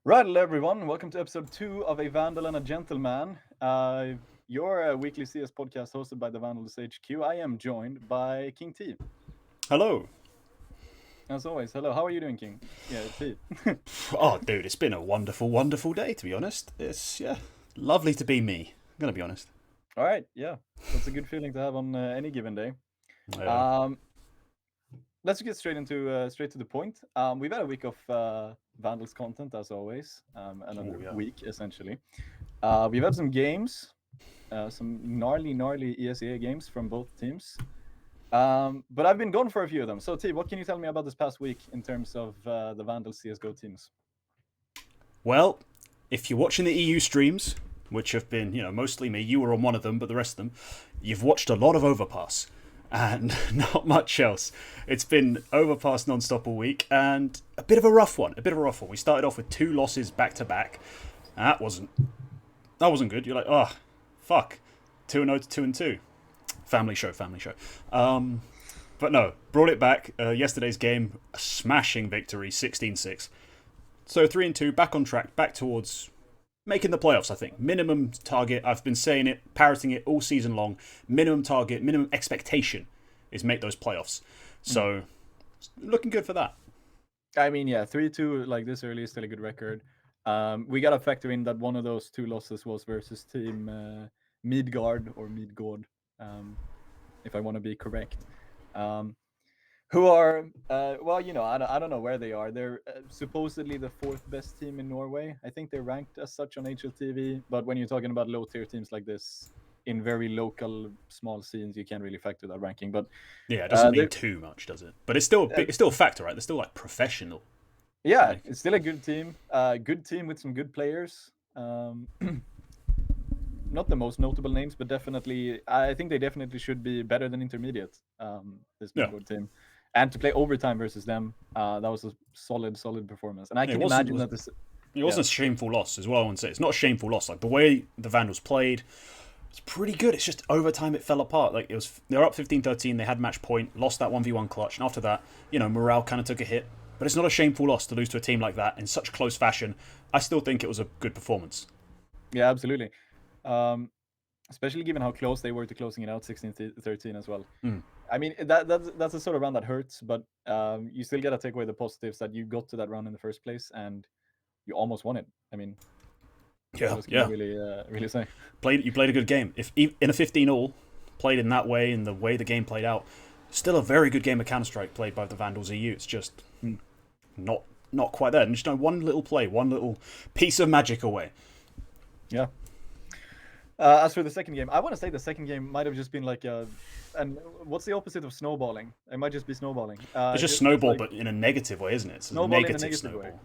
Right, hello everyone. Welcome to episode 2 of A Vandal and A Gentleman, your weekly CS podcast hosted by the Vandals HQ. I am joined by King T. Hello. As always, hello. How are you doing, King? Yeah, T. Oh, dude, it's been a wonderful, wonderful day, to be honest. It's, lovely to be me. I'm going to be honest. All right, yeah, that's a good feeling to have on any given day. Yeah. Um, let's get straight to the point. We've had a week of Vandals content as always, Oh, another yeah. week essentially. We've had some games, some gnarly ESEA games from both teams. But I've been gone for a few of them. So, T, what can you tell me about this past week in terms of the Vandal CSGO teams? Well, if you're watching the EU streams, which have been, mostly me, you were on one of them, but the rest of them, you've watched a lot of Overpass. And not much else. It's been Overpass non-stop all week, and a bit of a rough one. We started off with 2 losses back to back. That wasn't good. You're like, oh, fuck, 2-0 to 2-2. Family show. But no, brought it back. Yesterday's game, a smashing victory, 16-6. So 3-2, back on track, back towards making the playoffs, I think. Minimum target, I've been saying it, parroting it all season long. Minimum target, minimum expectation is make those playoffs. So, looking good for that. I mean, yeah, 3-2 like this early is still a good record. We got to factor in that one of those 2 losses was versus team Midgard or Midgård, if I want to be correct. Who are, well, I don't know where they are. They're supposedly the 4th best team in Norway. I think they're ranked as such on HLTV. But when you're talking about low tier teams like this, in very local, small scenes, you can't really factor that ranking. But Yeah, it doesn't they mean too much, does it? But it's still a factor, right? They're still like professional. yeah, Like, it's still a good team. Good team with some good players. Not the most notable names, but definitely, I think they definitely should be better than intermediate. This yeah, Midgård team, and to play overtime versus them, that was a solid performance. And I it can wasn't. imagine that this, It yeah, wasn't a shameful loss as well. I want to say it's not a shameful loss. Like the way the Vandals played, it's pretty good. It's just over time it fell apart. Like they were up 15-13. They had match point, lost that 1v1 clutch, and after that, morale kind of took a hit. But it's not a shameful loss to lose to a team like that in such close fashion. I still think it was a good performance. yeah, absolutely. Um, Especially given how close they were to closing it out 16-13 as well. I mean, that's a sort of round that hurts, but you still gotta take away the positives that you got to that round in the first place and you almost won it. I mean, what Yeah, else can you yeah. really say? You played a good game. If in a 15-all, played in that way, in the way the game played out, still a very good game of Counter Strike played by the Vandals EU. It's just Hmm. not quite there. And just one little play, one little piece of magic away. Yeah. As for the second game, I want to say the second game might have just been like and what's the opposite of snowballing? It might just be snowballing. It's just Just snowball, like but in a negative way, isn't it? It's a snowball in a negative negative way. snowball.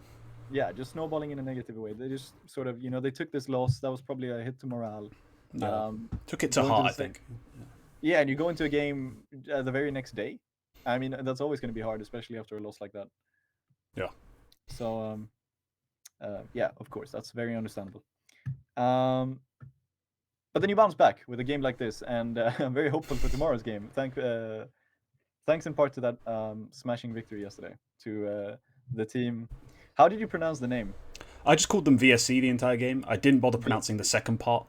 Yeah, just snowballing in a negative way. They just sort of, they took this loss. That was probably a hit to morale. Yeah, Um, took it to go into heart, the I think. yeah, and you go into a game the very next day. I mean, that's always going to be hard, especially after a loss like that. Yeah, So, yeah, of course, that's very understandable. Um, but then you bounce back with a game like this, and I'm very hopeful for tomorrow's game. Thanks in part to that smashing victory yesterday to the team. How did you pronounce the name? I just called them VSC the entire game. I didn't bother pronouncing the VSC. second part.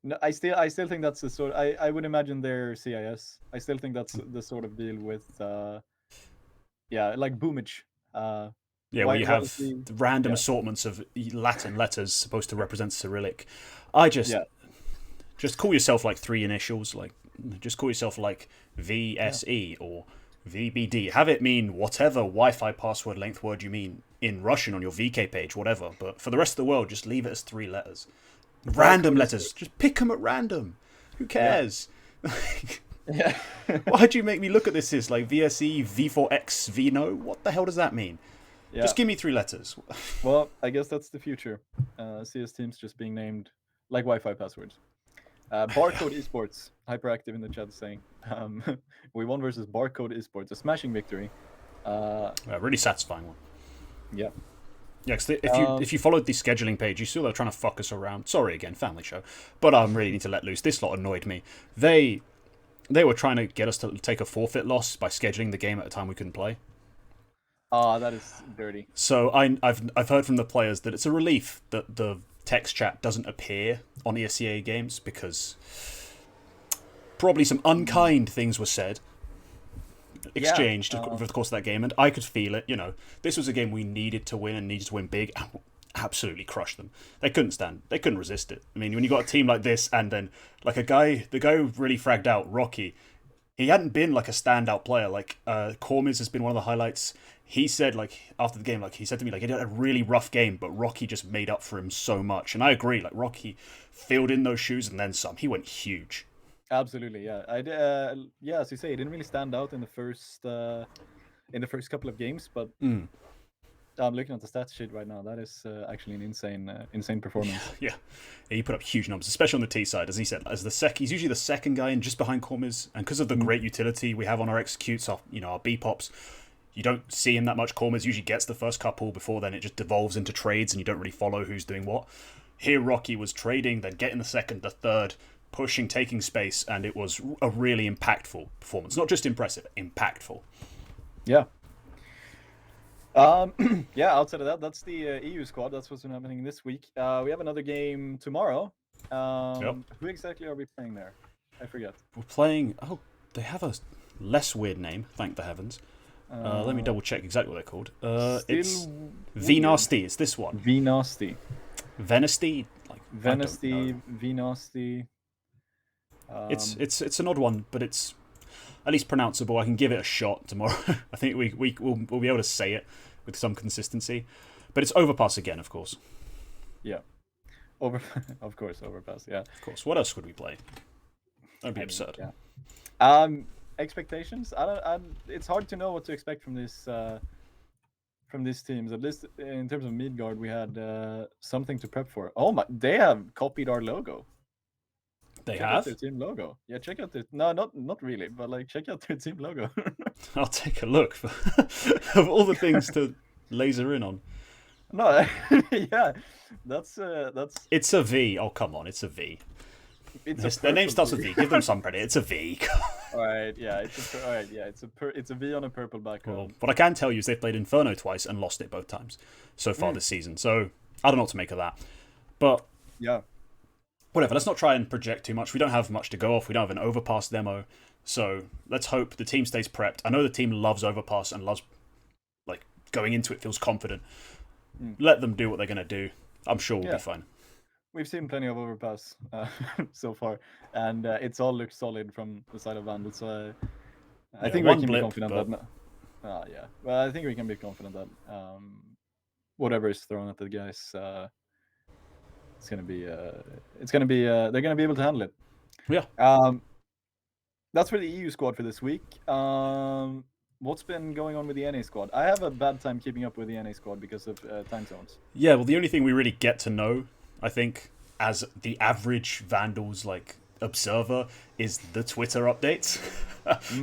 No, I still think that's the sort. I would imagine they're CIS. I still think that's the sort of deal with yeah, like boomage. Uh, Yeah, where you why is have the the random yeah assortments of Latin letters supposed to represent Cyrillic. I yeah just call yourself like 3 initials, like just call yourself like yeah VSE or VBD. Have it mean whatever Wi-Fi password length word you mean in Russian on your VK page, whatever. But for the rest of the world, just leave it as 3 letters. Random barcode is letters, just pick them at random. Who yeah cares? yeah Why'd you make me look at this as like VSE, V4X, VNO? What the hell does that mean? yeah. Just give me 3 letters. Well, I guess that's the future. CS teams just being named like Wi-Fi passwords. Barcode Esports, hyperactive in the chat saying, we won versus Barcode Esports, a smashing victory. A really satisfying one. Yeah. Yeah, cause Um, if you followed the scheduling page, you saw they were trying to fuck us around. Sorry again, family show, but I'm really need to let loose. This lot annoyed me. They were trying to get us to take a forfeit loss by scheduling the game at a time we couldn't play. Ah, that is dirty. So I've heard from the players that it's a relief that the text chat doesn't appear on ESCA games because probably some unkind things were said, exchanged over the course of that game, and I could feel it. You know, this was a game we needed to win and needed to win big. Absolutely crushed them. They couldn't resist it. I mean, when you got a team like this, and then like the guy who really fragged out, Rocky, he hadn't been like a standout player. Like Cormiz has been one of the highlights. He said like after the game, like he said to me, like he had a really rough game, but Rocky just made up for him so much. And I agree. Like Rocky filled in those shoes and then some. He went huge. Absolutely, yeah. Yeah, as you say, it didn't really stand out in the first couple of games, but I'm looking at the stats sheet right now. That is actually an insane performance. Yeah, he put up huge numbers, especially on the T side, as he said. He's usually the second guy in, just behind Cormiz, and because of the great utility we have on our executes, our B pops, you don't see him that much. Cormiz usually gets the first couple before then it just devolves into trades, and you don't really follow who's doing what. Here, Rocky was trading, then getting the second, the third, pushing, taking space, and it was a really impactful performance. Not just impressive, impactful. Yeah. Yeah, outside of that, that's the EU squad. That's what's been happening this week. We have another game tomorrow. Who exactly are we playing there? I forget. We're playing... Oh, they have a less weird name, thank the heavens. Let me double check exactly what they're called. It's V-Nasty. It's this one. V-Nasty. Venesty? Venesty, V-Nasty. It's an odd one, but it's at least pronounceable. I can give it a shot tomorrow. I think we'll be able to say it with some consistency. But it's Overpass again, of course. Yeah. Of course, Overpass, yeah. Of course. What else would we play? That'd be absurd. Yeah. Expectations? It's hard to know what to expect from these teams. At least in terms of Midgard, we had something to prep for. Oh my! They have copied our logo. They check have out their team logo. Yeah, check out their not really, but like check out their team logo. I'll take a look of all the things to laser in on. No, yeah, that's. It's a V. Oh come on, it's a V. Their name starts with V. Give them some credit. It's a V. All right, yeah, it's a V on a purple background. Well, what I can tell you is they've played Inferno twice and lost it both times so far this season. So I don't know what to make of that. But yeah, whatever. Let's not try and project too much. We don't have much to go off. We don't have an Overpass demo. So let's hope the team stays prepped. I know the team loves Overpass and loves going into it, feels confident. Let them do what they're going to do. I'm sure we'll be fine. We've seen plenty of Overpass so far, and it's all looked solid from the side of Vandals. So I think we can be confident that. Well, I think we can be confident that whatever is thrown at the guys, it's gonna be. They're gonna be able to handle it. Yeah. That's for the EU squad for this week. What's been going on with the NA squad? I have a bad time keeping up with the NA squad because of time zones. Yeah, well, the only thing we really get to know, I think, as the average Vandals observer, is the Twitter updates.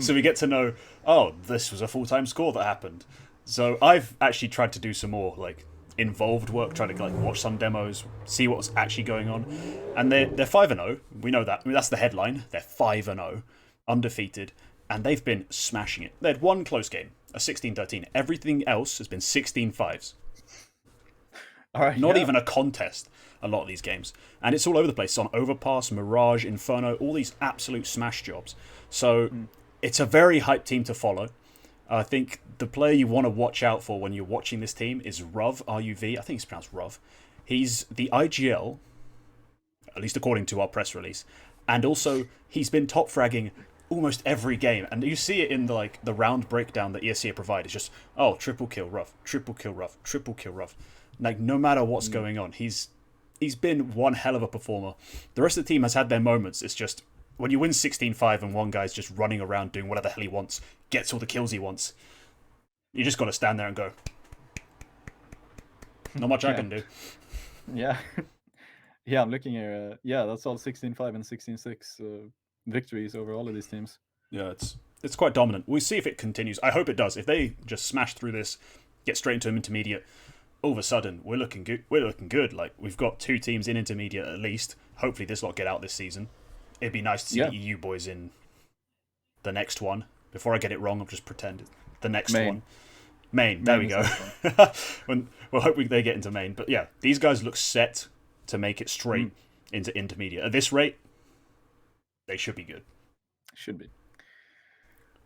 So we get to know, oh, this was a full-time score that happened. So I've actually tried to do some more involved work, trying to watch some demos, see what's actually going on. And they're 5-0. We know that. I mean, that's the headline. They're 5-0, undefeated. And they've been smashing it. They had one close game, a 16-13. Everything else has been 16-5s. Not even a contest, a lot of these games. And it's all over the place. It's on Overpass, Mirage, Inferno, all these absolute smash jobs. So it's a very hyped team to follow. I think the player you want to watch out for when you're watching this team is Ruv, R-U-V. I think it's pronounced Ruv. He's the IGL, at least according to our press release. And also, he's been top fragging almost every game, and you see it in the round breakdown that ESCA provide. It's just, oh, triple kill Ruv, triple kill Ruv, triple kill Ruv. No matter what's going on, he's been one hell of a performer. The rest of the team has had their moments. It's just when you win 16-5 and one guy's just running around doing whatever the hell he wants, gets all the kills he wants, you just got to stand there and go, not much I can do. Yeah. Yeah, I'm looking here. Yeah, that's all 16-5 and 16-6 victories over all of these teams. Yeah, it's quite dominant. We'll see if it continues. I hope it does. If they just smash through this, get straight into an intermediate, all of a sudden we're looking good. We've got 2 teams in intermediate at least. Hopefully this lot get out this season. It'd be nice to see the EU boys in the next one. Before I get it wrong, I'll just pretend the next one. Main. There we go. We'll hope they get into main. But yeah, these guys look set to make it straight into intermediate. At this rate, they should be good. Should be.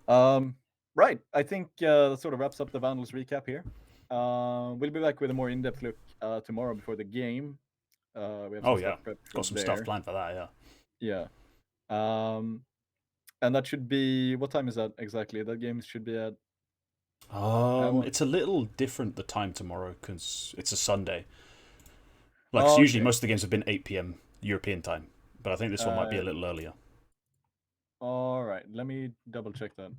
Right. I think that sort of wraps up the Vandals recap here. We'll be back with a more in-depth look tomorrow before the game. We have got some stuff planned for that. Yeah. And that should be, what time is that exactly? That game should be at. It's a little different the time tomorrow because it's a Sunday. Like usually most of the games have been 8 p.m. European time, but I think this one might be a little earlier. All right, let me double check that.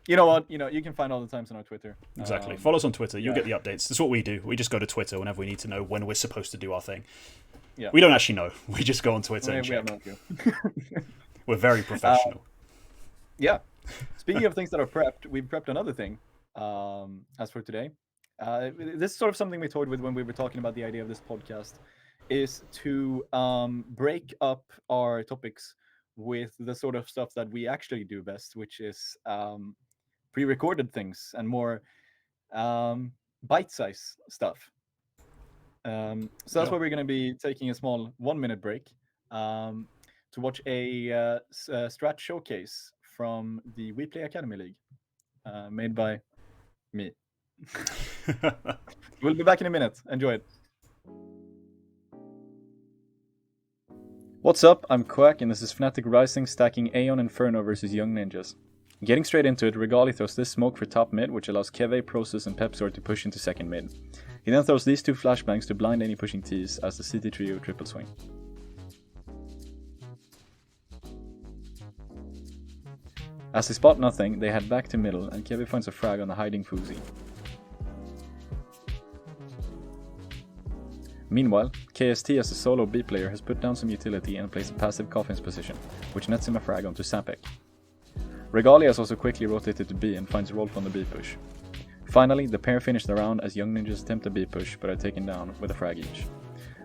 You know what? You can find all the times on our Twitter. Exactly. Follow us on Twitter. You'll get the updates. That's what we do. We just go to Twitter whenever we need to know when we're supposed to do our thing. Yeah. We don't actually know. We just go on Twitter and check. We have no clue. We're very professional. Yeah. Speaking of things that are prepped, we've prepped another thing as for today. This is sort of something we toyed with when we were talking about the idea of this podcast, is to break up our topics with the sort of stuff that we actually do best, which is pre-recorded things and more bite-size stuff. So that's why we're going to be taking a small 1-minute break to watch a strat showcase from the We Play Academy League, made by me. We'll be back in a minute. Enjoy it. What's up? I'm Quacke, and this is Fnatic Rising stacking Aeon Inferno versus Young Ninjas. Getting straight into it, Regali throws this smoke for top mid, which allows Keve, Process, and Pepsor to push into second mid. He then throws these 2 flashbangs to blind any pushing Ts as the CT trio triple swing. As they spot nothing, they head back to middle, and Keve finds a frag on the hiding Fuzi. Meanwhile, KST as a solo B player has put down some utility and plays a passive Coffin's position, which nets him a frag onto Sapek. Regali has also quickly rotated to B and finds Rolf on the B push. Finally, the pair finish the round as Young Ninjas attempt a B push but are taken down with a frag each.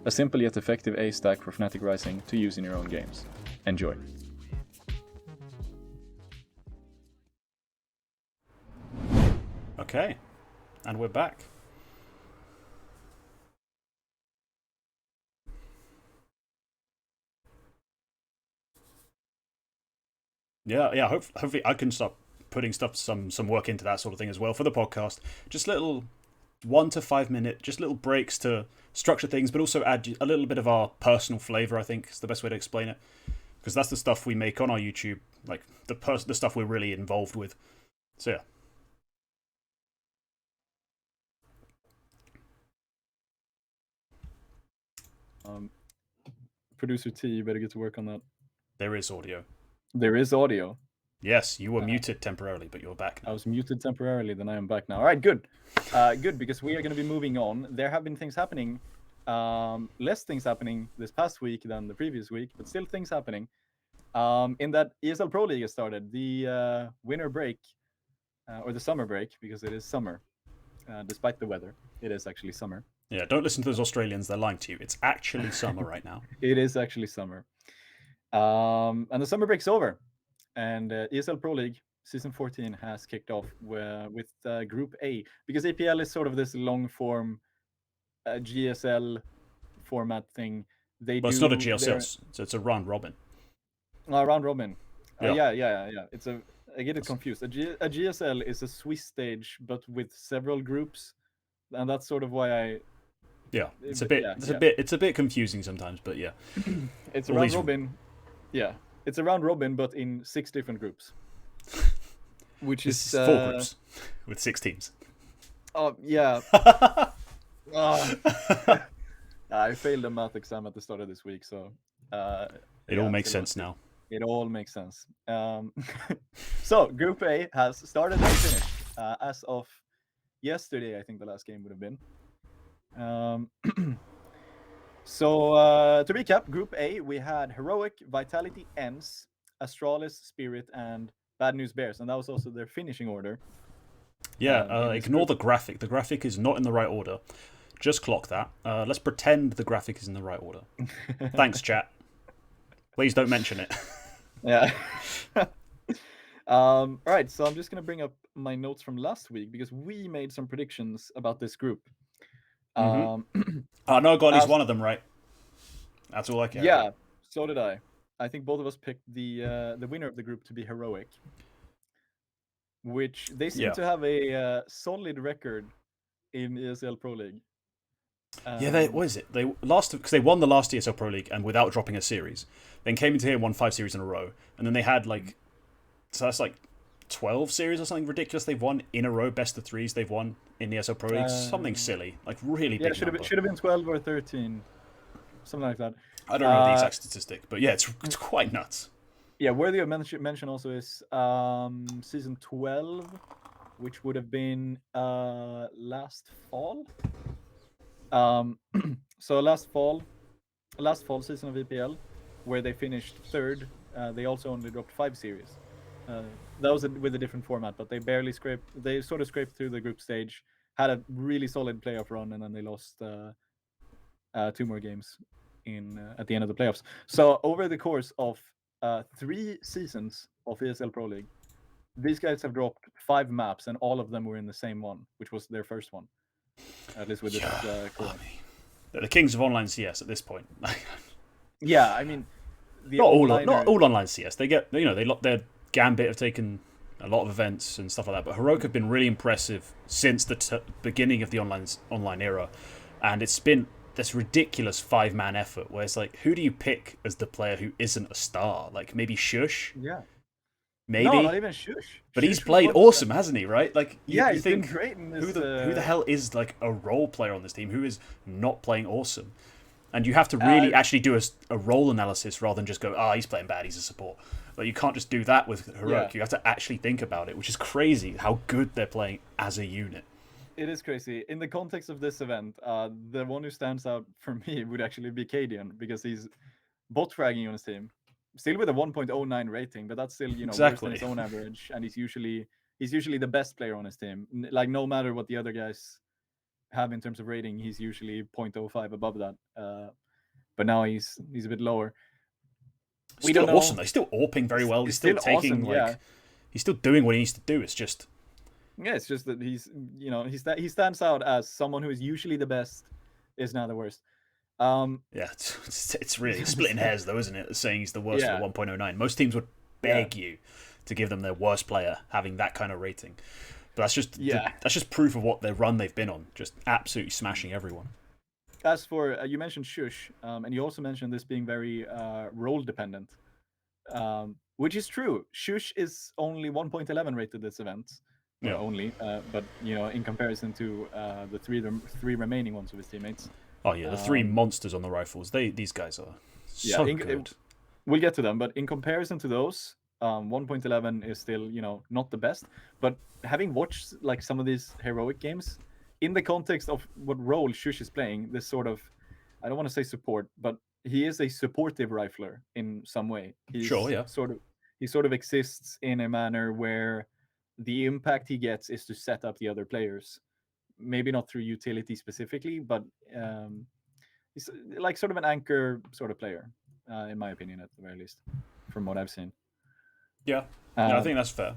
A simple yet effective A stack for Fnatic Rising to use in your own games. Enjoy. Okay, and we're back. Yeah. Hopefully, I can start putting some work into that sort of thing as well for the podcast. Just little 1 to 5 minute, just little breaks to structure things, but also add a little bit of our personal flavor. I think is the best way to explain it, because that's the stuff we make on our YouTube, like the stuff we're really involved with. So yeah. Producer T, you better get to work on that. There is audio. There is audio. Yes, you were muted temporarily, but you're back now. I was muted temporarily, then I am back now. All right, good. Good, because we are going to be moving on. There have been things happening, less things happening this past week than the previous week, but still things happening. In that ESL Pro League has started. The winter break, or the summer break, because it is summer, despite the weather. It is actually summer. Yeah, don't listen to those Australians. They're lying to you. It's actually summer right now. It is actually summer. And the summer break's over. And ESL Pro League Season 14 has kicked off with Group A. Because EPL is sort of this long-form GSL format thing. It's not a GSL, so it's a round-robin. Round-robin. Yeah. Yeah. I get it confused. A GSL is a Swiss stage, but with several groups. And that's sort of why I... Yeah, it's a bit confusing sometimes, but yeah. It's a round robin. Yeah, it's a round robin, but in 6 different groups. Which is 4 groups with 6 teams. Oh yeah. I failed a math exam at the start of this week, so it all makes sense now. It all makes sense. So Group A has started and finished as of yesterday. I think the last game would have been. So to recap, Group A, we had Heroic, Vitality, ENCE, Astralis, Spirit, and Bad News Bears, and that was also their finishing order. Yeah, ignore the graphic. The graphic is not in the right order. Just clock that. Let's pretend the graphic is in the right order. Thanks, chat. Please don't mention it. Yeah. All right, so I'm just gonna bring up my notes from last week because we made some predictions about this group. Um, I know I got at least as one of them right. That's all I care yeah, about. so did I. I think both of us picked the winner of the group to be Heroic, which they seem Yeah. to have a solid record in ESL Pro League. Yeah, they what is it? They last because they won the last ESL Pro League and without dropping a series. Then came into here and won 5 series in a row, and then they had like so that's like 12 series or something ridiculous they've won in a row. Best of threes they've won in the ESL Pro League. Something silly, like really Yeah, big number. should have been 12 or 13, something like that. I don't remember the exact statistic, but yeah, it's quite nuts. Yeah, worthy of mention also is season 12, which would have been last fall. So last fall season of EPL, where they finished third, they also only dropped 5 series. That was with a different format, but they barely scraped. They sort of scraped through the group stage, had a really solid playoff run, and then they lost 2 more games in at the end of the playoffs. So over the course of 3 seasons of ESL Pro League, these guys have dropped 5 maps, and all of them were in the same one, which was their first one, at least with this current. They're the kings of online CS at this point. Yeah, I mean, not all online CS. They get their Gambit have taken a lot of events and stuff like that, but Heroic have been really impressive since the beginning of the online era, and it's been this ridiculous 5-man effort where it's like, who do you pick as the player who isn't a star? Like maybe Shush. Yeah. Maybe. No, not even Shush. But he's played awesome, hasn't he? Right? Like, yeah, you think been great in this, who the hell is like a role player on this team who is not playing awesome? And you have to really actually do a role analysis rather than just go, he's playing bad, he's a support. Like you can't just do that with Heroic. Yeah. You have to actually think about it, which is crazy how good they're playing as a unit. It is crazy. In the context of this event, the one who stands out for me would actually be Cadian, because he's bot fragging on his team. Still with a 1.09 rating, but that's still, exactly. worse than his own average, and he's usually the best player on his team. Like no matter what the other guys have in terms of rating, he's usually 0.05 above that. But now he's a bit lower. Still awesome. He's still AWPing very well. He's still taking awesome, he's still doing what he needs to do. It's just it's just that he's he stands out as someone who is usually the best, is now the worst. Yeah, it's really splitting hairs though, isn't it? Saying he's the worst for 1.09. Most teams would beg you to give them their worst player having that kind of rating. But that's just that's just proof of what their run they've been on, just absolutely smashing everyone. As for you mentioned Shush, and you also mentioned this being very role dependent, which is true. Shush is only 1.11 rated this event. Yeah. Only, but in comparison to the three remaining ones of his teammates. Oh yeah, the 3 monsters on the rifles. These guys are so good. We'll get to them, but in comparison to those, 1.11 is still not the best. But having watched like some of these Heroic games, in the context of what role Shush is playing, this sort of, I don't want to say support, but he is a supportive rifler in some way. He sort of exists in a manner where the impact he gets is to set up the other players. Maybe not through utility specifically, but he's like sort of an anchor sort of player, in my opinion, at the very least, from what I've seen. Yeah, I think that's fair.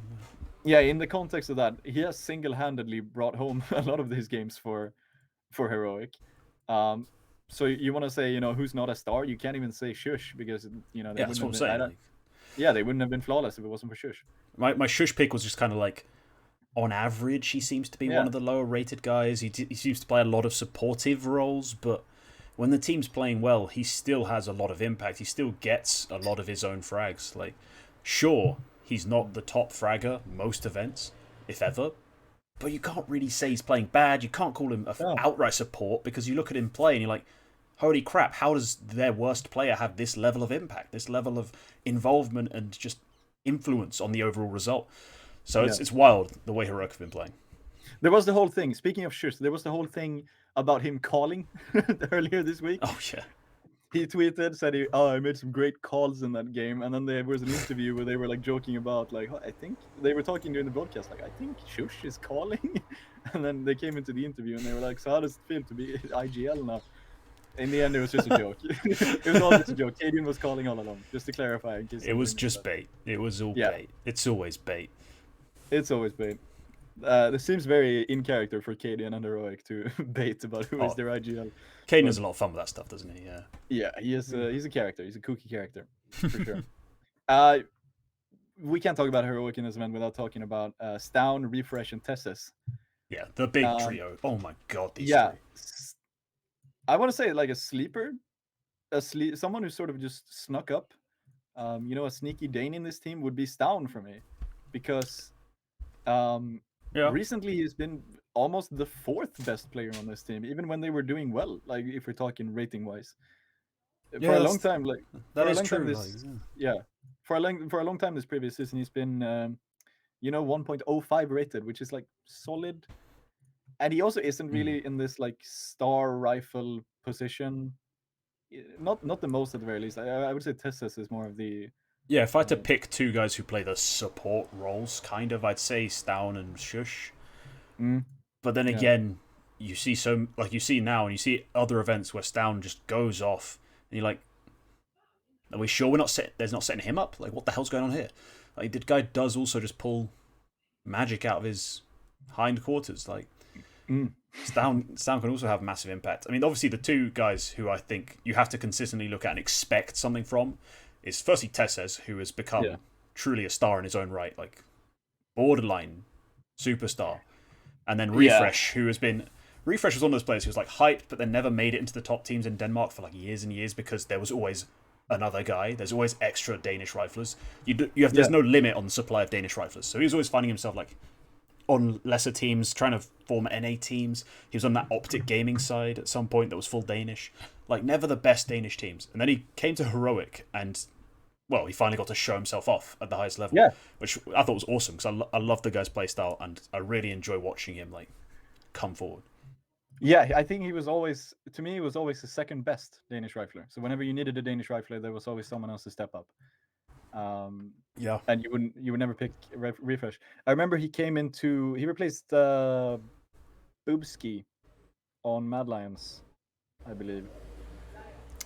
Yeah, in the context of that, he has single-handedly brought home a lot of these games for Heroic. So you want to say, who's not a star? You can't even say Shush, because they wouldn't that's what I'm saying. They wouldn't have been flawless if it wasn't for Shush. My Shush pick was just kind of like, on average, he seems to be one of the lower rated guys. He seems to play a lot of supportive roles, but when the team's playing well, he still has a lot of impact. He still gets a lot of his own frags. Like, sure, he's not the top fragger most events, if ever, but you can't really say he's playing bad. You can't call him an outright support, because you look at him play and you're like, holy crap, how does their worst player have this level of impact, this level of involvement and just influence on the overall result? So it's wild the way Heroic have been playing. There was the whole thing, speaking of Shush, there was the whole thing about him calling earlier this week. Oh, yeah. He tweeted, said, I made some great calls in that game. And then there was an interview where they were like joking about, like, I think they were talking during the broadcast, like, I think Shush is calling. And then they came into the interview and they were like, so how does it feel to be IGL now? In the end, it was just a joke. It was all just a joke. Cadian was calling all along, just to clarify. In case It was just bait. It was all bait. It's always bait. It's always bait. This seems very in character for Cadian and Heroic to bait about who is their IGL. Caden has a lot of fun with that stuff, doesn't he? Yeah. Yeah, he is. He's a character. He's a kooky character for sure. We can't talk about Heroic in this event without talking about Stown, Refresh, and Tessus. Yeah, the big trio. Oh my god, these three. I want to say like a sleeper, someone who sort of just snuck up. A sneaky Dane in this team would be Stown for me, because recently he's been almost the 4th best player on this team, even when they were doing well. Like if we're talking rating wise, for a long time, like that is true. For a long time this previous season, he's been 1.05 rated, which is like solid. And he also isn't really in this like star rifle position. Not the most at the very least. I would say Tessus is more of the. Yeah, if I had to pick 2 guys who play the support roles, kind of, I'd say Stown and Shush. But then again, you see now, and you see other events where Stown just goes off, and you're like, are we sure there's not setting him up? Like, what the hell's going on here? Like, the guy does also just pull magic out of his hindquarters. Like, Stown can also have massive impact. I mean, obviously, the 2 guys who I think you have to consistently look at and expect something from is firstly Tesses, who has become truly a star in his own right, like borderline superstar. And then Refresh, who has been. Refresh was one of those players who was like hyped, but then never made it into the top teams in Denmark for like years and years, because there was always another guy. There's always extra Danish riflers. There's no limit on the supply of Danish riflers. So he was always finding himself like on lesser teams, trying to form NA teams. He was on that Optic Gaming side at some point that was full Danish. Like, never the best Danish teams. And then he came to Heroic, and, well, he finally got to show himself off at the highest level. Yeah. Which I thought was awesome, because I love the guy's playstyle, and I really enjoy watching him, like, come forward. Yeah, I think he was always the second best Danish rifler. So whenever you needed a Danish rifler, there was always someone else to step up. And you would never pick Refresh. I remember he replaced Boobski on Mad Lions, I believe.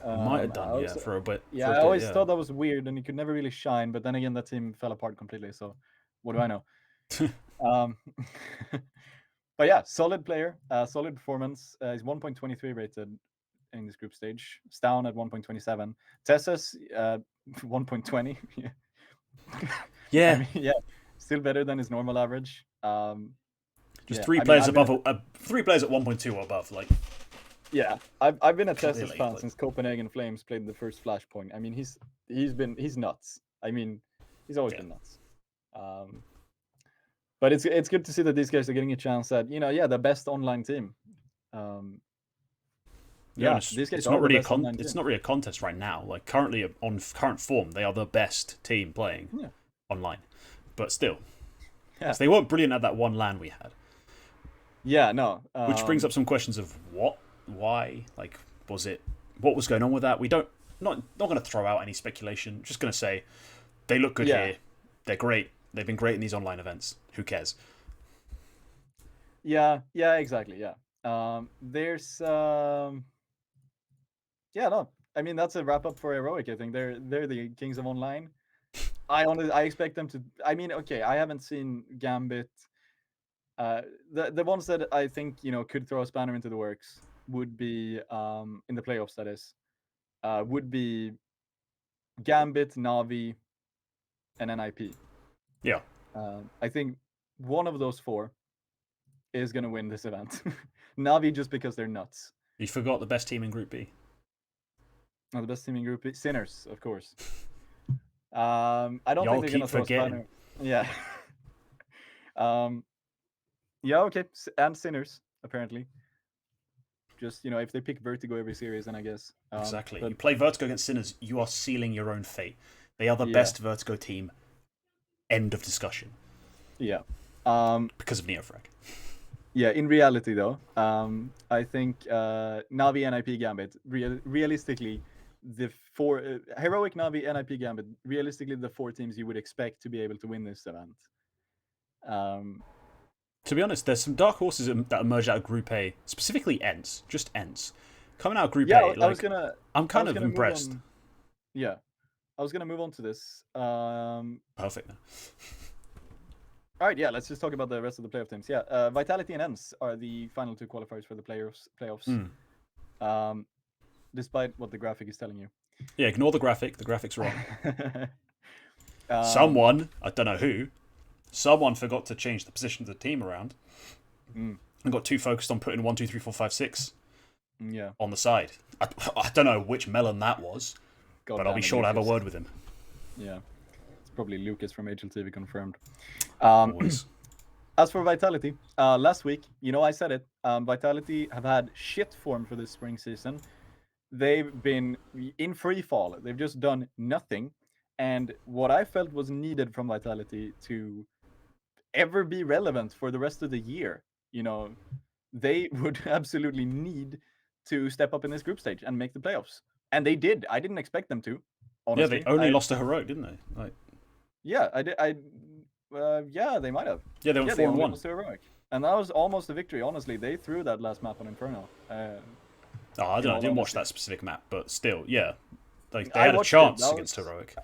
Might have done, for a bit. Yeah, I always thought that was weird, and he could never really shine. But then again, that team fell apart completely. So what do I know? But yeah, solid player, solid performance. He's 1.23 rated in this group stage. Stown at 1.27. Tessus 1.20. Yeah. I mean, still better than his normal average. Just 3 players above, 3 players at 1.2 or above. Like, yeah, I've been a Tessus fan since Copenhagen Flames played the first Flashpoint. I mean, he's nuts. I mean, he's always been nuts. But it's good to see that these guys are getting a chance at the best online team. These guys it's not really a contest right now. Like, currently on current form, they are the best team playing online. But still, they weren't brilliant at that one LAN we had. Yeah, no. Which brings up some questions of what, why, like, what was going on with that? Not going to throw out any speculation. Just going to say they look good here. They're great. They've been great in these online events. Who cares? Yeah, exactly. Yeah. There's I mean, that's a wrap up for Heroic. I think they're the kings of online. I expect them to. I mean, okay, I haven't seen Gambit. The ones that I think could throw a spanner into the works would be in the playoffs. That is, would be Gambit, Navi, and NIP. Yeah. I think one of those 4 is going to win this event. Navi, just because they're nuts. You forgot the best team in Group B. Oh, the best team in Group B? Sinners, of course. I don't think they're going to throw a spanner. Yeah. Yeah, okay. And Sinners, apparently. Just, if they pick Vertigo every series, then I guess. Exactly. You play Vertigo against Sinners, you are sealing your own fate. They are the best Vertigo team. End of discussion. Yeah. Because of Neofrag. Yeah, in reality, though, I think Navi, NIP, Gambit, realistically, the 4... Heroic, Navi, NIP, Gambit, realistically, the 4 teams you would expect to be able to win this event. To be honest, there's some dark horses that emerged out of Group A, specifically ENCE, just ENCE, coming out of Group Yeah, A, I was gonna. I'm kind of Move impressed. on. Yeah, I was gonna move on to this. Perfect. All right, yeah, let's just talk about the rest of the playoff teams. Yeah, Vitality and ENCE are the final two qualifiers for the playoffs. Despite what the graphic is telling you. Yeah, ignore the graphic. The graphic's wrong. Um, Someone, I don't know who, someone forgot to change the position of the team around and got too focused on putting 1, 2, 3, 4, 5, 6 on the side. I don't know which melon that was, but I'll be sure to have a word with him. Yeah, it's probably Lucas from HLTV confirmed. Always. As for Vitality, last week, I said it. Vitality have had shit form for this spring season. They've been in free fall. They've just done nothing. And what I felt was needed from Vitality to ever be relevant for the rest of the year, they would absolutely need to step up in this group stage and make the playoffs. And they did. I didn't expect them to, honestly. Yeah, they only lost to Heroic, didn't they? Yeah, I did. Yeah, they might have. Yeah, they won 4-1. Lost to Heroic. And that was almost a victory, honestly. They threw that last map on Inferno. I don't know. I didn't watch that specific map, but still, yeah. They had a chance against Heroic.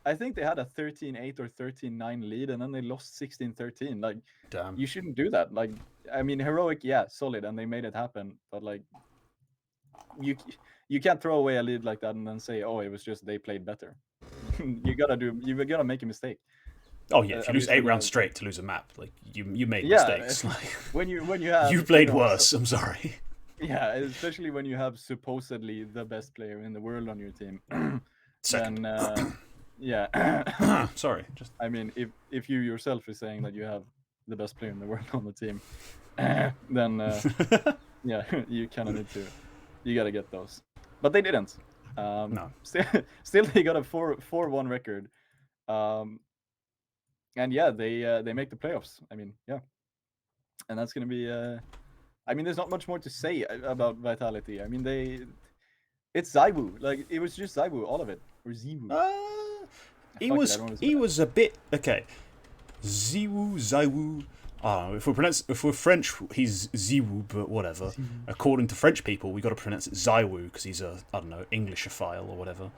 I think they had a 13-8 or 13-9 lead, and then they lost 16-13. Like, damn, you shouldn't do that. Like, I mean, Heroic, yeah, solid, and they made it happen. But like, you can't throw away a lead like that and then say, oh, it was just they played better. You gotta make a mistake. Oh yeah, if you lose 8 rounds straight to lose a map, like you made mistakes. Like, when you have you played worse. I'm sorry. Yeah, especially when you have supposedly the best player in the world on your team. Second. Then, yeah. Sorry. I mean, if you yourself is saying that you have the best player in the world on the team, then yeah, you kind of need to. You gotta get those, but they didn't. No. Still, they got a 4-1 record. And yeah, they make the playoffs. I mean, yeah, and that's gonna be. I mean, there's not much more to say about Vitality. I mean, it's Zywoo. Like, it was just Zywoo, all of it, or Zywoo. He was a bit okay. Zywoo. If we're French, he's Zywoo, but whatever. According to French people, we got to pronounce it Zywoo because he's a, I don't know, Englishophile or whatever.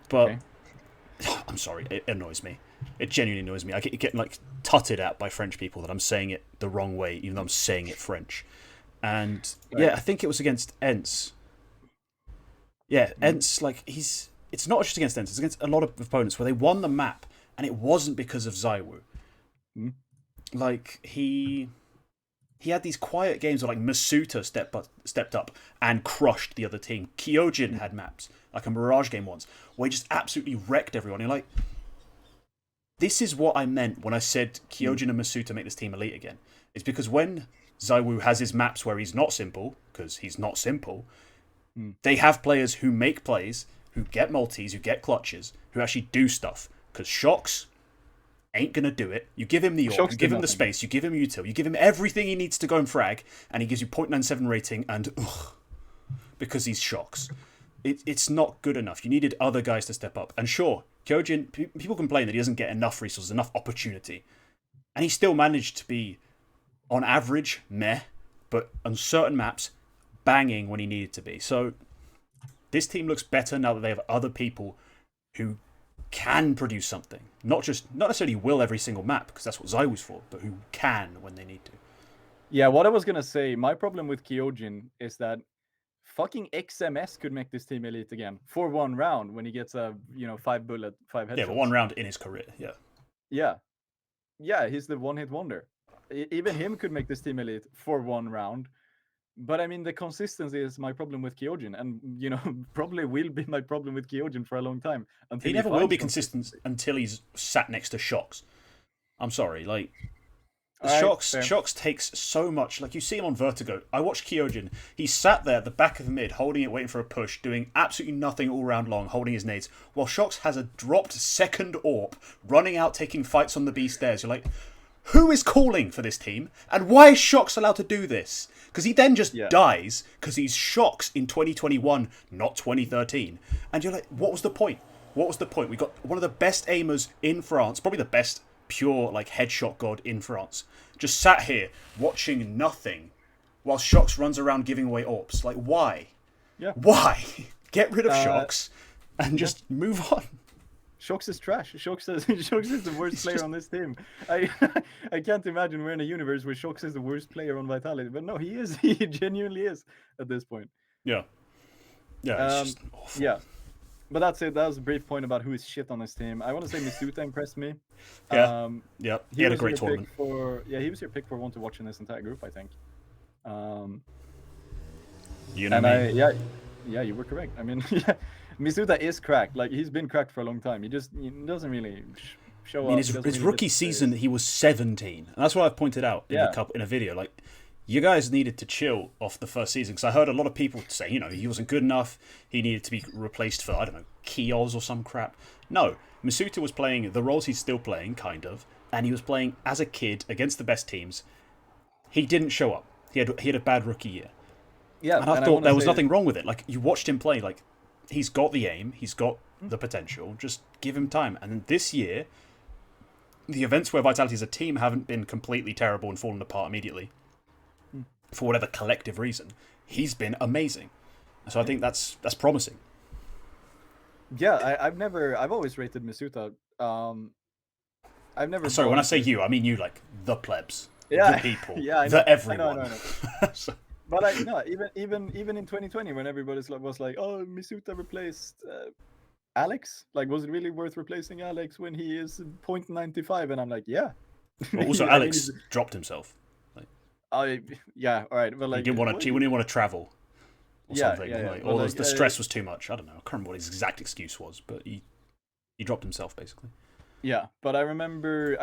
But okay. I'm sorry, it annoys me. It genuinely annoys me. I get like tutted at by French people that I'm saying it the wrong way, even though I'm saying it French. And yeah, I think it was against ENCE. Yeah, ENCE, like it's not just against ENCE, it's against a lot of opponents where they won the map and it wasn't because of Zywoo. Like he had these quiet games where like Masuta stepped up and crushed the other team. Kyojin had maps, like a Mirage game once, where he just absolutely wrecked everyone. You're like, this is what I meant when I said Kyojin and Masuta make this team elite again. It's because when Zywoo has his maps where he's not simple, because he's not simple, they have players who make plays, who get multis, who get clutches, who actually do stuff. Because Shox ain't going to do it. You give him the AWP, you give him the space, you give him util, you give him everything he needs to go and frag, and he gives you 0.97 rating, and because he's Shox. It's not good enough. You needed other guys to step up. And sure, Kyojin, people complain that he doesn't get enough resources, enough opportunity. And he still managed to be, on average, meh, but on certain maps, banging when he needed to be. So this team looks better now that they have other people who can produce something. Not necessarily will every single map, because that's what Zywoo's for, but who can when they need to. Yeah, what I was going to say, my problem with Kyojin is that fucking XMS could make this team elite again for one round when he gets a 5 bullet, 5 headshots. Yeah, but one round in his career, yeah. Yeah, he's the one-hit wonder. Even him could make this team elite for one round. But I mean, the consistency is my problem with Kyojin, and probably will be my problem with Kyojin for a long time. He never will be consistent until he's sat next to Shox. I'm sorry, like Shox takes so much. Like, you see him on Vertigo. I watched Kyojin. He sat there at the back of the mid, holding it, waiting for a push, doing absolutely nothing all round long, holding his nades, while Shox has a dropped second AWP, running out, taking fights on the B stairs. You're like, who is calling for this team, and why is Shox allowed to do this? Because he then just dies because he's Shox in 2021, not 2013. And you're like, what was the point? What was the point? We got one of the best aimers in France, probably the best pure like headshot god in France, just sat here watching nothing while Shox runs around giving away AWPs. Like, why? Yeah. Why? Get rid of Shocks and yeah. just move on. Shox is trash. Shox is the worst player on this team. I I can't imagine we're in a universe where Shox is the worst player on Vitality, but no, he is. He genuinely is at this point. Yeah. Yeah, it's just awful. Yeah, but that's it. That was a brief point about who is shit on this team. I want to say Misuta impressed me. Yeah. Yeah. He had a was great your tournament. He was your pick for one to watch in this entire group, I think. You know and me. yeah, you were correct. I mean, yeah, Misuta is cracked. Like, he's been cracked for a long time. He doesn't really show up. I mean, his rookie season, he was 17. And that's what I've pointed out in a video. Like, you guys needed to chill off the first season, because I heard a lot of people say, you know, he wasn't good enough. He needed to be replaced for, I don't know, Kios or some crap. No, Masuta was playing the roles he's still playing, kind of, and he was playing as a kid against the best teams. He didn't show up. He had a bad rookie year. Yeah, and I thought there was nothing wrong with it. Like, you watched him play, like, he's got the aim, he's got the potential, just give him time. And then this year, the events where Vitality as a team haven't been completely terrible and fallen apart immediately, for whatever collective reason, he's been amazing. So I think that's promising. Yeah, I've always rated Misuta. I've never. Sorry, when I say you, I mean you, like the plebs, the people, yeah, everyone. I know. So. But even in 2020, when everybody was like, "Oh, Misuta replaced Alex," like, was it really worth replacing Alex when he is 0.95? And I'm like, yeah. Well, also, Alex dropped himself. Yeah, all right, but like, he didn't want to travel or something. Yeah. Like, or the stress was too much. I don't know. I can't remember what his exact excuse was, but he dropped himself basically. Yeah, but I remember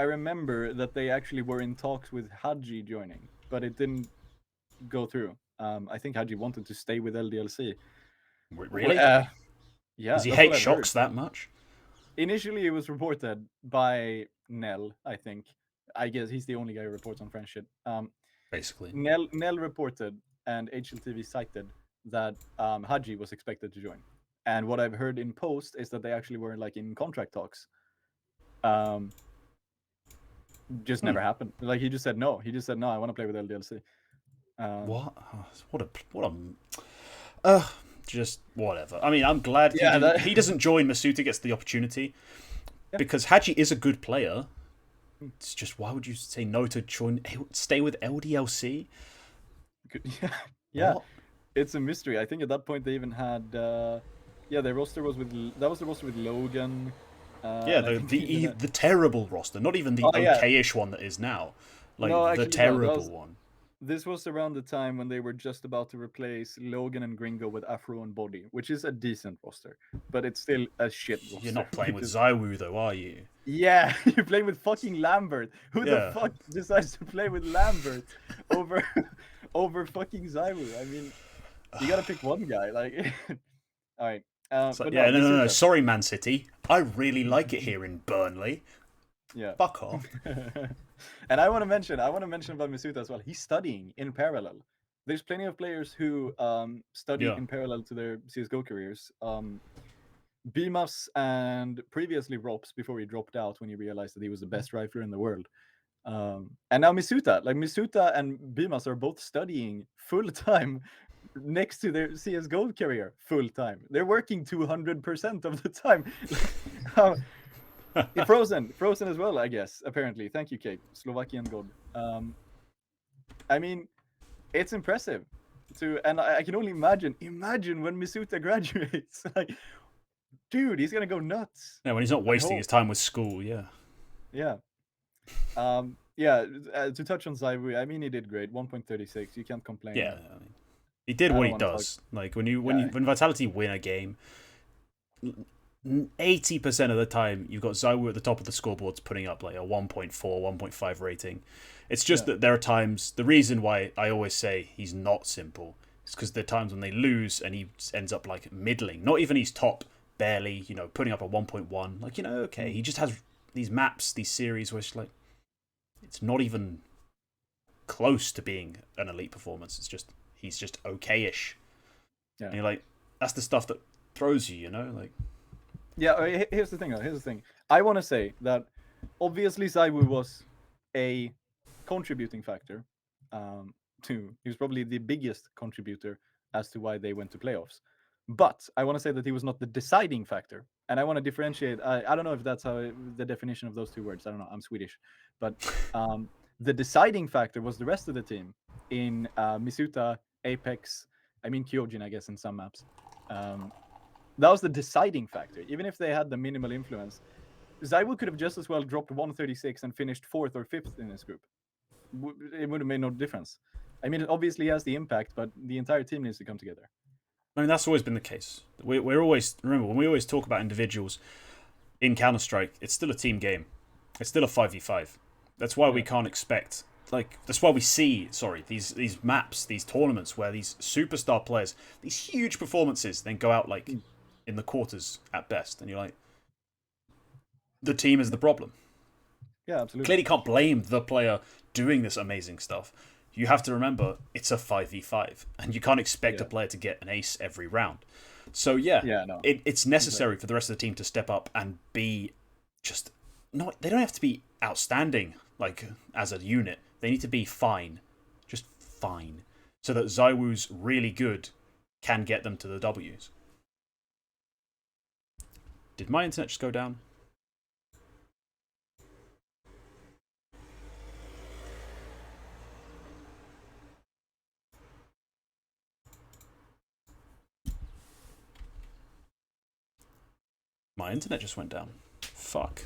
that they actually were in talks with Haji joining, but it didn't go through. I think Haji wanted to stay with LDLC. Really? Yeah. Does he hate Shocks that much? Initially, it was reported by Nell, I think. I guess he's the only guy who reports on French shit. Basically. Nell reported, and HLTV cited that Haji was expected to join. And what I've heard in post is that they actually were like in contract talks. Just never happened. Like, he just said no. He just said no. I want to play with LDLC. Just whatever. I mean, I'm glad he doesn't join. Masuta gets the opportunity because Haji is a good player. It's just, why would you say no to stay with LDLC? Yeah. It's a mystery. I think at that point they even had the roster was with Logan. The terrible roster, not even the okayish one that is now. Like, the terrible one. This was around the time when they were just about to replace Logan and Gringo with Afro and Body, which is a decent roster, but it's still a shit roster. You're not playing with Zywoo, though, are you? Yeah, you're playing with fucking Lambert. Who the fuck decides to play with Lambert over fucking Zywoo? I mean, you gotta pick one guy. Like, all right. No. Sorry, Man City. I really like it here in Burnley. Yeah. Fuck off. And I want to mention about Misuta as well. He's studying in parallel. There's plenty of players who study in parallel to their CSGO careers. Bimas and previously Rops, before he dropped out when he realized that he was the best rifler in the world. And now Misuta. Like, Misuta and Bimas are both studying full time next to their CSGO career full time. They're working 200% of the time. Frozen as well, I guess, apparently. Thank you, Kate. Slovakian god. I mean, it's impressive. And I can only imagine when Misuta graduates. Like, dude, he's gonna go nuts. Yeah, when he's not wasting his time with school, yeah. Yeah. To touch on Zywoo, I mean, he did great. 1.36. You can't complain. Yeah, I mean, he did what he does. Like, when Vitality win a game, 80% of the time you've got Zywoo at the top of the scoreboards putting up like a 1.4, 1.5 rating. It's just that there are times, the reason why I always say he's not simple is because there are times when they lose and he ends up like middling. Not even he's top, barely, putting up a 1.1. Like, okay, he just has these maps, these series where it's like, it's not even close to being an elite performance. It's just, he's just okay-ish. Yeah. And you're like, that's the stuff that throws you, like. Yeah, here's the thing. I want to say that obviously Zywoo was a contributing factor he was probably the biggest contributor as to why they went to playoffs. But I want to say that he was not the deciding factor. And I want to differentiate. I don't know if that's how the definition of those two words. I don't know. I'm Swedish. But the deciding factor was the rest of the team in Misuta, Apex, I mean Kyojin, I guess, in some maps. That was the deciding factor. Even if they had the minimal influence, ZywOo could have just as well dropped 136 and finished 4th or 5th in this group. It would have made no difference. I mean, it obviously has the impact, but the entire team needs to come together. I mean, that's always been the case. We're always, remember, when we always talk about individuals in Counter-Strike, it's still a team game. It's still a 5v5. That's why we can't expect, like, that's why we see, these maps, these tournaments where these superstar players, these huge performances, then go out, like, in the quarters at best. And you're like, the team is the problem. Yeah, absolutely. Clearly can't blame the player doing this amazing stuff. You have to remember, it's a 5v5, and you can't expect a player to get an ace every round. So, it's necessary for the rest of the team to step up and be just... No, they don't have to be outstanding, like, as a unit. They need to be fine. Just fine. So that ZywOo's really good can get them to the Ws. Did my internet just go down? My internet just went down. Fuck.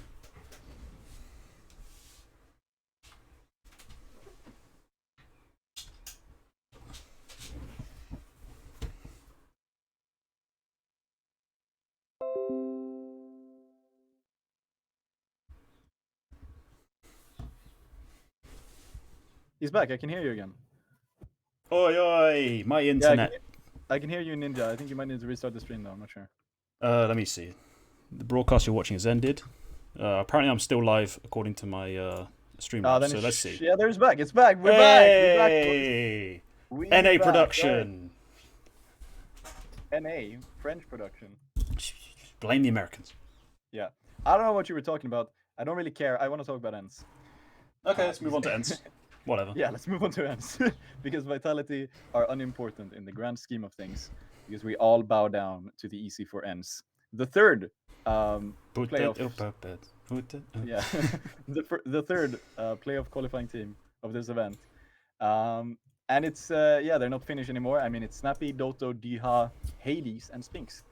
He's back. I can hear you again. Oi, oi! My internet. Yeah, I can hear you, Ninja. I think you might need to restart the stream, though. I'm not sure. Let me see. The broadcast you're watching has ended. Apparently, I'm still live according to my stream. So let's see. Yeah, there's back. It's back. We're back. We're back. NA production. Right. NA French production. Blame the Americans. Yeah, I don't know what you were talking about. I don't really care. I want to talk about ENCE. Okay, let's move on to ENCE. Whatever. Yeah, let's move on to ENCE because Vitality are unimportant in the grand scheme of things because we all bow down to the EC4 ENCE. The third playoff. Yeah, the third playoff qualifying team of this event. And it's they're not Finnish anymore. I mean, it's Snappy, Doto, Diha, Hades, and Spinks.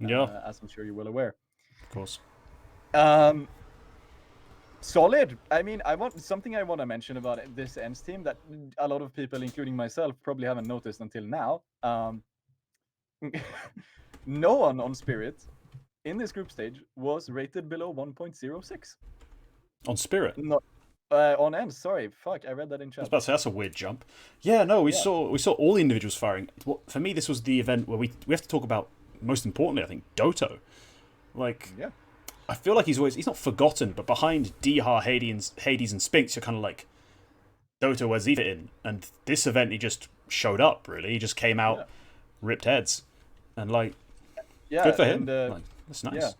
As I'm sure you're well aware. Of course. Solid. I mean, I want to mention about this ENCE team that a lot of people, including myself, probably haven't noticed until now. No one on Spirit in this group stage was rated below 1.06. On Spirit? No, on ENCE. Sorry, fuck. I read that in chat. I was about to say, that's a weird jump. Yeah, no, we saw all the individuals firing. Well, for me, this was the event where we have to talk about, most importantly, I think, Doto. Like, I feel like he's not forgotten, but behind Diha, Hades, and Spinks, you're kind of like, Doto, where's he fit in? And this event, he just showed up, really. He just came out, ripped heads. And, like, good for him. And, that's nice. Yeah.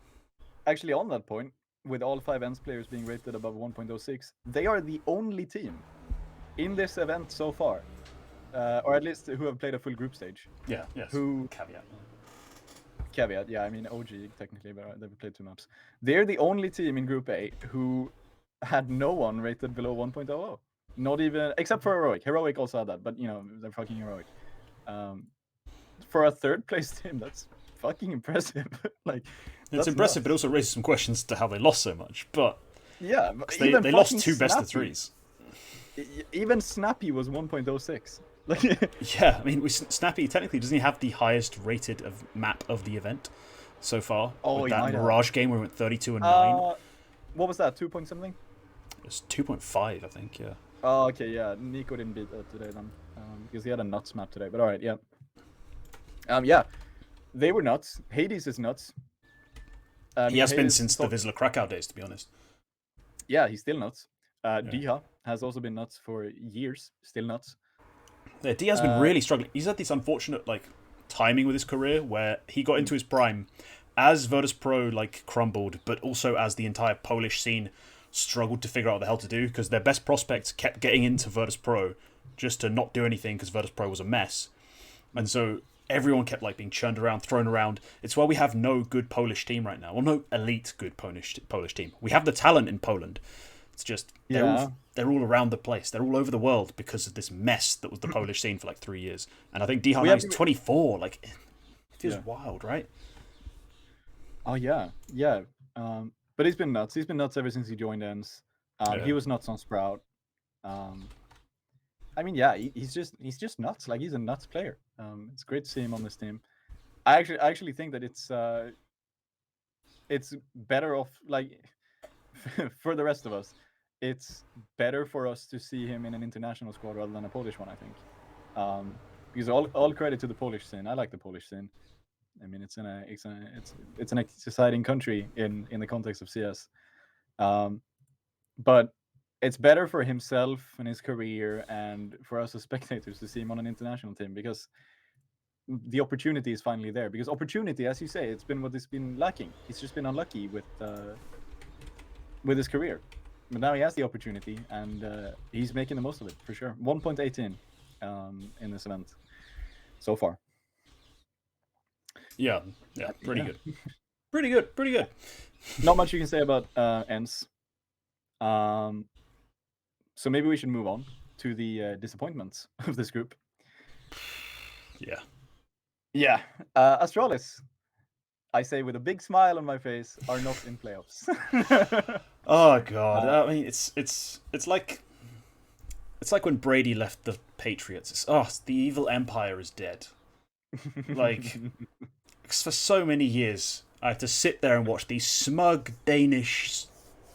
Actually, on that point, with all 5 ENCE players being rated above 1.06, they are the only team in this event so far, or at least who have played a full group stage. Yeah, yes. Who... Caveat, yeah, I mean OG technically, but they've played 2 maps. They're the only team in Group A who had no one rated below 1.00. Not even, except for Heroic. Heroic also had that, but you know, they're fucking Heroic. For a 3rd place team, that's fucking impressive. Like, it's impressive, but also raises some questions to how they lost so much. But yeah, they lost 2 best of 3s. Even Snappy was 1.06. Like, yeah, I mean, Snappy technically doesn't he have the highest rated map of the event so far? Oh, with that Mirage game where we went 32 and 9. What was that? 2 point something? It's 2.5, I think. Yeah. Oh, okay, yeah. Nico didn't beat that today then, because he had a nuts map today. But all right, yeah. Yeah, they were nuts. Hades is nuts. He has been since the Vizsla Krakow days, to be honest. Yeah, he's still nuts. Diha has also been nuts for years. Still nuts. Yeah, Diha's been really struggling. He's had this unfortunate timing with his career where he got into his prime as Virtus Pro crumbled, but also as the entire Polish scene struggled to figure out what the hell to do because their best prospects kept getting into Virtus Pro just to not do anything because Virtus Pro was a mess. And so everyone kept like being churned around, thrown around. It's why we have no good Polish team right now. Well, no elite good Polish team. We have the talent in Poland. It's just they're all around the place. They're all over the world because of this mess that was the Polish scene for like 3 years. And I think Dihan is 24. Like, it feels wild, right? Oh yeah. But he's been nuts. He's been nuts ever since he joined ENS. He was nuts on Sprout. I mean, yeah, he's just nuts. Like, he's a nuts player. It's great to see him on this team. I actually think that it's better off, like, for the rest of us. It's better for us to see him in an international squad rather than a Polish one, I think. Because all credit to the Polish scene. I like the Polish scene. I mean, it's an exciting country in the context of CS. But it's better for himself and his career and for us as spectators to see him on an international team, because the opportunity is finally there. Because opportunity, as you say, it's been what he's been lacking. He's just been unlucky with his career. But now he has the opportunity, and he's making the most of it, for sure. 1.18 in this event so far. Yeah, pretty good. Pretty good. Not much you can say about ENS. So maybe we should move on to the disappointments of this group. Yeah. Astralis, I say with a big smile on my face, are not in playoffs. Oh god, I mean, it's like when Brady left the Patriots. The evil empire is dead. Like, for so many years, I had to sit there and watch these smug Danish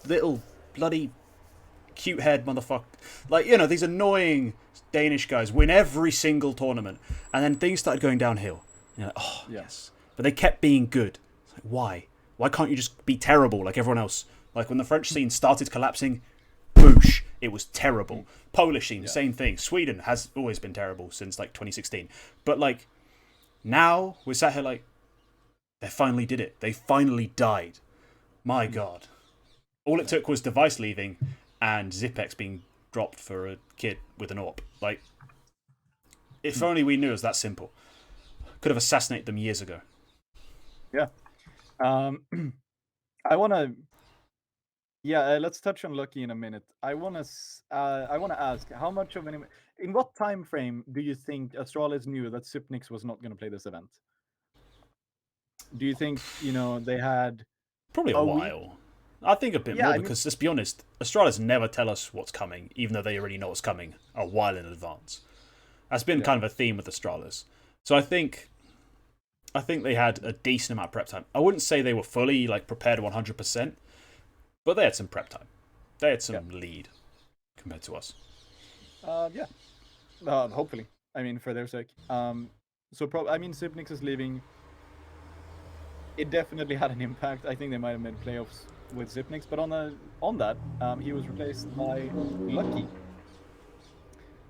little bloody cute-haired motherfucker, like, you know, these annoying Danish guys win every single tournament, and then things started going downhill. You're like, oh yes, but they kept being good. It's like, why? Why can't you just be terrible like everyone else? Like, when the French scene started collapsing, boosh, it was terrible. Polish scene, same thing. Sweden has always been terrible since like 2016. But like, now we're sat here like, they finally did it. They finally died. My god. All it took was Device leaving and Zipex being dropped for a kid with an AWP. Like, if only we knew it was that simple. Could have assassinated them years ago. Yeah. I want to... Yeah, let's touch on Lucky in a minute. I want to ask, how much of an... In what time frame do you think Astralis knew that Supnix was not going to play this event? Do you think, you know, they had... Probably a while. I think a bit more, because let's be honest, Astralis never tell us what's coming, even though they already know what's coming a while in advance. That's been kind of a theme with Astralis. So I think they had a decent amount of prep time. I wouldn't say they were fully like prepared 100%, but they had some prep time. They had some lead compared to us. Hopefully. I mean, for their sake. I mean, Supnix is leaving. It definitely had an impact. I think they might have made playoffs with Zipnix, but on that, he was replaced by Lucky,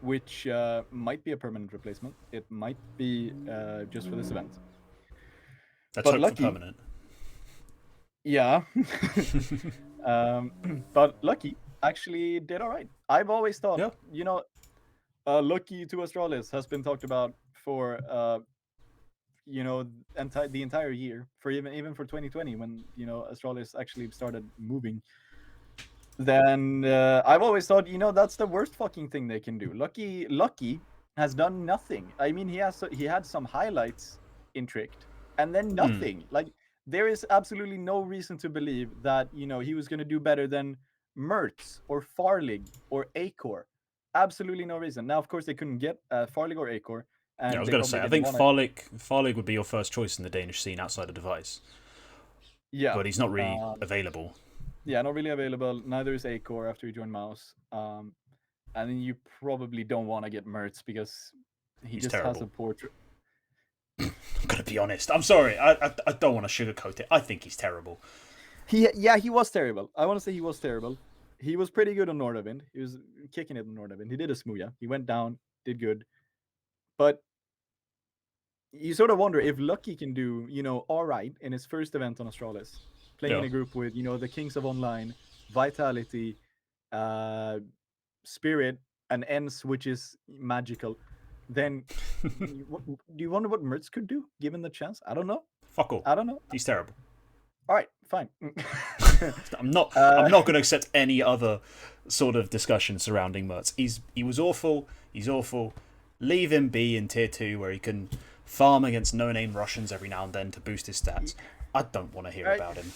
which might be a permanent replacement. It might be just for this event. Let's hope Lucky, for permanent. Yeah. But Lucky actually did all right. I've always thought, you know, Lucky to Astralis has been talked about for you know, the entire year, for even for 2020, when, you know, Astralis actually started moving. Then I've always thought, you know, that's the worst fucking thing they can do. Lucky has done nothing. I mean, he had some highlights in Tricked, and then nothing. Like, there is absolutely no reason to believe that, you know, he was going to do better than Mertz or Farlig or Acor. Absolutely no reason. Now, of course, they couldn't get Farlig or Acor. I was going to say, I think Farlig would be your first choice in the Danish scene outside of Device. Yeah. But he's not really available. Yeah, not really available. Neither is Acor after he joined Mouse. And then you probably don't want to get Mertz because he's just terrible. Has a portrait. I'm going to be honest. I'm sorry. I don't want to sugarcoat it. I think he's terrible. He was terrible. I want to say he was terrible. He was pretty good on Nordavind. He was kicking it on Nordavind. He did a smoothie. He went down, did good. But you sort of wonder if Lucky can do, you know, all right in his first event on Astralis, playing in a group with, you know, the Kings of Online, Vitality, Spirit, and ENS, which is magical. Then Do you wonder what Mertz could do given the chance? I don't know. Fuck all. I don't know. He's terrible. All right, fine. I'm not going to accept any other sort of discussion surrounding Mertz. He was awful. He's awful. Leave him be in tier 2 where he can farm against no-name Russians every now and then to boost his stats. I don't want to hear about him.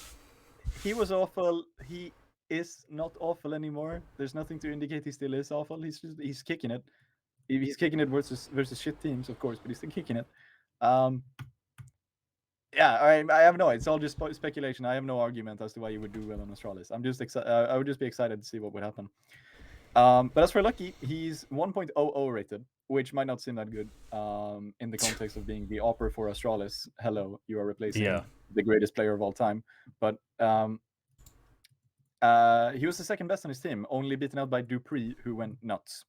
He was awful. He is not awful anymore. There's nothing to indicate he still is awful. He's kicking it. He's kicking it versus shit teams, of course, but he's still kicking it. Yeah, I have no. It's all just speculation. I have no argument as to why you would do well on Astralis. I'm just I would just be excited to see what would happen. But as for Lucky, he's 1.00 rated, which might not seem that good in the context of being the opera for Astralis. Hello, you are replacing the greatest player of all time. But he was the second best on his team, only beaten out by Dupree, who went nuts.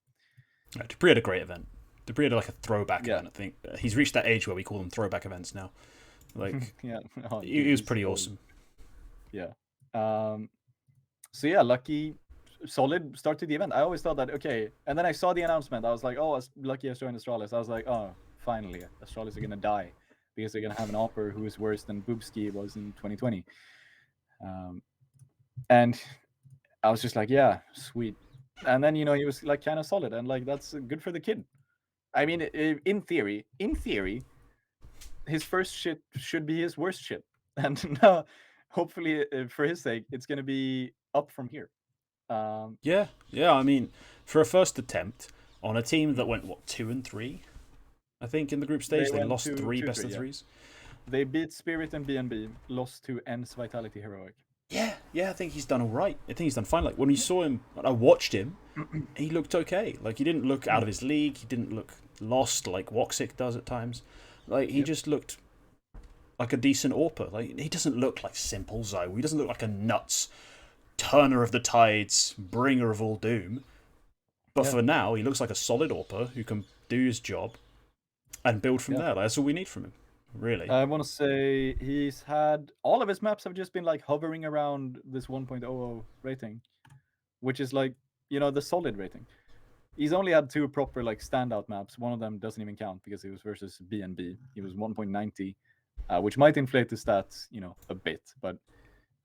Dupree had a great event. Dupree had like a throwback event, I think. He's reached that age where we call them throwback events now. Like, yeah, he was pretty awesome. Yeah. So yeah, Lucky, solid start to the event. I always thought that, okay, and then I saw the announcement. I was like, oh, Lucky has joined Astralis. I was like, oh, finally, Astralis are gonna die because they're gonna have an opera who is worse than Boobski was in 2020. And I was just like, yeah, sweet. And then, he was like kind of solid, and like that's good for the kid. I mean, in theory, his first shit should be his worst shit, and hopefully for his sake, it's gonna be up from here. Yeah. I mean, for a first attempt on a team that went 2-3, I think in the group stage they lost 3 best of 3s. They beat Spirit and BNB, lost to N's Vitality Heroic. Yeah, I think he's done all right. I think he's done fine. Like when you saw him, I watched him, he looked okay. Like he didn't look out of his league. He didn't look lost like QuackeCS does at times. Like he just looked like a decent AWPer. Like he doesn't look like simple Zoe. He doesn't look like a nuts turner of the tides, bringer of all doom. But for now, he looks like a solid AWPer who can do his job and build from there. Like, that's all we need from him. Really. I want to say he's had all of his maps have just been like hovering around this 1.00 rating, which is like, the solid rating. He's only had 2 proper like standout maps. One of them doesn't even count because it was versus BNB. He was 1.90, which might inflate the stats, a bit, but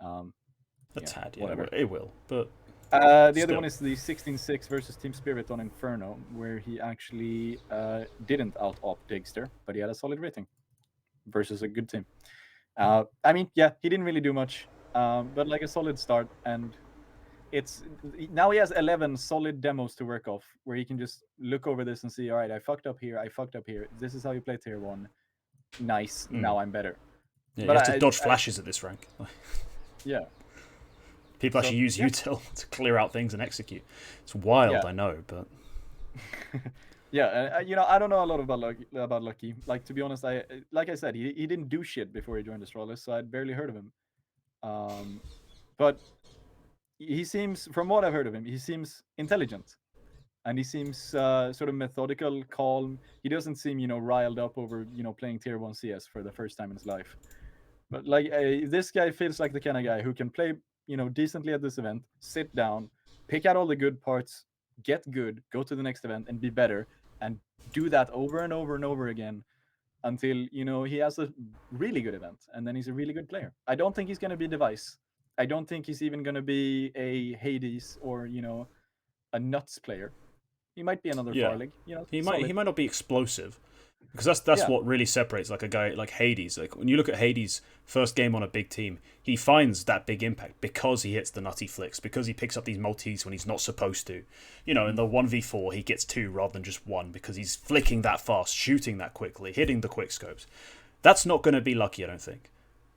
a tad, whatever. It will, but the other one is the 16-6 versus Team Spirit on Inferno, where he actually didn't out-op Digster, but he had a solid rating versus a good team. I mean, yeah, he didn't really do much, but like a solid start, and now he has 11 solid demos to work off, where he can just look over this and see, all right, I fucked up here. This is how you play tier 1. Nice. Now I'm better. Yeah, but you have to dodge flashes at this rank. Yeah. People actually use util to clear out things and execute. It's wild, I know, but yeah, I don't know a lot about Lucky. Like, to be honest, like I said, he didn't do shit before he joined Astralis, so I'd barely heard of him. But he seems, from what I've heard of him, he seems intelligent, and he seems sort of methodical, calm. He doesn't seem, riled up over, playing tier 1 CS for the first time in his life. But like, this guy feels like the kind of guy who can play, decently at this event, sit down, pick out all the good parts, get good, go to the next event and be better, and do that over and over and over again until, he has a really good event, and then he's a really good player. I don't think he's going to be Device. I don't think he's even going to be a Hades or, a Nuts player. He might be another Farlig. He might not be explosive, because that's what really separates like a guy like Hades. Like when you look at Hades' first game on a big team, he finds that big impact because he hits the nutty flicks, because he picks up these multis when he's not supposed to. In the 1v4 he gets 2 rather than just 1 because he's flicking that fast, shooting that quickly, hitting the quick scopes. That's not going to be Lucky, I don't think,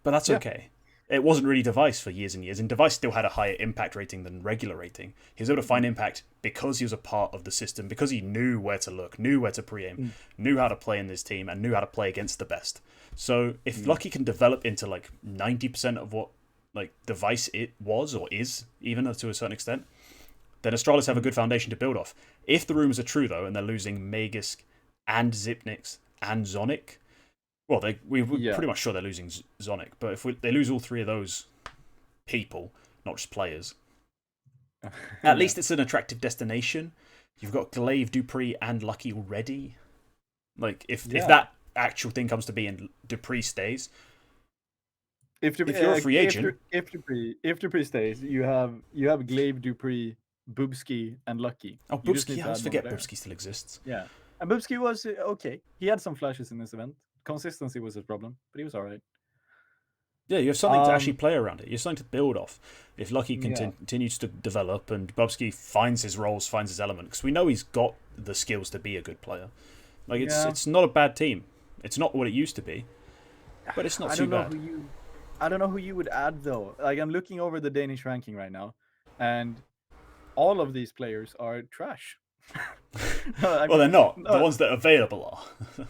but that's okay. It wasn't really Device for years and years, and Device still had a higher impact rating than regular rating. He was able to find impact because he was a part of the system, because he knew where to look, knew where to pre-aim, knew how to play in this team, and knew how to play against the best. So if Lucky can develop into like 90% of what like Device it was or is, even to a certain extent, then Astralis have a good foundation to build off. If the rumors are true though, and they're losing Magisk and Zipnix and Zonic, well, we're pretty much sure they're losing Zonic, but if they lose all 3 of those people, not just players, at least it's an attractive destination. You've got Glaive, Dupree, and Lucky already. Like if Yeah. that actual thing comes to be and Dupree stays, If you're a free agent, if Dupree stays, you have Glaive, Dupree, Bubsky, and Lucky. oh You just Bubsky, need I to always add one forget player. Bubsky still exists. Yeah, and Bubsky was okay. He had some flashes in this event. Consistency was his problem, but he was all right. Yeah, you have something to actually play around it. You have something to build off. If Lucky Yeah. continues to develop and Bubsky finds his roles, finds his element, because we know he's got the skills to be a good player. Like it's not a bad team. It's not what it used to be, but it's not too bad. I don't know who you would add though. Like I'm looking over the Danish ranking right now, and all of these players are trash. Well, they're not. The ones that are available are.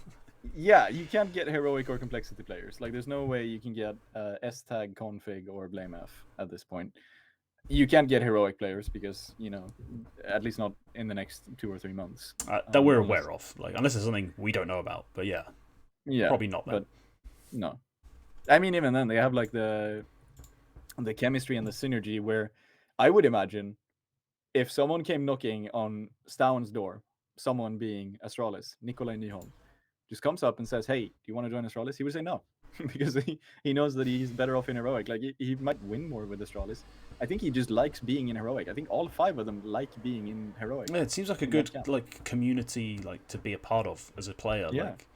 Yeah, you can't get heroic or complexity players. Like, there's no way you can get S tag, config, or blame F at this point. You can't get heroic players because at least not in the next 2 or 3 months. That we're aware of, like unless there's something we don't know about. But yeah, probably not. Then. But no, I mean even then they have like the chemistry and the synergy where I would imagine if someone came knocking on Stown's door, someone being Astralis, Nikolai Nyholm, just comes up and says, "Hey, do you want to join Astralis?" He would say no, because he knows that he's better off in heroic. Like he might win more with Astralis. I think he just likes being in heroic. I think all 5 of them like being in heroic. Yeah, it seems like a good like community like to be a part of as a player. Yeah. Like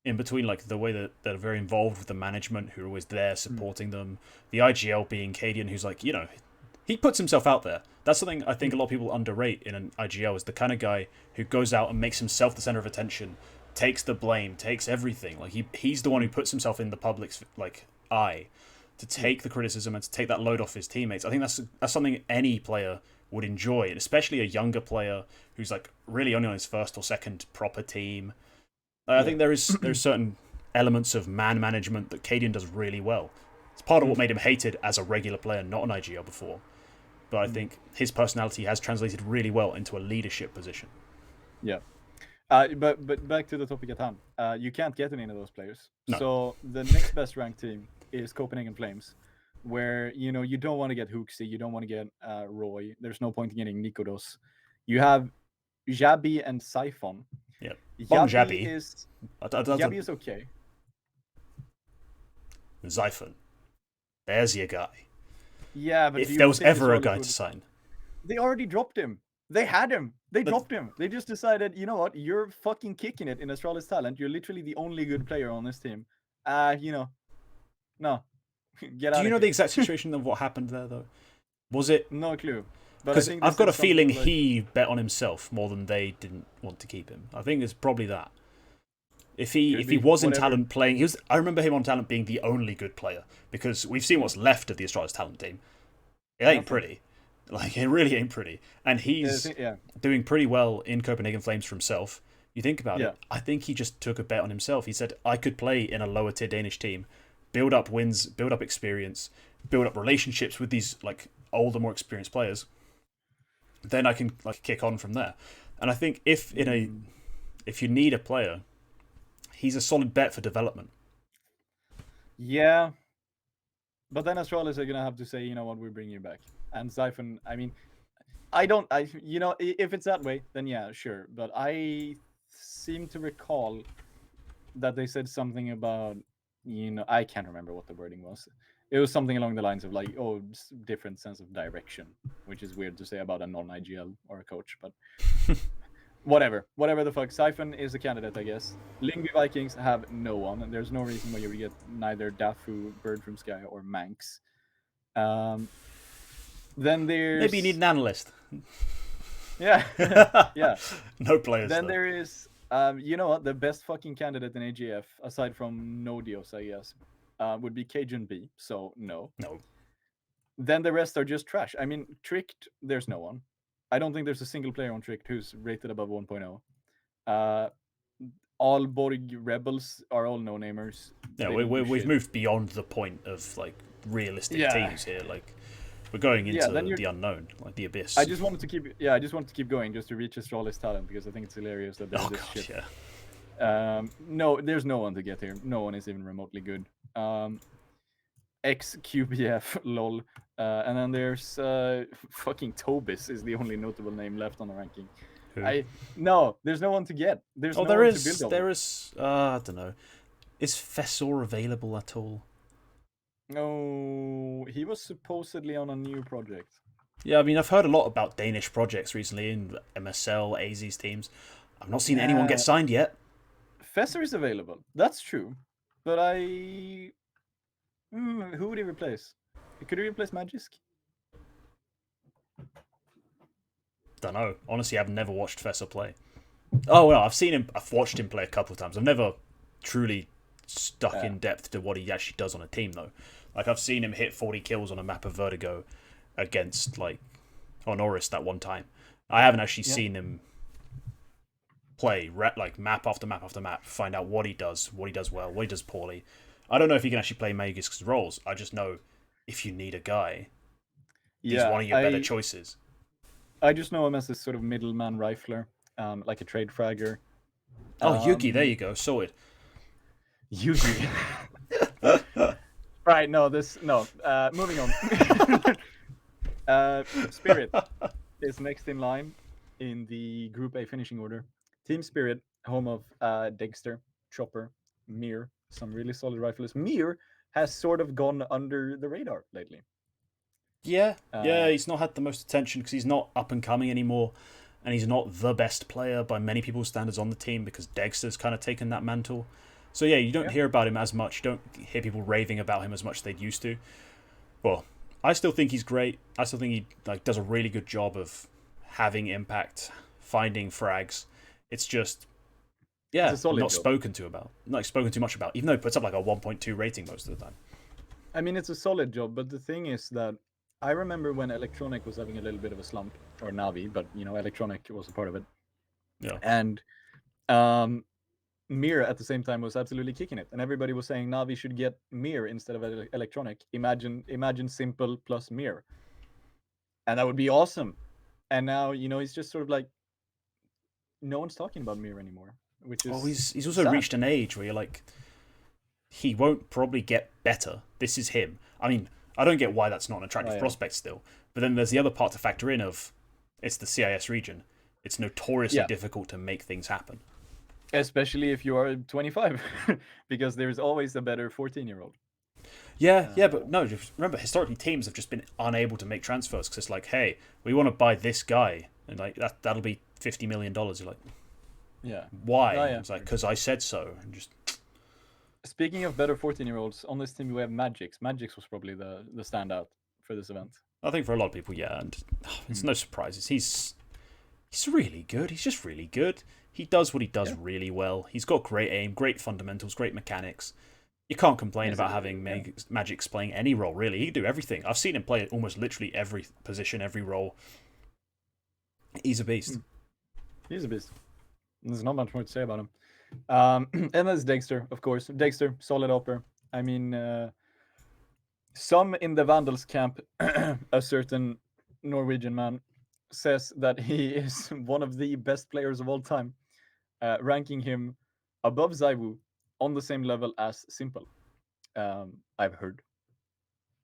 in between like the way that they're very involved with the management who are always there supporting them. The IGL being Cadian, who's like he puts himself out there. That's something I think a lot of people underrate in an IGL is the kind of guy who goes out and makes himself the center of attention. Takes the blame, takes everything. Like he's the one who puts himself in the public's like eye to take the criticism and to take that load off his teammates. I think that's something any player would enjoy, and especially a younger player who's like really only on his first or second proper team. I think there's certain elements of man management that Cadian does really well. It's part of what made him hated as a regular player, not an IGL before. But I think his personality has translated really well into a leadership position. Yeah. But back to the topic at hand. You can't get any of those players. No. So the next best ranked team is Copenhagen Flames, where you don't want to get Hooksy, you don't want to get Roy. There's no point in getting Nikodos. You have Jabi and Siphon. Yeah. Jabi is okay. Siphon. There's your guy. Yeah, but if there was ever a guy to sign, they already dropped him. They had him. They dropped him. They just decided, you know what? You're fucking kicking it in Astralis Talent. You're literally the only good player on this team. No. Get out. Do you know the exact situation of what happened there, though? Was it? No clue. Because I've got a feeling he bet on himself more than they didn't want to keep him. I think it's probably that. If he was in Talent playing, I remember him on Talent being the only good player because we've seen what's left of the Astralis Talent team. It ain't pretty. Like, it really ain't pretty. And he's doing pretty well in Copenhagen Flames for himself. You think about it, I think he just took a bet on himself. He said, I could play in a lower tier Danish team, build up wins, build up experience, build up relationships with these like older, more experienced players. Then I can like kick on from there. And I think if you need a player, he's a solid bet for development. Yeah. But then Astralis are going to have to say, you know what, we bring you back. And Siphon, I mean, if it's that way, then yeah, sure. But I seem to recall that they said something about, I can't remember what the wording was. It was something along the lines of like, different sense of direction, which is weird to say about a non-IGL or a coach, but whatever the fuck. Siphon is a candidate, I guess. Lyngby Vikings have no one, and there's no reason why you would get neither Dafu, Bird from Sky, or Manx. Then there's maybe you need an analyst. Yeah, yeah. No players. Then there is, you know what? The best fucking candidate in AGF, aside from Nodios, I guess, would be Cajun B. So no. Then the rest are just trash. I mean, Tricked, there's no one. I don't think there's a single player on Tricked who's rated above 1.0. All Borg Rebels are all no-namers. Yeah, we've moved beyond the point of like realistic teams here. Like we're going into the unknown, like the abyss. I just wanted to keep going just to reach Astralis Talent because I think it's hilarious that there's this shit. Yeah. No, there's no one to get here. No one is even remotely good. XQBF, lol. And then there's fucking Tobis is the only notable name left on the ranking. No, there's no one to get. There's Oh, no there one to build is. over. There is. I don't know. Is Fessor available at all? No, he was supposedly on a new project. Yeah, I mean, I've heard a lot about Danish projects recently in MSL, AZ's teams. I've not seen anyone get signed yet. Fessor is available. That's true. But who would he replace? Could he replace Magisk? Don't know. Honestly, I've never watched Fessor play. Oh, well, I've seen him. I've watched him play a couple of times. I've never truly stuck in depth to what he actually does on a team, though. Like, I've seen him hit 40 kills on a map of Vertigo against, like, Honoris that one time. I haven't actually seen him play, like, map after map after map, find out what he does well, what he does poorly. I don't know if he can actually play Magisk's roles. I just know if you need a guy, he's one of your better choices. I just know him as this sort of middleman rifler, like a trade fragger. Oh, Yugi, there you go, sorted. Yugi. Right, moving on. Spirit is next in line in the Group A finishing order. Team Spirit, home of Dexter, Chopper, Mir, some really solid riflers. Mir has sort of gone under the radar lately. Yeah, he's not had the most attention because he's not up and coming anymore, and he's not the best player by many people's standards on the team because Dexter's kind of taken that mantle. So yeah, you don't hear about him as much. You don't hear people raving about him as much as they'd used to. Well, I still think he's great. I still think he does a really good job of having impact, finding frags. It's just, not spoken too much about, even though he puts up like a 1.2 rating most of the time. I mean, it's a solid job, but the thing is that I remember when Electronic was having a little bit of a slump, or Navi, but Electronic was a part of it. Yeah. And Mir at the same time was absolutely kicking it, and everybody was saying Navi should get Mir instead of Electronic. Imagine Simple plus Mir, and that would be awesome. And now he's just sort of like no one's talking about Mir anymore, which is he's also reached an age where you're like, he won't probably get better. This is him. I mean, I don't get why that's not an attractive prospect still. But then there's the other part to factor in of it's the CIS region. It's notoriously difficult to make things happen. Especially if you are 25, because there's always a better 14-year-old. Yeah, but no, just remember, historically teams have just been unable to make transfers because it's like, hey, we want to buy this guy, and like that'll be $50 million. You're like, why? It's like, because I said so. And just... Speaking of better 14-year-olds, on this team we have Magix. Magix was probably the standout for this event. I think for a lot of people, and it's no surprises. He's really good. He's just really good. He does what he does really well. He's got great aim, great fundamentals, great mechanics. You can't complain about having Magix playing any role, really. He can do everything. I've seen him play almost literally every position, every role. He's a beast. He's a beast. There's not much more to say about him. And there's Dexter, of course. Dexter, solid upper. I mean, some in the Vandals camp, a certain Norwegian man, says that he is one of the best players of all time, ranking him above Zaiwu on the same level as Simple. I've heard.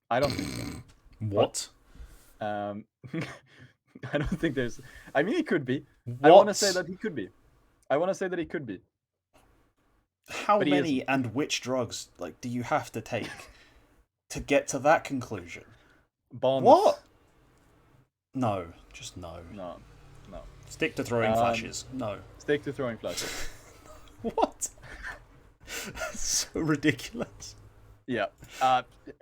I don't think so. What? But, I don't think there's... I mean, he could be. What? I want to say that he could be. How many and which drugs do you have to take to get to that conclusion? Bombs. What? No, just no. No. Stick to throwing flashes. No. Stick to throwing flashes. What? That's so ridiculous. Yeah.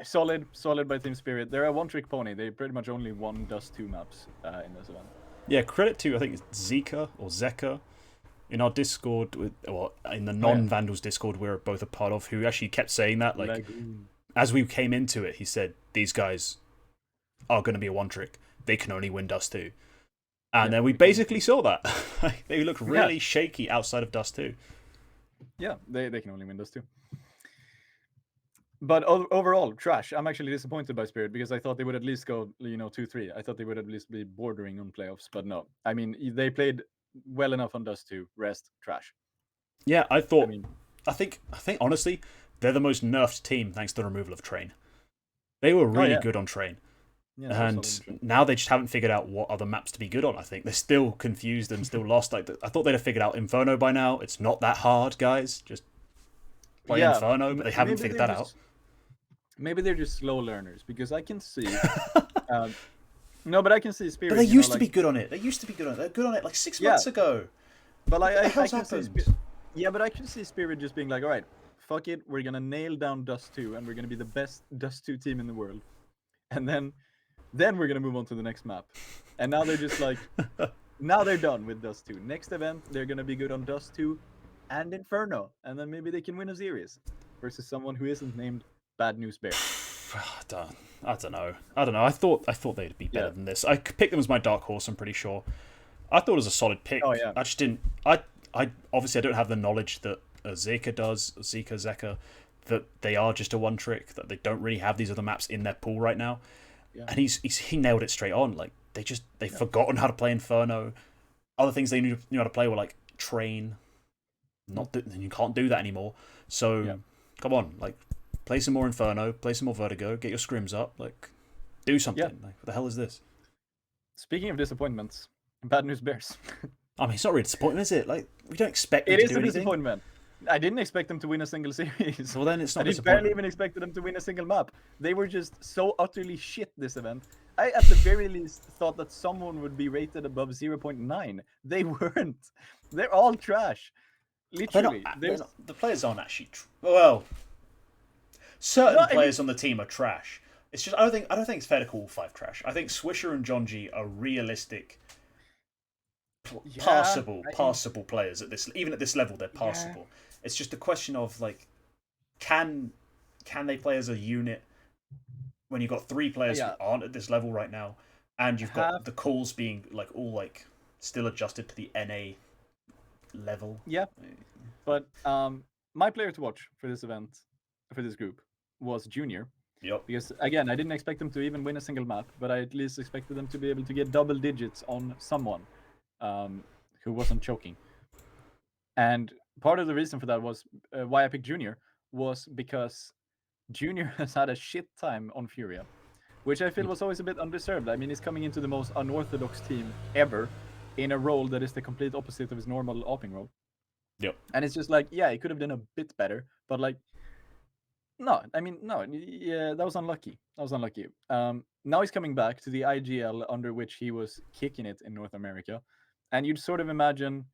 Solid by Team Spirit. They're a one-trick pony. They pretty much only won Dust 2 maps in this event. Yeah, credit to, I think it's Zeka or Zeka in our Discord, in the non-Vandals Discord we're both a part of, who actually kept saying that. As we came into it, he said, these guys are going to be a one-trick. They can only win Dust 2. And then we basically saw that. They look really shaky outside of Dust 2. Yeah, they can only win Dust 2. But overall, trash. I'm actually disappointed by Spirit because I thought they would at least go, 2-3. I thought they would at least be bordering on playoffs, but no. I mean, they played well enough on Dust 2. Rest, trash. Yeah, I think honestly, they're the most nerfed team thanks to the removal of Train. They were really good on Train. Yeah, And now they just haven't figured out what other maps to be good on. I think they're still confused and still lost. Like I thought they'd have figured out Inferno by now. It's not that hard, guys. Just play Inferno, but they haven't figured that out. Maybe they're just slow learners, because I can see. No, but I can see Spirit. But they used to be good on it. They used to be good on it. They're good on it like 6 months ago. But I can see. Yeah, but I can see Spirit just being like, all right, fuck it, we're gonna nail down Dust 2, and we're gonna be the best Dust 2 team in the world, and then we're gonna move on to the next map. And now they're just like, now they're done with Dust 2. Next event, they're gonna be good on Dust 2 and Inferno, and then maybe they can win a series versus someone who isn't named Bad News Bear. I don't know. I thought they'd be better than this. I picked them as my dark horse. I'm pretty sure. I thought it was a solid pick. Oh yeah. I just didn't. I obviously I don't have the knowledge that Zeka does. Zeka, that they are just a one trick. That they don't really have these other maps in their pool right now. Yeah. And he nailed it straight on. Like they've forgotten how to play Inferno. Other things they knew how to play were like Train. You can't do that anymore. So come on, like. Play some more Inferno, play some more Vertigo, get your scrims up, like, do something. Like, what the hell is this? Speaking of disappointments, Bad News Bears. I mean, it's not really disappointment, is it? Like, we don't expect them to do anything. It is a disappointment. I didn't expect them to win a single series. Well, then it's not disappointment. I barely even expected them to win a single map. They were just so utterly shit this event. I, at the very least, thought that someone would be rated above 0.9. They weren't. They're all trash. Literally. The players aren't actually... Well... Certain players on the team are trash. It's just I don't think it's fair to call 5 trash. I think Swisher and John G are realistic, passable players at this. Even at this level, they're passable. Yeah. It's just a question of like, can they play as a unit when you've got 3 players who aren't at this level right now, and you've got the calls being like all like still adjusted to the NA level. Yeah, but my player to watch for this event, for this group, was Junior. Yep. Because again, I didn't expect them to even win a single map, but I at least expected them to be able to get double digits on someone who wasn't choking. And part of the reason for that was why I picked Junior was because Junior has had a shit time on Furia, which I feel was always a bit undeserved. I mean, he's coming into the most unorthodox team ever in a role that is the complete opposite of his normal opping role. Yep. And it's just like, yeah, he could have done a bit better, but like, no, that was unlucky. Now he's coming back to the IGL under which he was kicking it in North America. And you'd sort of imagine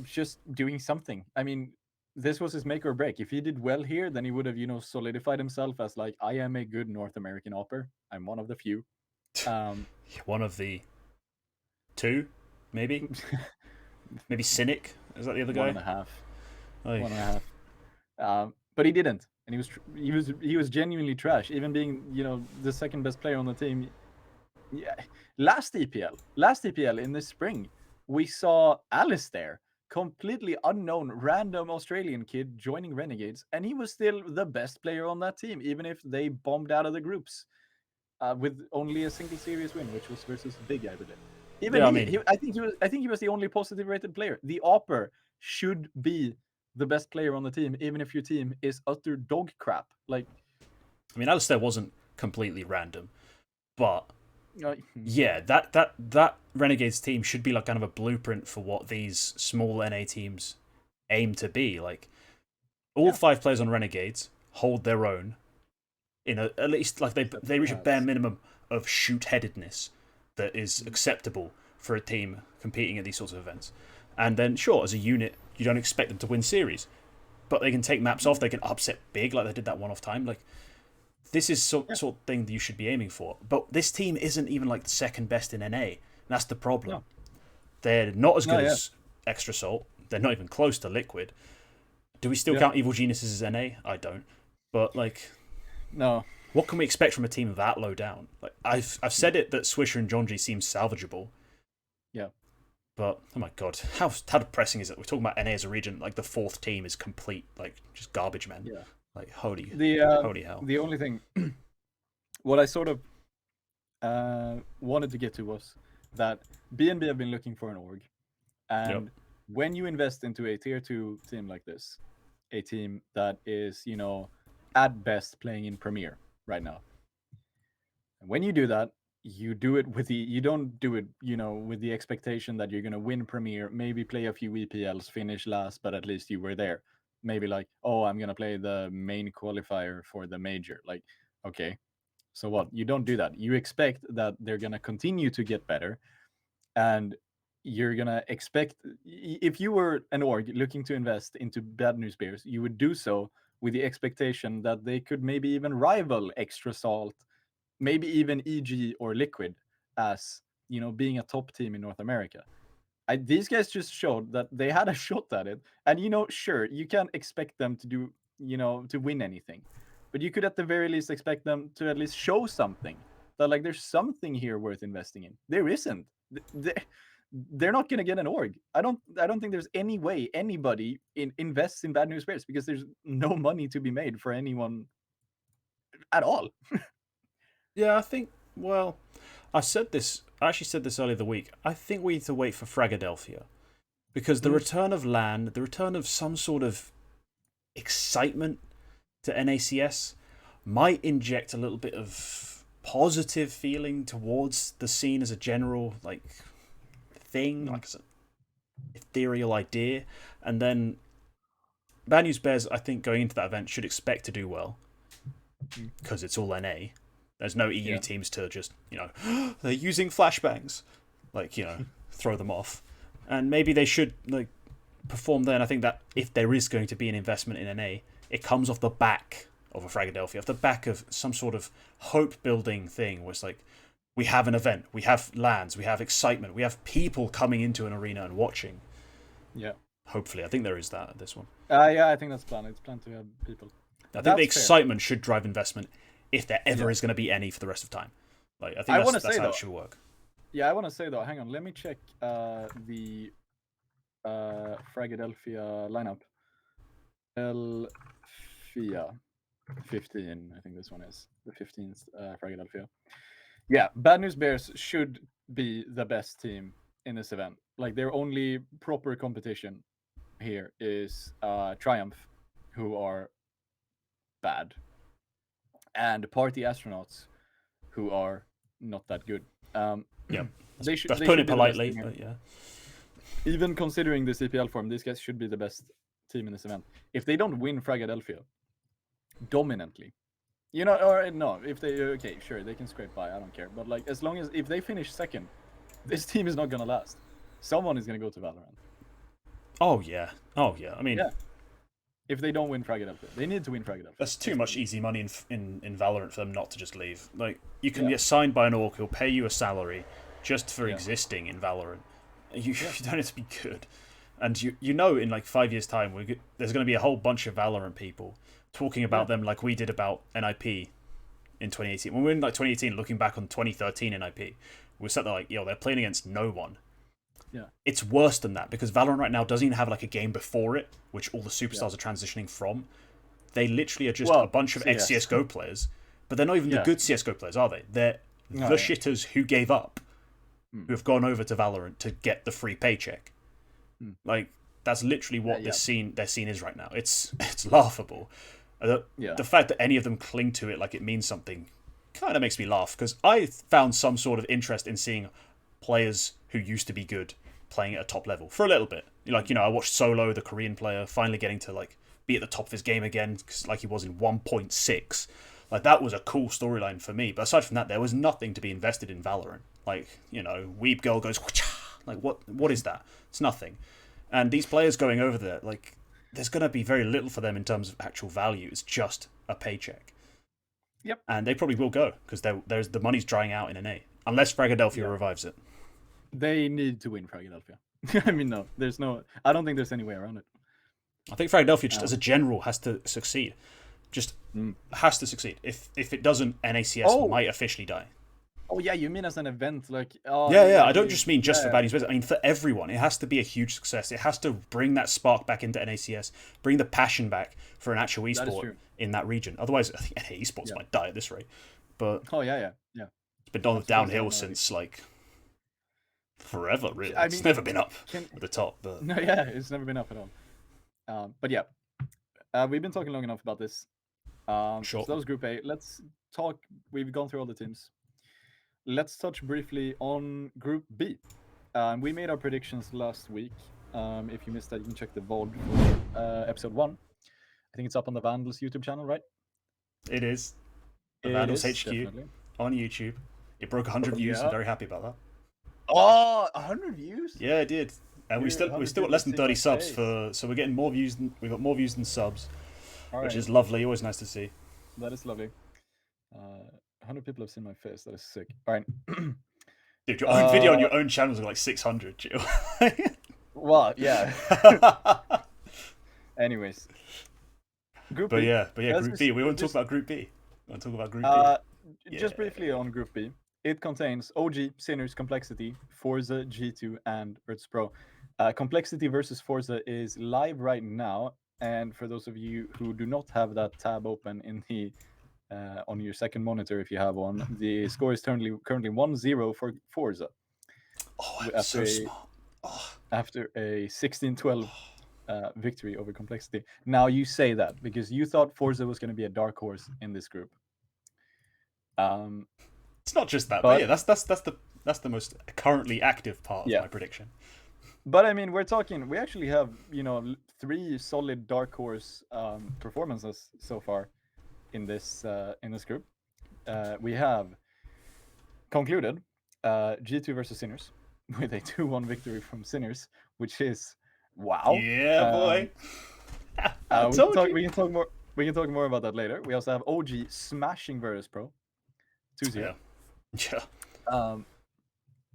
just doing something. I mean, this was his make or break. If he did well here, then he would have, solidified himself as like, I am a good North American opper. I'm one of the few. One of the 2, maybe? Maybe Cynic? Is that the other guy? 1.5. 1.5. But he didn't, and he was genuinely trash, even being the second best player on the team. Yeah, last EPL in the spring, we saw Alistair, completely unknown random Australian kid joining Renegades, and he was still the best player on that team, even if they bombed out of the groups with only a single series win, which was versus Big, I believe. I think he was the only positive rated player. The opper should be the best player on the team, even if your team is utter dog crap. Like, I mean, Alistair wasn't completely random, but yeah, that Renegades team should be like kind of a blueprint for what these small NA teams aim to be. Like, all 5 players on Renegades hold their own in at least like they reach a bare minimum of shoot-headedness that is acceptable for a team competing at these sorts of events. And then, sure, as a unit, you don't expect them to win series, but they can take maps off. They can upset Big, like they did that one-off time. Like, this is sort of thing that you should be aiming for. But this team isn't even like the second best in NA. And that's the problem. No. They're not as good as Extra Salt. They're not even close to Liquid. Do we still count Evil Geniuses as NA? I don't. But like, no. What can we expect from a team that low down? Like, I've said it that Swisher and John G seem salvageable. Yeah. But, oh my god, how depressing is it? We're talking about NA as a region, like the 4th team is complete, like, just garbage, man. Yeah. Like, holy hell. The only thing, what I sort of wanted to get to was that BNB have been looking for an org. And when you invest into a tier 2 team like this, a team that is, at best playing in Premier right now, When you do that, you do it with you don't do it, with the expectation that you're gonna win Premier, maybe play a few EPLs, finish last, but at least you were there. Maybe like, oh, I'm gonna play the main qualifier for the major. Like, okay, so what? You don't do that. You expect that they're gonna continue to get better, and you're gonna expect, if you were an org looking to invest into Bad News Bears, you would do so with the expectation that they could maybe even rival Extra Salt, maybe even EG or Liquid, as being a top team in North America. These guys just showed that they had a shot at it, and sure, you can't expect them to do to win anything, but you could at the very least expect them to at least show something, that like there's something here worth investing in. There isn't. They're not going to get an org. I don't think there's any way anybody invests in Bad News Bears, because there's no money to be made for anyone at all. Yeah, I think. Well, I actually said this earlier the week. I think we need to wait for Fragadelphia, because the return of LAN, the return of some sort of excitement to NACS, might inject a little bit of positive feeling towards the scene as a general thing, like as an ethereal idea, and then Bad News Bears, I think, going into that event should expect to do well, because it's all NA. There's no EU teams to just, they're using flashbangs, throw them off. And maybe they should perform there. And I think that if there is going to be an investment in NA, it comes off the back of a Fragadelphia, off the back of some sort of hope-building thing, where it's like, we have an event, we have lands, we have excitement, we have people coming into an arena and watching. Yeah. Hopefully. I think there is that at this one. Yeah, I think that's planned. It's planned to have people. I think the excitement should drive investment, if there ever is going to be any for the rest of time. I think that's how it should work. Yeah, I want to say though, hang on, let me check the Fragadelphia lineup. Elphia 15, I think this one is the 15th Fragadelphia. Yeah, Bad News Bears should be the best team in this event. Like, their only proper competition here is Triumph, who are bad, and Party Astronauts, who are not that good. Yeah, that's putting it politely, but yeah. Even considering this EPL form, these guys should be the best team in this event. If they don't win Fragadelphia dominantly, or no, if they, okay, sure, they can scrape by, I don't care. But as long as, if they finish second, this team is not going to last. Someone is going to go to Valorant. Oh, yeah. I mean... Yeah. If they don't win Fragadelphia, they need to win Fragadelphia. That's too much easy money in Valorant for them not to just leave. You can get signed by an org who'll pay you a salary just for existing in Valorant. You don't have to be good. And in 5 years' time, there's going to be a whole bunch of Valorant people talking about them like we did about NIP in 2018. When we were in 2018, looking back on 2013 NIP, we sat there they're playing against no one. Yeah. It's worse than that, because Valorant right now doesn't even have a game before it, which all the superstars are transitioning from. They literally are just a bunch of ex-CSGO players, but they're not even the good CSGO players, are they? They're the shitters who gave up, who have gone over to Valorant to get the free paycheck. That's literally what their scene is right now. It's laughable. The fact that any of them cling to it like it means something kind of makes me laugh, because I found some sort of interest in seeing players who used to be good playing at a top level for a little bit. I watched Solo, the Korean player, finally getting to be at the top of his game again, like he was in 1.6. That was a cool storyline for me. But aside from that, there was nothing to be invested in Valorant. Weeb Girl goes, what is that? It's nothing. And these players going over there, there's going to be very little for them in terms of actual value. It's just a paycheck. Yep. And they probably will go, because there's the money's drying out in NA, unless Fragadelphia revives it. They need to win Fragadelphia. I mean, no, I don't think there's any way around it. I think Fragadelphia, just as a general, has to succeed. Just has to succeed. If it doesn't, NACS might officially die. Oh, yeah, you mean as an event? I don't just mean just for Bad News Bears. I mean, for everyone. It has to be a huge success. It has to bring that spark back into NACS, bring the passion back for an actual esport in that region. Otherwise, I think NA esports might die at this rate. But it's been on downhill since, forever, really. It's never been up at the top. But... No, it's never been up at all. But yeah, we've been talking long enough about this. Sure. So that was Group A. Let's talk. We've gone through all the teams. let's touch briefly on Group B. We made our predictions last week. If you missed that, you can check the VOD for episode 1. I think it's up on the Vandals YouTube channel, right? It is. The It Vandals is, HQ definitely. on YouTube. It broke 100 views. I'm Yeah. very happy about that. Oh, 100 views? Yeah, it did. And we still got less than 30 subs so we're getting more views we've got more views than subs, which is lovely. Always nice to see. That is lovely. 100 people have seen my face. That is sick. All right. Dude, your own video on your own channel is like 600, Jill. Well, yeah. Anyways. Group B. Group B. We want to talk about Group B. Just briefly on Group B. It contains OG, Sinners, Complexity, Forza, G2, and Virtus Pro. Complexity versus Forza is live right now, and for those of you who do not have that tab open in the on your second monitor, if you have one, the score is currently 1-0 for Forza. Oh, I'm so smart. After a 16-12 victory over Complexity. Now you say that because you thought Forza was going to be a dark horse in this group. It's not just that, but yeah, that's the most currently active part of my prediction. But I mean, we actually have 3 solid dark horse performances so far in this group. We have concluded G2 versus Sinners with a 2-1 victory from Sinners, which is wow. Yeah, boy. We can talk more about that later. We also have OG smashing Virtus Pro 2-0.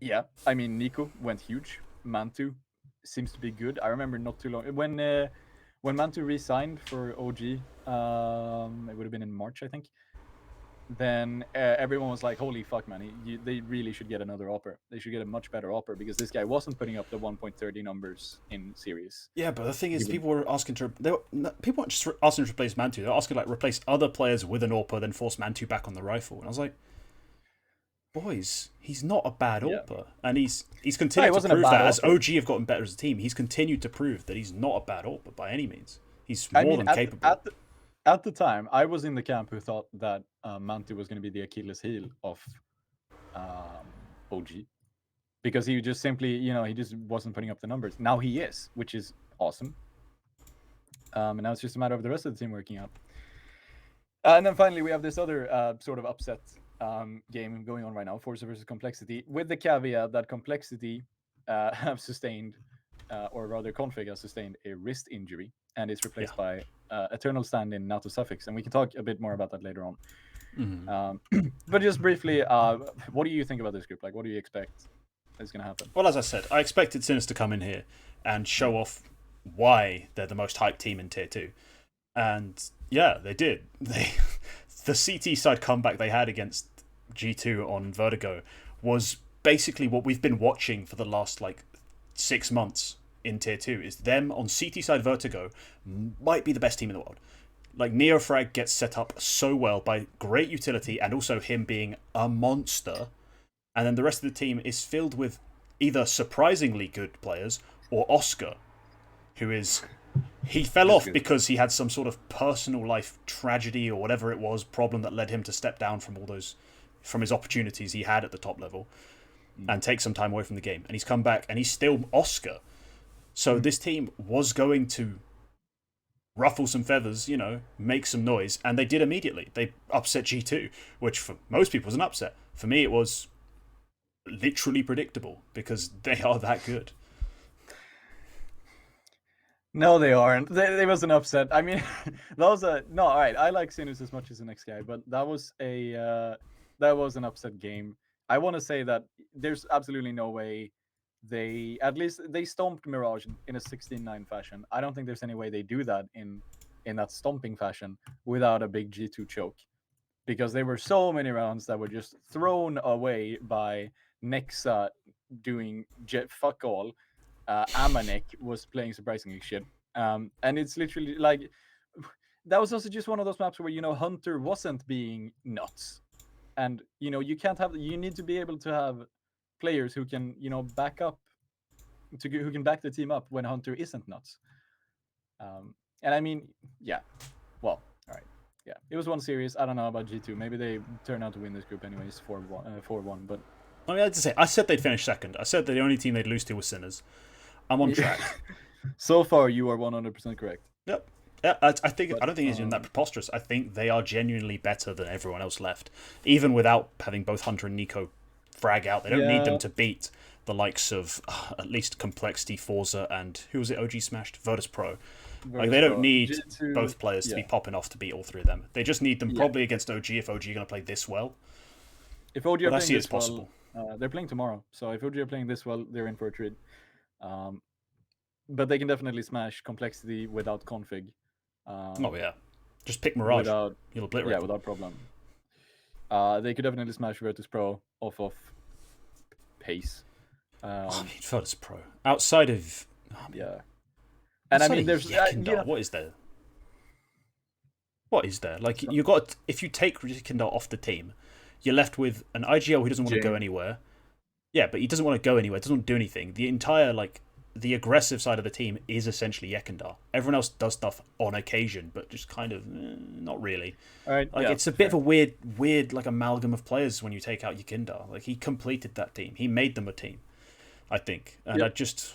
Yeah. I mean, Nico went huge. Mantu seems to be good. I remember not too long when Mantu re-signed for OG. It would have been in March, I think. Then everyone was like, "Holy fuck, man! They really should get another offer. They should get a much better offer because this guy wasn't putting up the 1.30 numbers in series." Yeah, but the thing is, people weren't just asking to replace Mantu. They were asking replace other players with an AWPer, then force Mantu back on the rifle. And I was like, boys, he's not a bad AWPer, and he's continued to prove that as OG have gotten better as a team. He's continued to prove that he's not a bad AWPer by any means. He's more than capable. At the time, I was in the camp who thought that Mantu was going to be the Achilles heel of OG because he just simply, he just wasn't putting up the numbers. Now he is, which is awesome. And now it's just a matter of the rest of the team working out. And then finally, we have this other sort of upset game going on right now, Forza versus Complexity, with the caveat that Complexity have sustained, or rather Config has sustained a wrist injury and is replaced by Eternal stand-in Nato Suffix, and we can talk a bit more about that later on. Mm-hmm. But just briefly, what do you think about this group? What do you expect is going to happen? Well, as I said, I expected Sinners to come in here and show off why they're the most hyped team in Tier 2. And yeah, they did. The CT side comeback they had against G2 on Vertigo was basically what we've been watching for the last 6 months in Tier 2, is them on CT side Vertigo might be the best team in the world. Neofrag gets set up so well by great utility and also him being a monster, and then the rest of the team is filled with either surprisingly good players or Oscar, who is... He fell off because he had some sort of personal life tragedy or whatever it was, problem that led him to step down from from his opportunities he had at the top level and take some time away from the game. And he's come back and he's still Oscar. So this team was going to ruffle some feathers, make some noise, and they did immediately. They upset G2, which for most people was an upset. For me, it was literally predictable because they are that good. No, they aren't. They was an upset. I mean, all right. I like Sinus as much as the next guy, but that was an upset game. I want to say that there's absolutely no way they stomped Mirage in a 16-9 fashion. I don't think there's any way they do that in that stomping fashion without a big G2 choke, because there were so many rounds that were just thrown away by Nexa doing fuck all. Amanek was playing surprisingly shit. And it's literally that was also just one of those maps where, Hunter wasn't being nuts. And, you need to be able to have players who can, back up, who can back the team up when Hunter isn't nuts. And I mean, yeah. Well, all right. Yeah, it was one series. I don't know about G2. Maybe they turn out to win this group anyways, 4-1. But I mean, I had to say, I said they'd finish second. I said that the only team they'd lose to was Sinners. I'm on track. So far, you are 100% correct. Yep. Yeah, I think But, I don't think it's even that preposterous. I think they are genuinely better than everyone else left, even without having both Hunter and Nico frag out. They don't need them to beat the likes of at least Complexity, Forza, and who was it? OG smashed Virtus Pro. Like they don't need G2, both players to be popping off to beat all three of them. They just need them probably against OG if OG are going to play this well. If OG are but I playing see this it's possible. well, they're playing tomorrow. So if OG are playing this well, they're in for a treat. But they can definitely smash Complexity without config. Oh yeah, just pick Mirage. You'll obliterate. Yeah, without problem. They could definitely smash Virtus Pro off of pace. I mean, Virtus Pro outside of yeah, and I mean, there's what is there? What is there? Like you got if you take Rikindar off the team, you're left with an IGL who doesn't want to go anywhere. Yeah, but he doesn't want to go anywhere. Doesn't want to do anything. The entire the aggressive side of the team is essentially Yekindar. Everyone else does stuff on occasion, but just kind of not really. All right, it's a bit of a weird like amalgam of players when you take out Yekindar. Like he completed that team. He made them a team, I think. And I just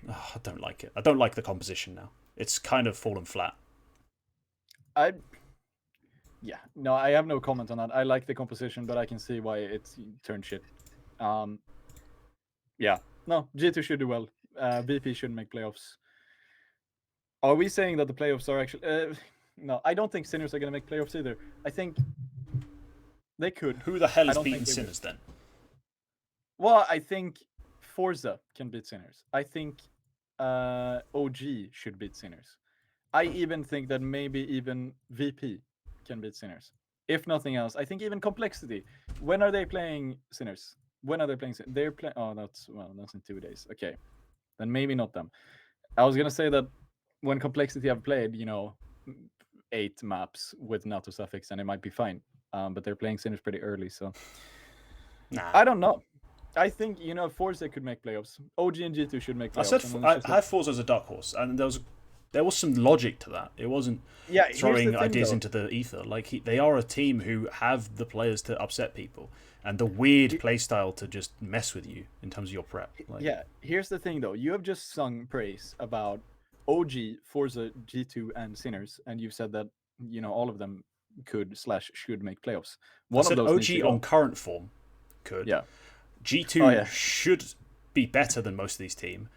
I don't like it. I don't like the composition now. It's kind of fallen flat. No, I have no comment on that. I like the composition, but I can see why it's turned shit. Yeah, no, G2 should do well. VP shouldn't make playoffs. Are we saying that the playoffs are actually... no, I don't think Sinners are going to make playoffs either. I think they could. Who the hell is beating Sinners then? Well, I think Forza can beat Sinners. I think OG should beat Sinners. I even think that maybe even VP can beat Sinners. If nothing else, I think even Complexity. When are they playing Sinners? When are they playing Sinners? They're playing... Oh, that's in 2 days. Okay. Then maybe not them. I was going to say that when Complexity have played, 8 maps with NATO suffix, and it might be fine. But they're playing Sinners pretty early, so... Nah. I don't know. I think, Forza could make playoffs. OG and G2 should make playoffs. I had Forza as a dark horse, and there was some logic to that. It wasn't throwing ideas into the ether. They are a team who have the players to upset people, and the weird playstyle to just mess with you in terms of your prep. Here's the thing, though. You have just sung praise about OG, Forza, G2, and Sinners, and you've said that all of them could/should make playoffs. One of those OG on current form could. Yeah. G2 should be better than most of these teams.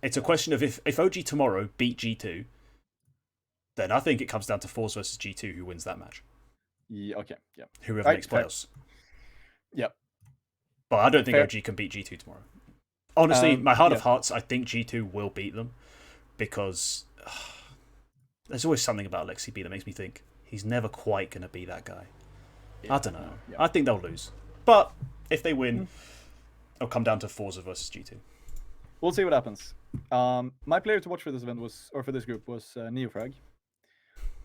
It's a question of if OG tomorrow beat G2, then I think it comes down to Force versus G2 who wins that match. Yeah, okay, yeah. Whoever makes playoffs. Yep. But I don't think OG can beat G2 tomorrow. Honestly, my heart of hearts, I think G2 will beat them because there's always something about Lexi B that makes me think he's never quite going to be that guy. I don't know. Yeah. I think they'll lose. But if they win, it'll come down to Forza versus G2. We'll see what happens. My player to watch for this event for this group was Neofrag,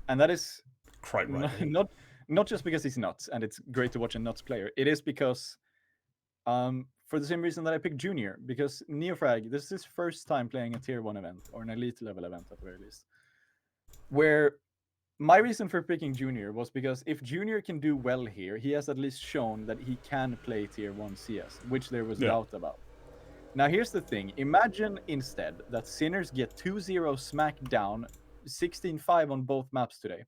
and that is quite right. Not just because he's nuts and it's great to watch a nuts player. It is because, for the same reason that I picked Junior, because Neofrag, this is his first time playing a tier 1 event or an elite level event at the very least. Where my reason for picking Junior was because if Junior can do well here, he has at least shown that he can play tier 1 CS, which there was doubt about. Now, here's the thing. Imagine instead that Sinners get 2-0 smacked down, 16-5 on both maps today,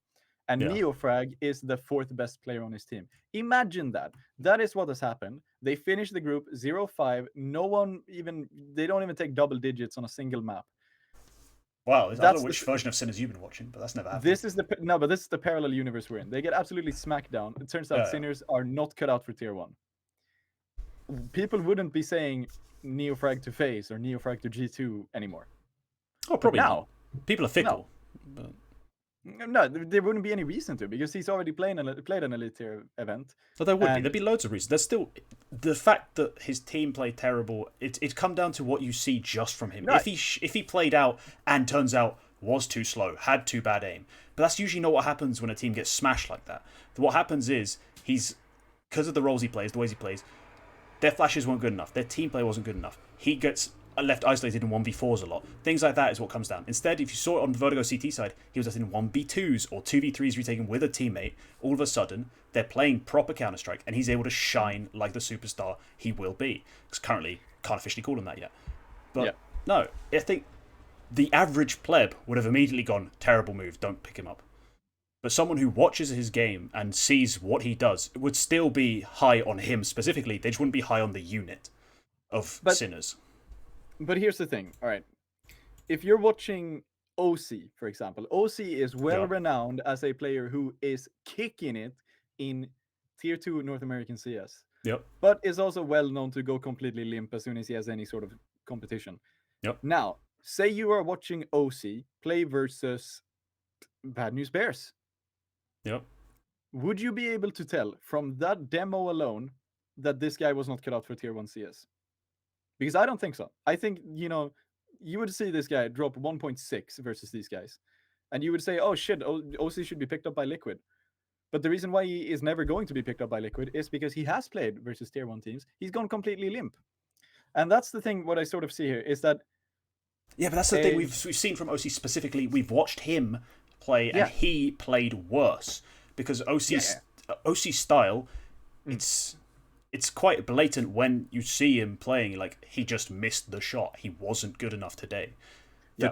and Neofrag is the 4th best player on his team. Imagine that. That is what has happened. They finish the group 0-5. They don't even take double digits on a single map. Wow, I don't know which version of Sinners you've been watching, but that's never happened. This is the parallel universe we're in. They get absolutely smacked down. It turns out Sinners are not cut out for tier 1. People wouldn't be saying Neofrag to FaZe or Neofrag to G2 anymore. Oh, probably now. People are fickle. No, there wouldn't be any reason to, because he's already played an elite tier event. But there would be. There'd be loads of reasons. There's still the fact that his team played terrible. It's come down to what you see just from him. Right. If he played out and turns out was too slow, had too bad aim, but that's usually not what happens when a team gets smashed like that. What happens is because of the roles he plays, the ways he plays, their flashes weren't good enough. Their team play wasn't good enough. He gets left isolated in 1v4s a lot. Things like that is what comes down. Instead, if you saw it on the Vertigo CT side, he was just in 1v2s or 2v3s retaken with a teammate. All of a sudden, they're playing proper Counter-Strike, and he's able to shine like the superstar he will be. Because currently, can't officially call him that yet. But no, I think the average pleb would have immediately gone, terrible move, don't pick him up. But someone who watches his game and sees what he does would still be high on him specifically. They just wouldn't be high on the unit of sinners. But here's the thing, all right. If you're watching OC, for example, OC is well renowned as a player who is kicking it in Tier 2 North American CS. Yep. But is also well known to go completely limp as soon as he has any sort of competition. Yep. Now, say you are watching OC play versus Bad News Bears. Yep. Would you be able to tell from that demo alone that this guy was not cut out for Tier 1 CS? Because I don't think so. I think, you know, you would see this guy drop 1.6 versus these guys. And you would say, oh shit, OC should be picked up by Liquid. But the reason why he is never going to be picked up by Liquid is because he has played versus Tier 1 teams. He's gone completely limp. And that's the thing, what I sort of see here, is that... Yeah, but that's the thing we've seen from OC specifically. We've watched him play, and he played worse. Because OC's style, it's quite blatant when you see him playing. Like, he just missed the shot. He wasn't good enough today. The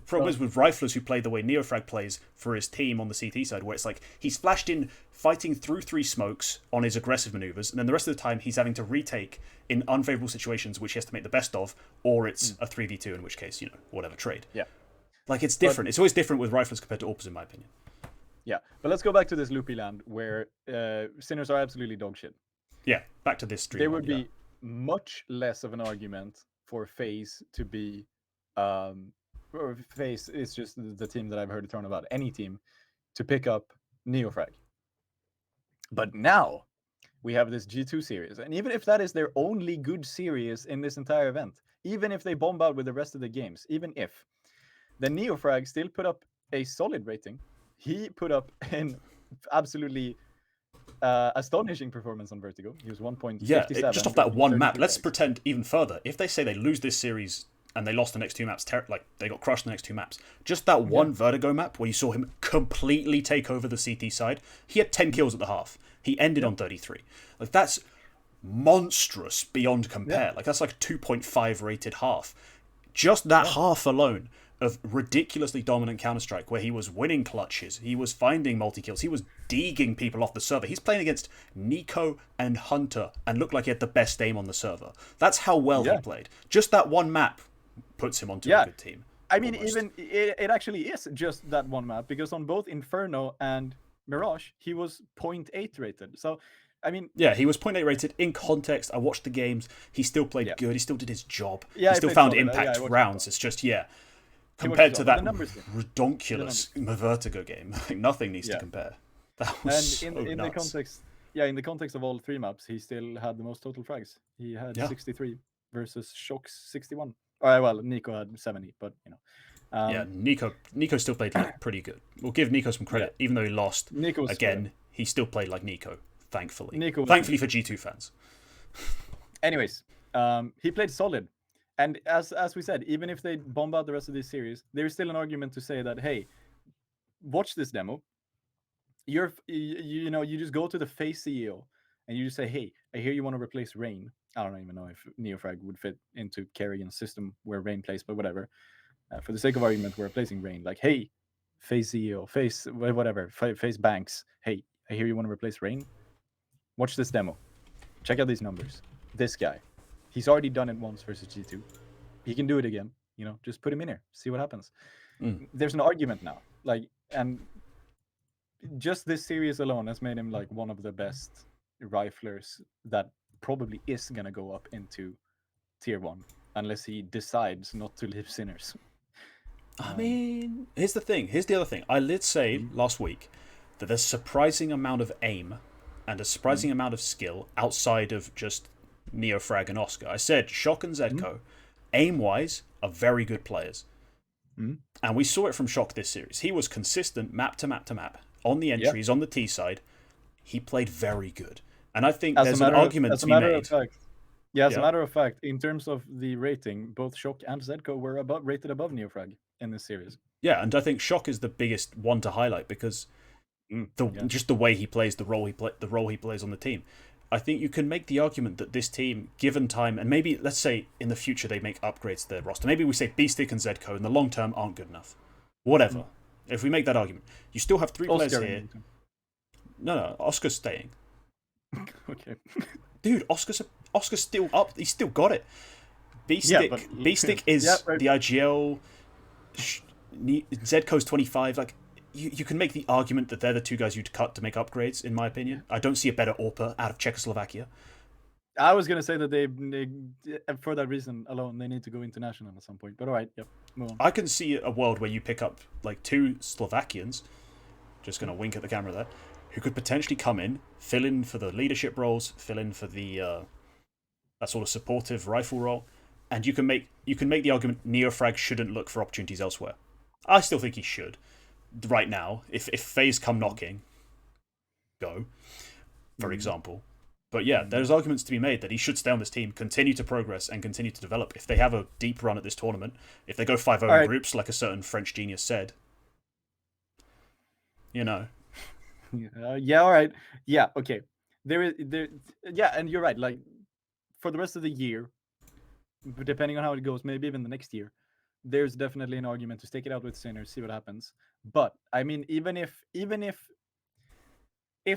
problem is with Riflers who play the way Neofrag plays for his team on the CT side, where it's like he's flashed in fighting through 3 smokes on his aggressive maneuvers, and then the rest of the time he's having to retake in unfavorable situations, which he has to make the best of, or it's a 3v2, in which case, you know, whatever trade. Yeah. Like, it's different. It's always different with Riflers compared to AWPs, in my opinion. Yeah, but let's go back to this loopy land where Sinners are absolutely dog shit. Yeah, back to this stream. There would be much less of an argument for FaZe to be... or FaZe is just the team that I've heard a ton about. Any team to pick up Neofrag. But now we have this G2 series. And even if that is their only good series in this entire event, even if they bomb out with the rest of the games, even if, then Neofrag still put up a solid rating. He put up an absolutely astonishing performance on Vertigo. He was 1.57. Yeah, just off that one map. Let's pretend even further. If they say they lose this series and they lost the next 2 maps, like they got crushed the next 2 maps, just that one Vertigo map where you saw him completely take over the CT side, he had 10 kills at the half. He ended on 33. Like, that's monstrous beyond compare. Like, that's like 2.5 rated half. Just that half alone of ridiculously dominant Counter-Strike, where he was winning clutches, he was finding multi-kills, he was deegging people off the server. He's playing against Nico and Hunter and looked like he had the best aim on the server. That's how well he played. Just that one map puts him onto a good team. I mean, even it actually is just that one map, because on both Inferno and Mirage, he was 0.8 rated. So, I mean... Yeah, he was 0.8 rated. In context, I watched the games. He still played good. He still did his job. Yeah, he still found impact rounds. It's just, compared to that redonkulous Vertigo game, like, nothing needs to compare. That was in nuts. the context, in the context of all 3 maps, he still had the most total frags. He had 63 versus Shock's 61. Well, Nico had 70, but you know. Nico still played like pretty good. We'll give Nico some credit, even though he lost. Again, he still played like Nico, thankfully. Thankfully for G2 fans. Anyways, he played solid. And as we said, even if they bomb out the rest of this series, there is still an argument to say that, hey, watch this demo. You just go to the FaZe CEO and you just say, hey, I hear you want to replace Rain. I don't even know if Neofrag would fit into Kerrigan's system where Rain plays, but whatever. For the sake of argument, we're replacing Rain. Like, hey, FaZe CEO, FaZe whatever, FaZe Banks. Hey, I hear you want to replace Rain. Watch this demo. Check out these numbers. This guy. He's already done it once versus G2. He can do it again. You know, just put him in here. See what happens. There's an argument now. Like, and just this series alone has made him like one of the best riflers that probably is going to go up into Tier 1. Unless he decides not to leave Sinners. I mean, here's the thing. Here's the other thing. I did say last week that there's a surprising amount of aim and a surprising amount of skill outside of just Neofrag and Oscar. I said Shock and Zedko, aim-wise, are very good players. And we saw it from Shock this series. He was consistent map to map to map. On the entries, on the T side, he played very good. And I think there's an argument to be made. Yeah, as a Yeah. matter of fact, in terms of the rating, both Shock and Zedco were rated above Neofrag in this series. Yeah, and I think Shock is the biggest one to highlight because Yeah. just the way he plays, the role he plays on the team. I think you can make the argument that this team, given time, and maybe let's say in the future they make upgrades to their roster. Maybe we say Beastick and Zedco in the long term aren't good enough. Whatever. If we make that argument, you still have three players Oscar. here. No, Oscar's staying. Okay. Dude, Oscar's still up. He's still got it. Beastick, Beastick is the IGL. Zedco's 25. Like, you can make the argument that they're the two guys you'd cut to make upgrades, in my opinion. I don't see a better AWPer out of Czechoslovakia. I was going to say that they, for that reason alone, they need to go international at some point. But all right, yep, move on. I can see a world where you pick up like two Slovakians, just going to wink at the camera there, who could potentially come in, fill in for the leadership roles, fill in for the that sort of supportive rifle role, and you can make the argument Neofrag shouldn't look for opportunities elsewhere. I still think he should. Right now, if FaZe come knocking, go, for example. But yeah, there's arguments to be made that he should stay on this team, continue to progress, and continue to develop. If they have a deep run at this tournament, if they go 5-0 in groups, like a certain French genius said, you know. Yeah, all right. Yeah, okay. Yeah, and you're right. Like, for the rest of the year, depending on how it goes, maybe even the next year, there's definitely an argument to stick it out with Sinners, see what happens. But I mean, even if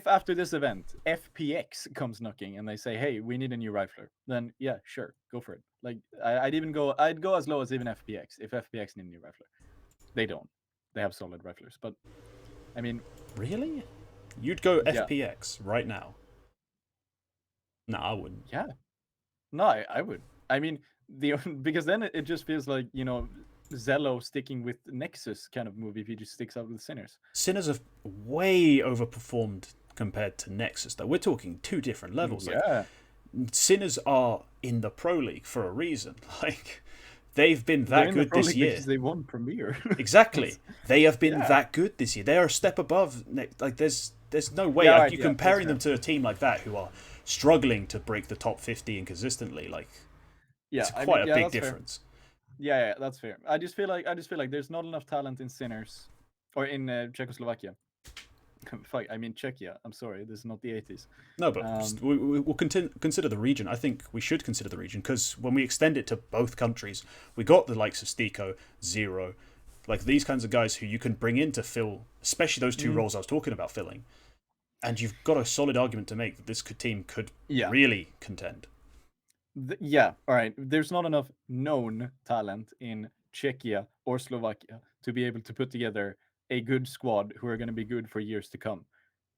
after this event FPX comes knocking and they say, "Hey, we need a new rifler," then yeah, sure, go for it. Like I'd go as low as even FPX if FPX need a new rifler. They don't. They have solid riflers, but I mean, really, you'd go FPX right now? No, I wouldn't. Yeah, no, I would. I mean, because then it just feels like, you know, Zello sticking with Nexus kind of move if he just sticks out with Sinners. Sinners have way overperformed compared to Nexus, though. We're talking two different levels. Yeah. Like, Sinners are in the Pro League for a reason. Like, they've been that good this year. Because they won Premier. Exactly. They have been that good this year. They are a step above. Like, there's no way. Yeah, like, right, you're comparing them to a team like that who are struggling to break the top 50 and consistently. Like, it's quite a big difference. Yeah, that's fair. I just feel like there's not enough talent in Sinners or in Czechoslovakia. Fuck, I mean Czechia. I'm sorry, this is not the 80s. No, but we'll consider the region. I think we should consider the region because when we extend it to both countries, we got the likes of Stiko, Zero, like these kinds of guys who you can bring in to fill, especially those two roles I was talking about filling. And you've got a solid argument to make that this team could really contend. Yeah, all right. There's not enough known talent in Czechia or Slovakia to be able to put together a good squad who are going to be good for years to come.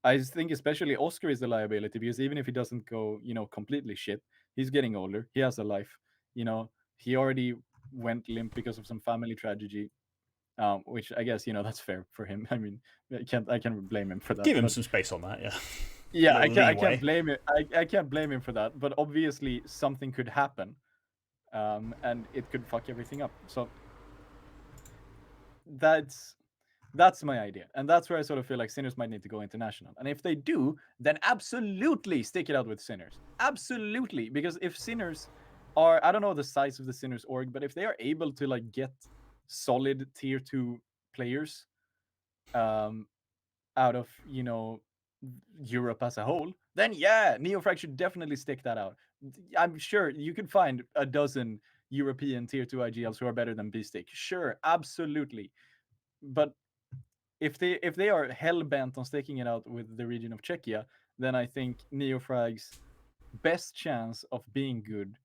I think especially Oscar is the liability because even if he doesn't go, you know, completely shit, he's getting older. He has a life. You know, he already went limp because of some family tragedy, which I guess, you know, that's fair for him. I mean, I can't blame him for that. Give him some space on that, yeah. Yeah, I can't blame it. I can't blame him for that. But obviously, something could happen, and it could fuck everything up. So that's my idea, and that's where I sort of feel like Sinners might need to go international. And if they do, then absolutely stick it out with Sinners. Absolutely, because if Sinners are, I don't know the size of the Sinners org, but if they are able to like get solid tier 2 players, out of, you know, Europe as a whole, then yeah, Neofrag should definitely stick that out. I'm sure you could find a dozen European tier 2 IGLs who are better than Beastick. Sure, absolutely. But if they are hell bent on sticking it out with the region of Czechia, then I think Neofrag's best chance of being good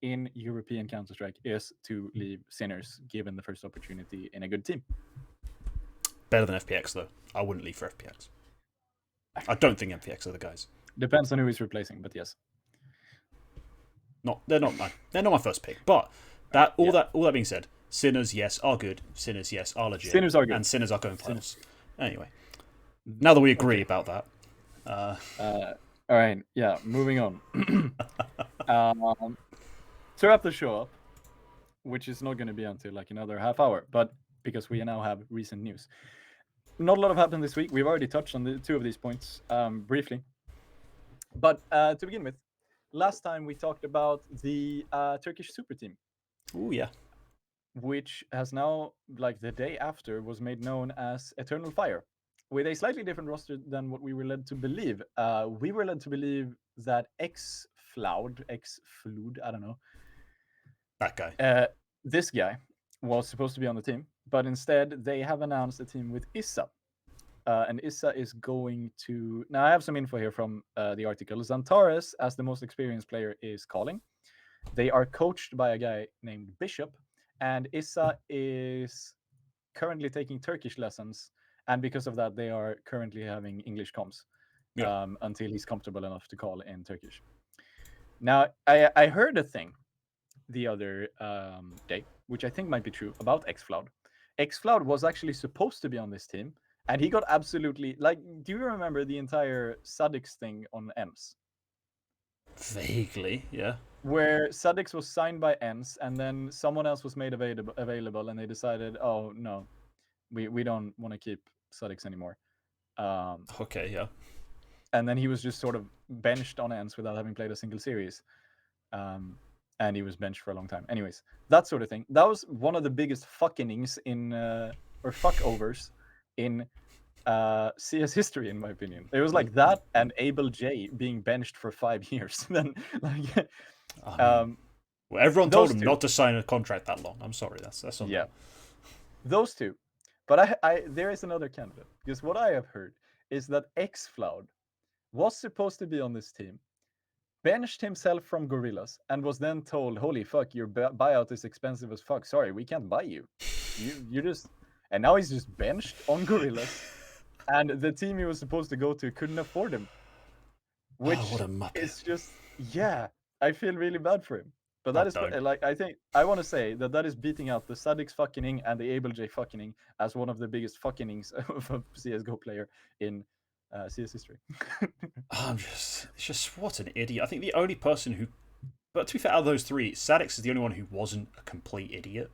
in European Counter-Strike is to leave Sinners given the first opportunity in a good team. Better than FPX though. I wouldn't leave for FPX. I don't think FPX are the guys. Depends on who he's replacing, but yes. They're not my first pick. But that being said, Sinners yes are good. Sinners yes are legit. Sinners are good, and Sinners are going finals. Anyway, now that we agree about that, all right, yeah, moving on. To wrap the show up, which is not going to be until like another half hour, but because we now have recent news. Not a lot have happened this week. We've already touched on the two of these points briefly. But to begin with, last time we talked about the Turkish super team, Oh yeah. which has now, like the day after, was made known as Eternal Fire, with a slightly different roster than what we were led to believe. We were led to believe that X-Floud, I don't know, That guy. this guy was supposed to be on the team, but instead they have announced a team with Issa. And Issa is going to. Now, I have some info here from the article. Zantares, as the most experienced player, is calling. They are coached by a guy named Bishop, and Issa is currently taking Turkish lessons. And because of that, they are currently having English comms until he's comfortable enough to call in Turkish. Now, I heard a thing the other day, which I think might be true, about Xfloud. Xfloud was actually supposed to be on this team, and he got absolutely, like, do you remember the entire Sadix thing on EMS? Vaguely, yeah. Where Sadix was signed by EMS, and then someone else was made available, and they decided, oh no, we don't want to keep Sadix anymore. Okay, yeah. And then he was just sort of benched on EMS without having played a single series. And he was benched for a long time. Anyways, that sort of thing. That was one of the biggest fuckings in or fuckovers in CS history, in my opinion. It was like that and Abel J being benched for 5 years. Then, like, well, everyone told him two. not to sign a contract that long. I'm sorry, that's on them. Those two. But I there is another candidate, because what I have heard is that Xfloud was supposed to be on this team, benched himself from Gorillas, and was then told, "Holy fuck, your buyout is expensive as fuck. Sorry, we can't buy you. You just." And now he's just benched on Gorillas, and the team he was supposed to go to couldn't afford him. Which what a muppet. is just, yeah, I feel really bad for him. But that is like, I think I want to say that is beating out the Sadix fucking and the Abel J fucking as one of the biggest fuckings of a CSGO player in CS history. It's just what an idiot. I think the only person who, but to be fair, out of those three, Sadix is the only one who wasn't a complete idiot.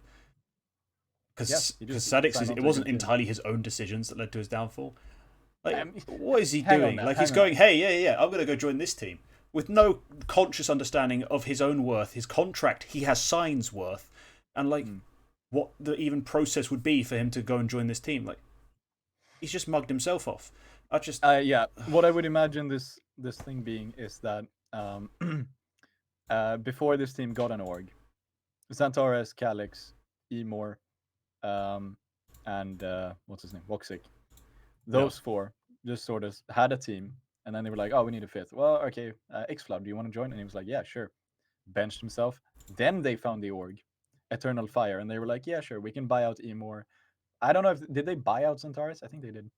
Because Sadix, it wasn't entirely his own decisions that led to his downfall. Like, what is he doing? Like, he's going, hey, yeah, I'm going to go join this team, with no conscious understanding of his own worth, his contract he has sign's worth, and like what the even process would be for him to go and join this team. Like, he's just mugged himself off. Yeah, what I would imagine this thing being is that before this team got an org, Zantares, Calix, Emor, and what's his name, Voxic, those four just sort of had a team, and then they were like, oh, we need a fifth. Well, okay, Xfloud, do you want to join? And he was like, yeah, sure. Benched himself. Then they found the org, Eternal Fire, and they were like, yeah, sure, we can buy out Emor. I don't know did they buy out Zantares? I think they did.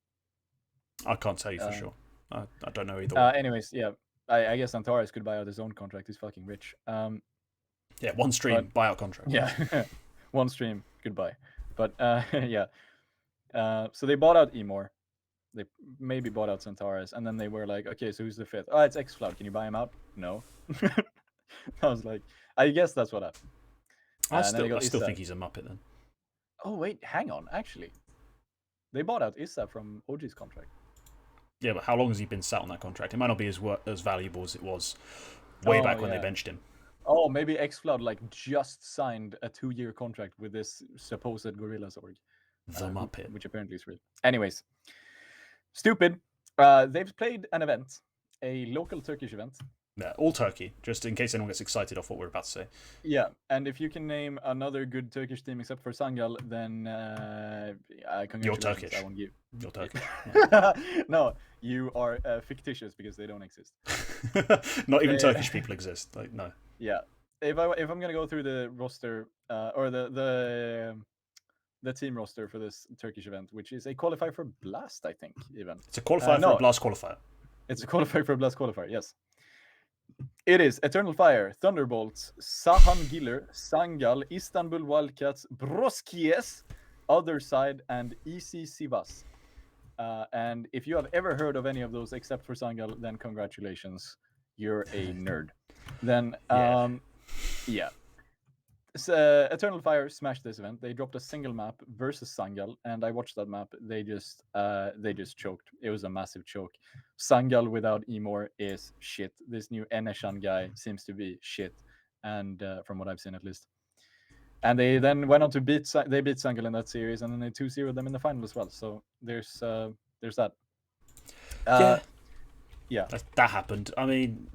I can't tell you for sure. I don't know either way. Anyways, yeah, I guess Zantares could buy out his own contract. He's fucking rich. Yeah, one stream, buyout contract. Yeah, one stream, goodbye. But yeah, so they bought out Emor. They maybe bought out Zantares, and then they were like, okay, so who's the fifth? Oh, it's Xfloud. Can you buy him out? No. I was like, I guess that's what happened. I still think he's a muppet then. Oh, wait, hang on. Actually, they bought out Issa from OG's contract. Yeah, but how long has he been sat on that contract? It might not be as valuable as it was way back when they benched him. Oh, maybe Xfloud like just signed a 2-year contract with this supposed Gorillas org. The Muppet. Which apparently is real. Anyways, stupid. They've played an event, a local Turkish event. Yeah, all Turkey, just in case anyone gets excited off what we're about to say. Yeah, and if you can name another good Turkish team except for Sangal, then you're Turkish. I won't give. You're Turkish. No, you are fictitious because they don't exist. Not even Turkish people exist. Like, no. Yeah, if I'm gonna go through the roster or the team roster for this Turkish event, which is a qualifier for Blast, I think even. It's a qualifier for a Blast qualifier. It's a qualifier for a Blast qualifier. Yes. It is Eternal Fire, Thunderbolts, Sahangiller, Sangal, Istanbul Wildcats, QuackeCS, Other Side, and EC Sivas. And if you have ever heard of any of those except for Sangal, then congratulations, you're a nerd. Then, yeah. Eternal Fire smashed this event. They dropped a single map versus Sangal, and I watched that map. They just choked. It was a massive choke. Sangal without Emor is shit. This new Eneshan guy seems to be shit, and from what I've seen at least. And they then went on to beat Sangal in that series, and then they 2-0 them in the final as well. So there's that. Yeah, that happened. I mean,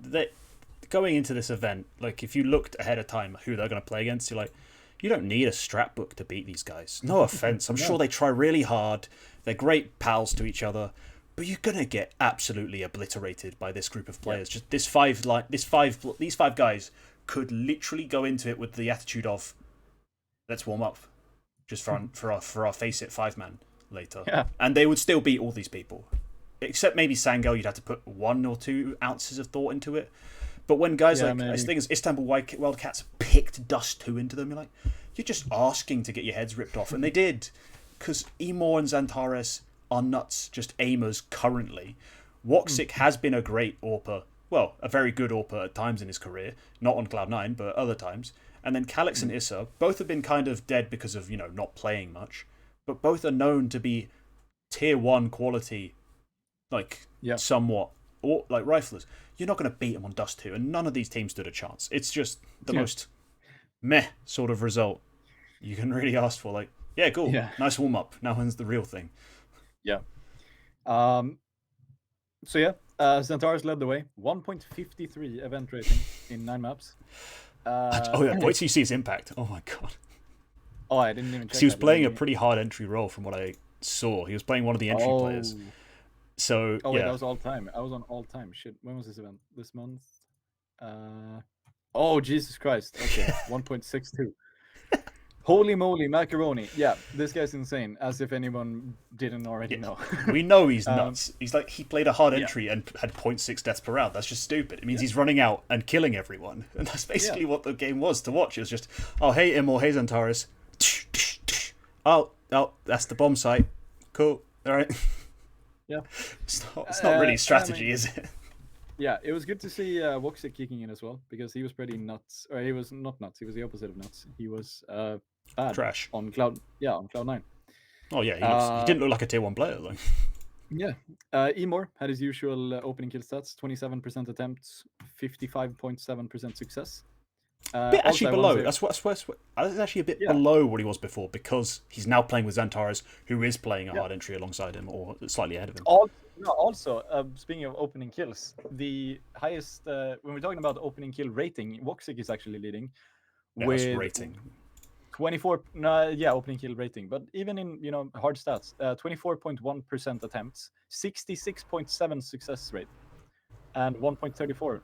going into this event, like if you looked ahead of time who they're going to play against, you're like, you don't need a strat book to beat these guys. No offense, I'm sure they try really hard. They're great pals to each other, but you're gonna get absolutely obliterated by this group of players. Just these five guys could literally go into it with the attitude of, let's warm up, just for our face it 5-man later, and they would still beat all these people. Except maybe Sangel, you'd have to put 1 or 2 ounces of thought into it. But when guys like I think Istanbul Wildcats picked Dust 2 into them, you're like, you're just asking to get your heads ripped off. And they did, because Emor and Xantares are nuts, just aimers currently. QuackeCS has been a great AWPer, well, a very good AWPer at times in his career, not on Cloud9, but other times. And then Calix and Issa, both have been kind of dead because of, not playing much. But both are known to be tier 1 quality, somewhat, or like riflers. You're not going to beat them on Dust 2, and none of these teams stood a chance. It's just the most meh sort of result you can really ask for. Like, yeah, cool, nice warm up. Now when's the real thing? Yeah. So Xantares led the way. 1.53 event rating in 9 maps. Wait till you see his impact. Oh my god. Oh, I didn't even check. He was playing a pretty hard entry role from what I saw. He was playing one of the entry players. So, wait, that was all time. I was on all time. Shit, when was this event? This month? Oh, Jesus Christ. Okay, 1.62. Holy moly, macaroni. Yeah, this guy's insane, as if anyone didn't already know. We know he's nuts. He's like, he played a hard entry and had 0.6 deaths per round. That's just stupid. It means he's running out and killing everyone. And that's basically what the game was to watch. It was just, oh, hey, Emor, hey, Xantares. Oh, that's the bomb site. Cool. All right. Yeah. It's not really strategy, is it? Yeah, it was good to see QuackeCS kicking in as well, because he was pretty nuts. Or he was not nuts, he was the opposite of nuts. He was bad. Trash. On Cloud9. Oh, yeah, he didn't look like a tier 1 player, though. Yeah. Emor had his usual opening kill stats, 27% attempts, 55.7% success. Bit actually below. That's actually a bit below what he was before, because he's now playing with Xantares, who is playing a hard entry alongside him, or slightly ahead of him. Also, speaking of opening kills, the highest when we're talking about opening kill rating, QuackeCS is actually leading with rating. 24. Opening kill rating, but even in hard stats, 24.1% attempts, 66.7 success rate, and 1.34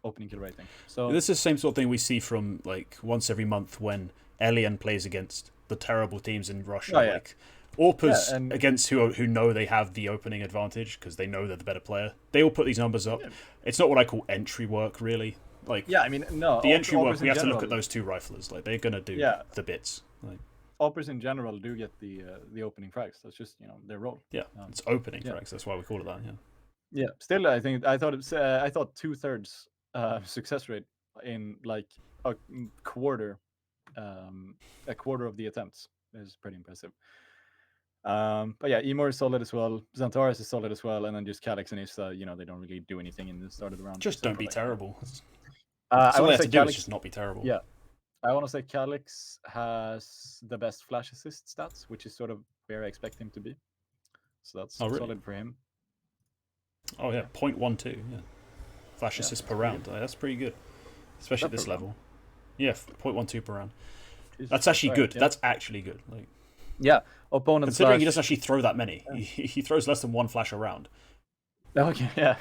opening kill rating. So this is the same sort of thing we see from like once every month when Alien plays against the terrible teams in Russia, like AWPers against who know they have the opening advantage because they know they're the better player. They all put these numbers up. It's not what I call entry work, really. Like, I mean, no. The entry work, we have to look at those 2 riflers. Like, they're gonna do the bits. Like, AWPers in general do get the opening frags. That's just their role. Yeah, it's opening frags. That's why we call it that. Yeah. Still, I thought 2/3 success rate in like a quarter of the attempts is pretty impressive. But yeah, Emor is solid as well. Xantares is solid as well, and then just Calix and Issa, they don't really do anything in the start of the round. Just don't be terrible. I want to say Calix, just not be terrible. Yeah, I want to say Calix has the best flash assist stats, which is sort of where I expect him to be. So that's solid for him. Oh yeah, 0.12. Yeah, flash assist per round. That's pretty good, especially at this level. Yeah, 0.12 per round. That's actually good. That's actually good. Like, yeah, opponent. Considering he doesn't actually throw that many, he throws less than 1 flash a round. Okay, yeah.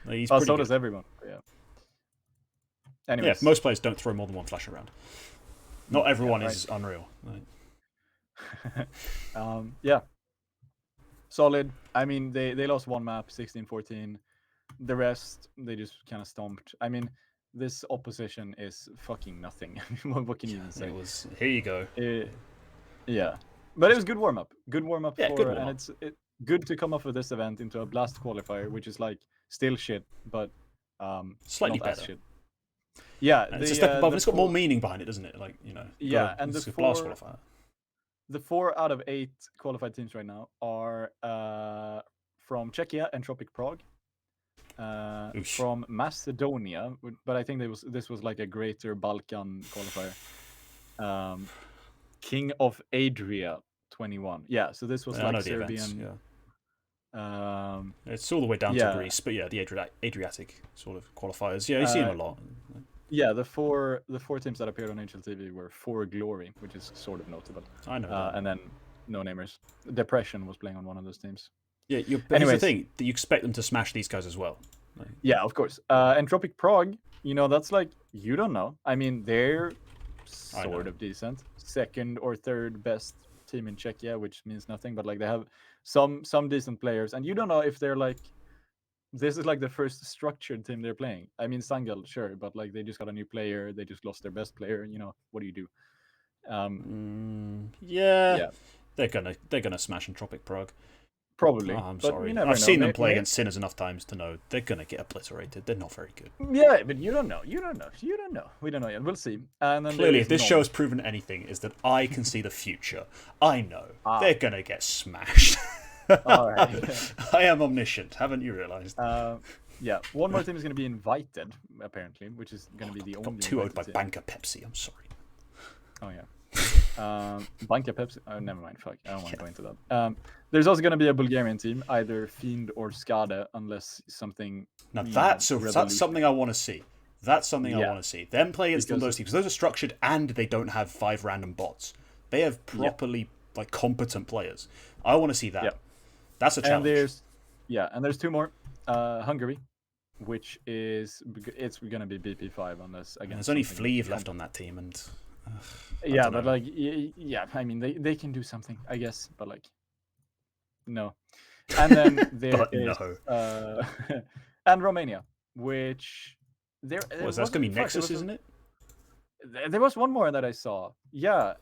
Like, he's so does everyone. Yeah. Anyways. Yeah, most players don't throw more than 1 flash a round. Not everyone is unreal. Like. Yeah. Solid. I mean, they lost 1 map, 16-14. The rest, they just kind of stomped. I mean, this opposition is fucking nothing. What can you even say? It was, here you go. Yeah. But it was good warm-up. Good warm-up. Yeah, good warm-up. And it's good to come off of this event into a blast qualifier, which is like still shit, but slightly not better. As shit. Yeah, It's a step above. It's got more meaning behind it, doesn't it? Like, you know. Yeah, and it's a blast qualifier. The 4 out of 8 qualified teams right now are from Czechia and Tropic Prague, from Macedonia, but I think this was like a greater Balkan qualifier. King of Adria 21. Yeah, so this was like Serbian. Events, it's all the way down to Greece, but yeah, the Adriatic sort of qualifiers. Yeah, you see them a lot. Yeah, the four teams that appeared on HLTV were For Glory, which is sort of notable. I know. And then no namers. Depression was playing on one of those teams. Yeah, but here's the thing: that you expect them to smash these guys as well. Like, yeah, of course. And Tropic Prague, you know, that's like, you don't know. I mean, they're sort of decent, second or third best team in Czechia, which means nothing, but like they have some decent players, and you don't know if they're like, this is like the first structured team they're playing. I mean, Sangel, sure, but like they just got a new player, they just lost their best player. You know, what do you do? Yeah, they're gonna smash in Tropic Prague. Probably. I'm sorry. I've seen them play against Sinners enough times to know they're gonna get obliterated. They're not very good. Yeah, but you don't know. We don't know yet. We'll see. And then clearly, if this show has proven anything, is that I can see the future. I know they're gonna get smashed. All right. I am omniscient. Haven't you realized? Yeah. One more team is going to be invited, apparently, which is going to be the only. Got 2-0'd by Banca Pepsi. I'm sorry. Oh yeah. Banca Pepsi. Oh, never mind. Fuck. I don't want to go into that. There's also going to be a Bulgarian team, either Fiend or Skada, unless something. Now that's something I want to see. That's something I want to see. Them play against those teams. Those are structured and they don't have 5 random bots. They have properly like competent players. I want to see that. Yeah. That's a challenge. And there's 2 more. Hungary, which it's going to be BP5 unless again. There's only Fleeve left on that team, and but like I mean they can do something, I guess, but like no. And then there is and Romania, which that's going to be Nexus, isn't it? There was one more that I saw. Yeah,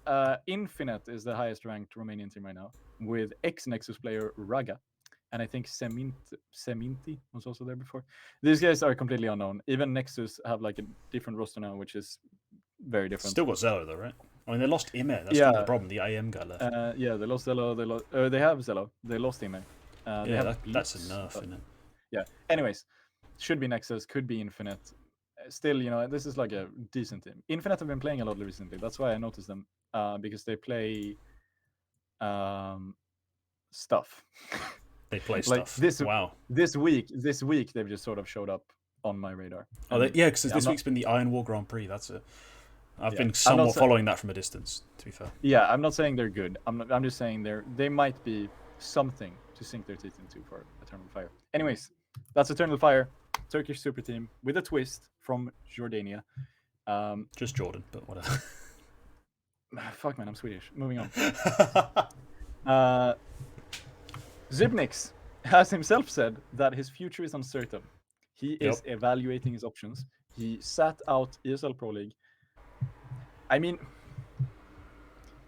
Infinite is the highest ranked Romanian team right now, with ex-Nexus player Raga. And I think Seminti was also there before. These guys are completely unknown. Even Nexus have like a different roster now, which is very different. Still got Zello though, right? I mean, they lost Ime. That's the problem. The IM guy left. Yeah, they lost Zello. They have Zello. They lost Ime. That's a nerf, isn't it? Yeah. Anyways, should be Nexus. Could be Infinite. Still, you know, this is like a decent team. Infinite have been playing a lot recently. That's why I noticed them. Because they play stuff. They play stuff. This week they've just sort of showed up on my radar. Because this week's been the Iron War Grand Prix. I've been somewhat following that from a distance, to be fair. Yeah, I'm not saying they're good. I'm just saying they might be something to sink their teeth into for Eternal Fire. Anyways, that's Eternal Fire, Turkish super team with a twist from Jordania. Just Jordan, but whatever. Fuck man, I'm Swedish. Moving on. Zibnix has himself said that his future is uncertain. He is evaluating his options. He sat out ESL Pro League. I mean,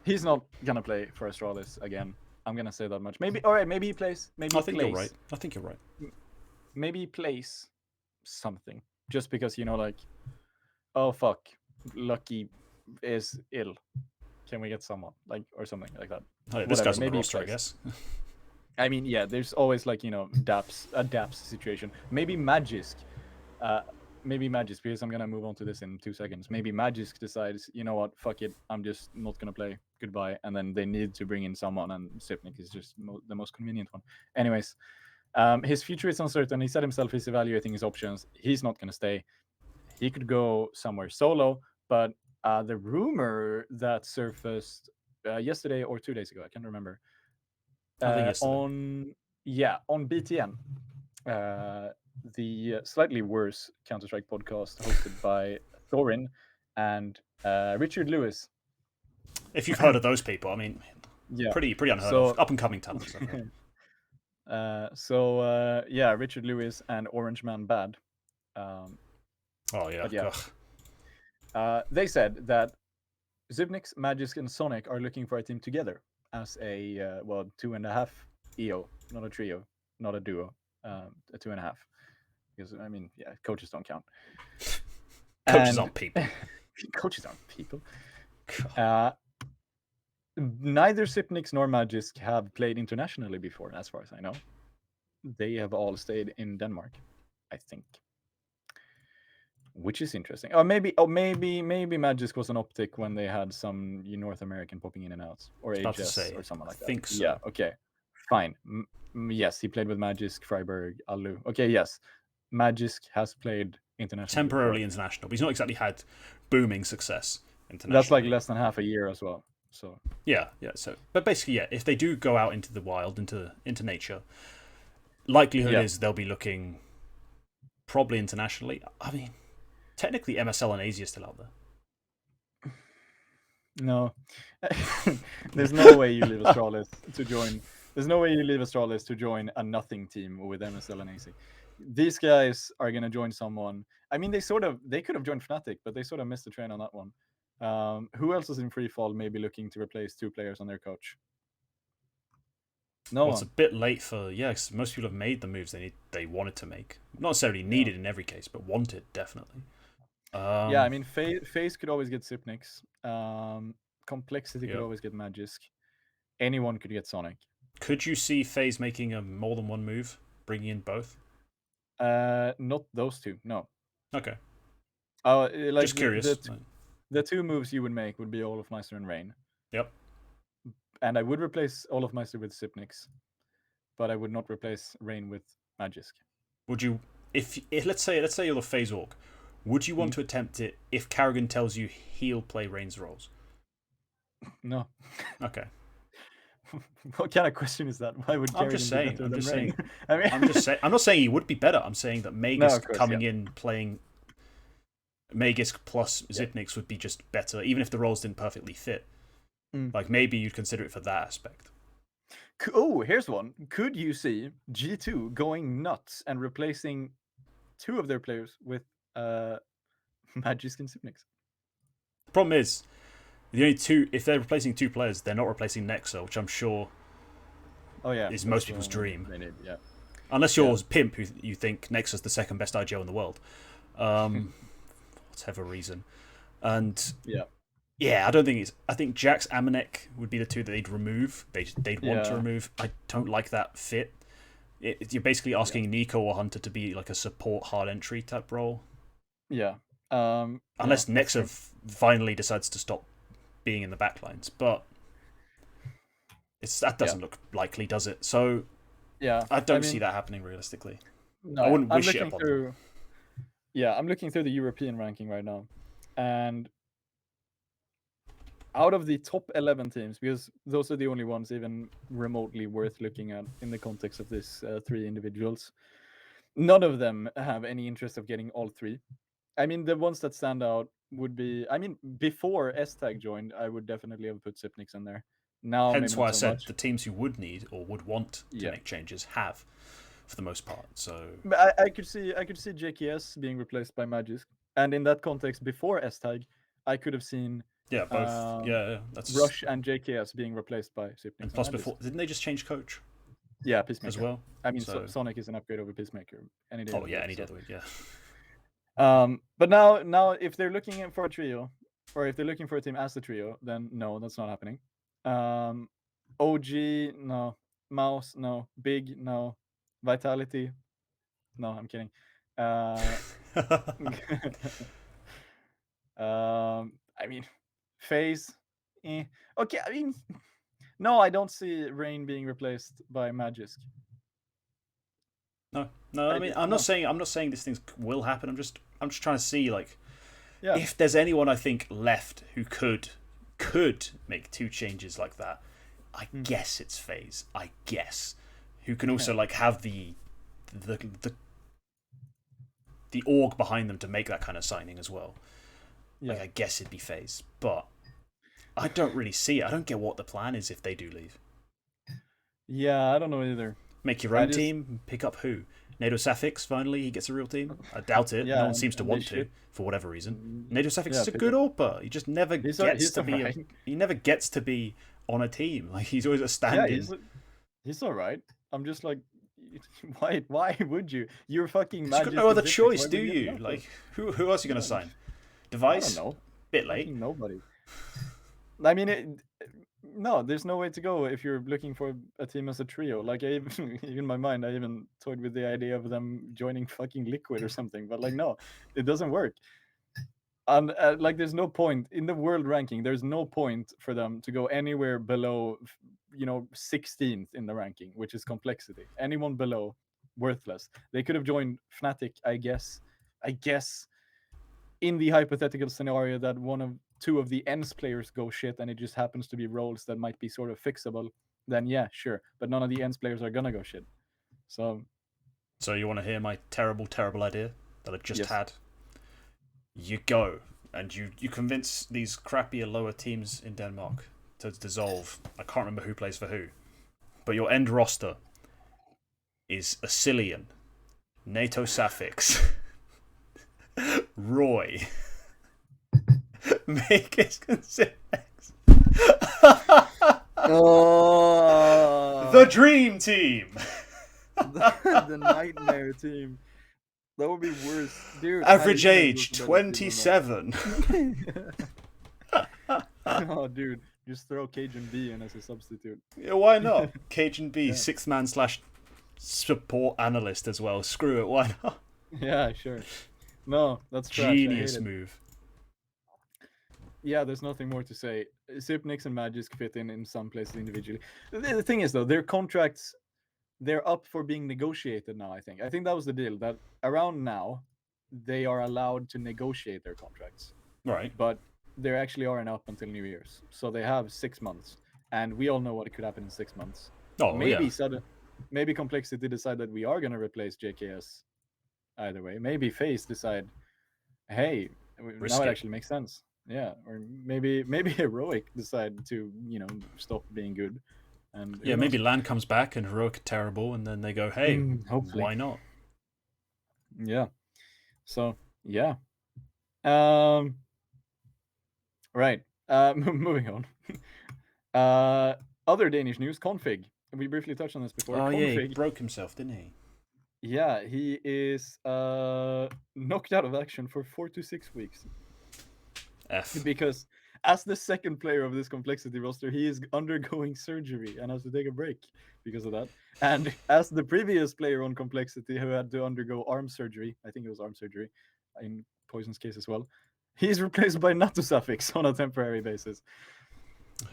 he's not gonna play for Astralis again. I'm gonna say that much. Maybe he plays. I think you're right. Maybe he plays something just because, you know, like, oh fuck, Lucky is ill. Can we get someone like or something like that? This guy's on the roster, I guess. I mean, yeah, there's always like, you know, a Daps situation. Maybe Magisk, because I'm gonna move on to this in 2 seconds. Maybe Magisk decides, you know what, fuck it, I'm just not gonna play. Goodbye. And then they need to bring in someone, and Sipnik is just the most convenient one. Anyways, his future is uncertain. He said himself he's evaluating his options. He's not gonna stay. He could go somewhere solo, but the rumor that surfaced yesterday or 2 days ago, I can't remember. On BTN, the slightly worse Counter-Strike podcast hosted by Thorin and Richard Lewis. If you've heard of those people, I mean, pretty unheard of, up and coming talents. Richard Lewis and Orange Man Bad. They said that Zibnix, Magisk, and Sonic are looking for a team together as a 2.5 EO, not a trio, not a duo, a 2.5. Because I mean, coaches don't count. Coaches aren't people. Coaches aren't people. Neither Sipnix nor Magisk have played internationally before, as far as I know. They have all stayed in Denmark, I think. Which is interesting. Maybe Magisk was an optic when they had some North American popping in and out, or HS or something like that. I think so. Yeah. Okay. Fine. Yes, he played with Magisk, Freiburg, Alu. Okay. Yes, Magisk has played international. Temporarily international, but he's not exactly had booming success internationally. That's like less than half a year as well. So yeah. So, but basically, yeah, if they do go out into the wild, into nature, likelihood is they'll be looking probably internationally. I mean, technically, MSL and AZ are still out there. No, there's no way you leave Astralis to join. There's no way you leave Astralis to join a nothing team with MSL and AC. These guys are gonna join someone. I mean, they could have joined Fnatic, but they sort of missed the train on that one. Who else is in free fall? Maybe looking to replace 2 players on their coach. No, it's a bit late for because most people have made the moves they wanted to make. Not necessarily needed in every case, but wanted definitely. I mean, FaZe could always get Sipnix. Complexity could always get Magisk. Anyone could get Sonic. Could you see FaZe making a more than one move, bringing in both? Not those 2. No. Okay. Just curious. The 2 moves you would make would be Olofmeister and Rain. Yep. And I would replace Olofmeister with Sipnix, but I would not replace Rain with Magisk. Would you, if let's say you're the FaZe org, would you want to attempt it if Karrigan tells you he'll play Rain's roles? No. Okay. What kind of question is that? Why would Karrigan be better than Rain? I mean, I'm not saying he would be better. I'm saying that Magisk coming in playing Magisk plus Zipnix would be just better, even if the roles didn't perfectly fit. Like, maybe you'd consider it for that aspect. Oh, here's one. Could you see G2 going nuts and replacing 2 of their players with Magisk and Sipnix? The problem is, the only 2, if they're replacing 2 players, they're not replacing Nexa, which I'm sure is most people's dream. They need, Unless you're Pimp, who you think Nexa's the second best IGL in the world. Whatever reason. And I don't think I think Jax, Amanek would be the 2 that they'd remove. They'd want to remove. I don't like that fit. You're basically asking Nico or Hunter to be like a support hard entry type role. Yeah. Unless Nexa finally decides to stop being in the backlines, but that doesn't look likely, does it? So I don't see that happening realistically. No, I wouldn't wish it upon them. Yeah, I'm looking through the European ranking right now, and out of the top 11 teams, because those are the only ones even remotely worth looking at in the context of this 3 individuals, none of them have any interest of getting all 3. I mean, the ones that stand out would be, I mean, before S-Tag joined, I would definitely have put Sipnix in there. Now, hence why I said the teams who would need or would want to make changes have, for the most part. So but I could see JKS being replaced by Magisk, and in that context, before S-Tag, I could have seen both. That's Rush and JKS being replaced by Sipnix. And plus, before didn't they just change coach? Yeah, Peacemaker as well. I mean, Sonic is an upgrade over Peacemaker any day. Oh yeah, any day of the week. Yeah. But now, if they're looking for a trio, or if they're looking for a team as a trio, then no, that's not happening. OG, no. Mouse, no. Big, no. Vitality, no. I'm kidding. I mean, FaZe, okay. I mean, no, I don't see Rain being replaced by Magisk. No. I mean, I'm not saying these things will happen. I'm just trying to see if there's anyone I think left who could make 2 changes like that. I guess it's FaZe. I guess who can also have the org behind them to make that kind of signing as well. Yeah. I guess it'd be FaZe, but I don't really see it. I don't get what the plan is if they do leave. Yeah, I don't know either. Make your own team. Pick up who? NATO Safix, finally, he gets a real team. I doubt it. No one seems to want to, for whatever reason. NATO Safix is a good AWPer. He just never gets to be. He never gets to be on a team. He's always a stand-in. Yeah, he's all right. I'm just like, why would you? You're fucking. You've got no other choice, do you? Who else are you gonna sign? I don't Device, know. bit late. Fucking nobody. I mean, no, there's no way to go if you're looking for a team as a trio. Like, I even, in my mind, I even toyed with the idea of them joining fucking Liquid or something. But like, no, it doesn't work. And like, there's no point in the world ranking. There's no point for them to go anywhere below, 16th in the ranking, which is complexity. Anyone below, worthless. They could have joined Fnatic, I guess. In the hypothetical scenario that two of the ENS players go shit and it just happens to be roles that might be sort of fixable, then yeah, sure. But none of the ENS players are gonna go shit. So you want to hear my terrible, terrible idea that I just yes. had? You go and you convince these crappier lower teams in Denmark to dissolve. I can't remember who plays for who, but your end roster is Asilian, NATO Suffix, Roy, make his consent. The dream team. The nightmare team. That would be worse, dude. Average age 27. Oh, dude, just throw Cajun B in as a substitute. Yeah, why not? Cajun B, yeah. 6th man / support analyst as well. Screw it, why not? Yeah, sure. No, that's trash. Genius move. Yeah, there's nothing more to say. Sipnix and Magisk fit in some places individually. The thing is, though, their contracts, they're up for being negotiated now, I think. I think that was the deal, that around now, they are allowed to negotiate their contracts. Right. But they actually aren't up until New Year's. So they have 6 months. And we all know what could happen in 6 months. Oh, maybe yeah. Maybe Complexity decide that we are going to replace JKS either way. Maybe FaZe decide, hey, now it actually makes sense. Yeah, or maybe Heroic decide to stop being good, and yeah, maybe Land comes back and Heroic are terrible, and then they go, hey, why not? Yeah, so yeah, right. Moving on. Other Danish news: Config. We briefly touched on this before. Oh Config, yeah, he broke himself, didn't he? Yeah, he is knocked out of action for 4 to 6 weeks. Because as the second player of this Complexity roster, he is undergoing surgery and has to take a break because of that. And as the previous player on Complexity who had to undergo arm surgery, I think it was arm surgery in Poison's case as well, he's replaced by NATO Suffix on a temporary basis.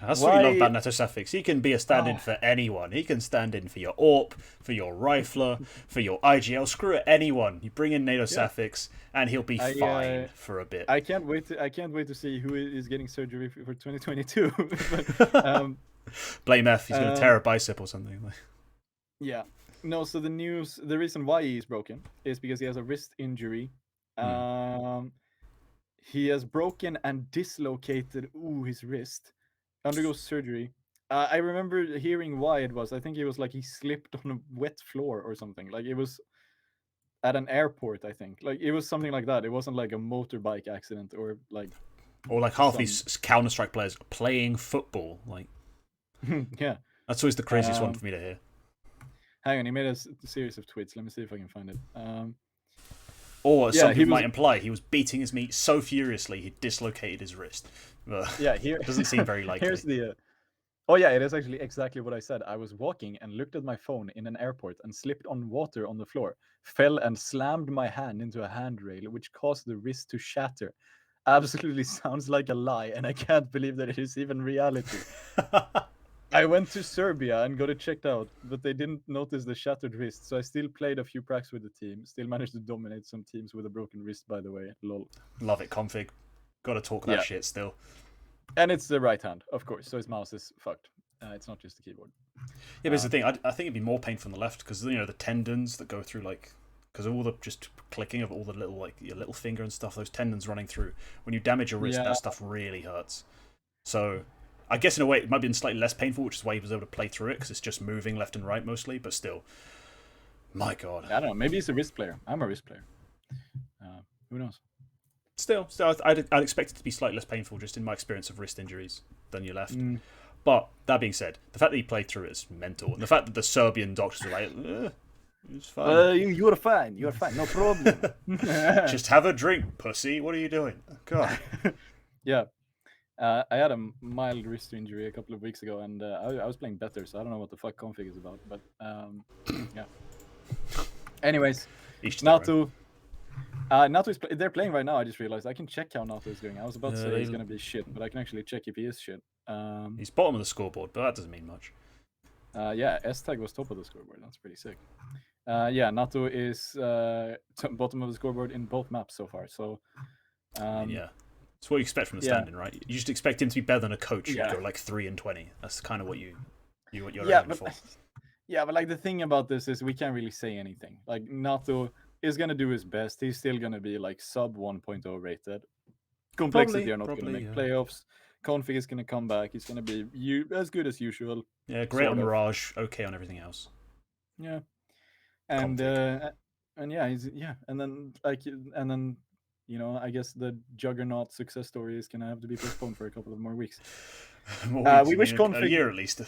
That's what you love about NATO Suffix. He can be a stand-in for anyone. He can stand in for your AWP, for your Rifler, for your IGL. Screw it, anyone. You bring in NATO Suffix, and he'll be fine for a bit. I can't wait to see who is getting surgery for 2022. Blame F. He's going to tear a bicep or something. Yeah. No. So the reason why he's broken is because he has a wrist injury. He has broken and dislocated his wrist. Undergoes surgery. I remember hearing why it was. I think it was like he slipped on a wet floor or something. Like it was at an airport, I think. Like it was something like that. It wasn't like a motorbike accident or like half these Counter-Strike players playing football. Like yeah. That's always the craziest one for me to hear. Hang on, he made a series of tweets. Let me see if I can find it. Or some people might imply he was beating his meat so furiously he dislocated his wrist. Yeah, here it doesn't seem very likely. Here's the. Oh yeah, it is actually exactly what I said. I was walking and looked at my phone in an airport and slipped on water on the floor, fell and slammed my hand into a handrail, which caused the wrist to shatter. Absolutely sounds like a lie, and I can't believe that it is even reality. I went to Serbia and got it checked out, but they didn't notice the shattered wrist, so I still played a few pracs with the team. Still managed to dominate some teams with a broken wrist, by the way. Lol. Love it, Config. Gotta talk that shit still. And it's the right hand, of course, so his mouse is fucked. It's not just the keyboard. Yeah, but it's the thing. I think it'd be more painful on the left because the tendons that go through because of all the just clicking of all the little your little finger and stuff. Those tendons running through. When you damage your wrist, that stuff really hurts. So I guess in a way it might be slightly less painful, which is why he was able to play through it because it's just moving left and right mostly. But still, my God. I don't know. Maybe he's a wrist player. I'm a wrist player. Who knows? Still, I'd expect it to be slightly less painful just in my experience of wrist injuries than your left. Mm. But that being said, the fact that he played through it is mental. And the fact that the Serbian doctors were like, It's fine. You're fine. You're fine. No problem. Just have a drink, pussy. What are you doing? God. Yeah. I had a mild wrist injury a couple of weeks ago, and I was playing better, so I don't know what the fuck config is about. But yeah. Anyways, NATO. NATO they're playing right now. I just realized I can check how NATO is doing. I was about to say he's gonna be shit, but I can actually check if he is shit. He's bottom of the scoreboard, but that doesn't mean much. Yeah, S-Tag was top of the scoreboard. That's pretty sick. Yeah, NATO is bottom of the scoreboard in both maps so far. So yeah, it's what you expect from the standing, right? You just expect him to be better than a coach who'd go like 3-20. That's kind of what you're aiming for. Yeah, but like the thing about this is we can't really say anything. Like NATO is gonna do his best. He's still gonna be like sub 1.0 rated. Complexity are not gonna make playoffs. Config is gonna come back. He's gonna be as good as usual. Yeah, great on Mirage, okay on everything else. Yeah, and yeah, and then you know, I guess the Juggernaut success story is gonna have to be postponed for a couple of more weeks. We wish Config a year at least.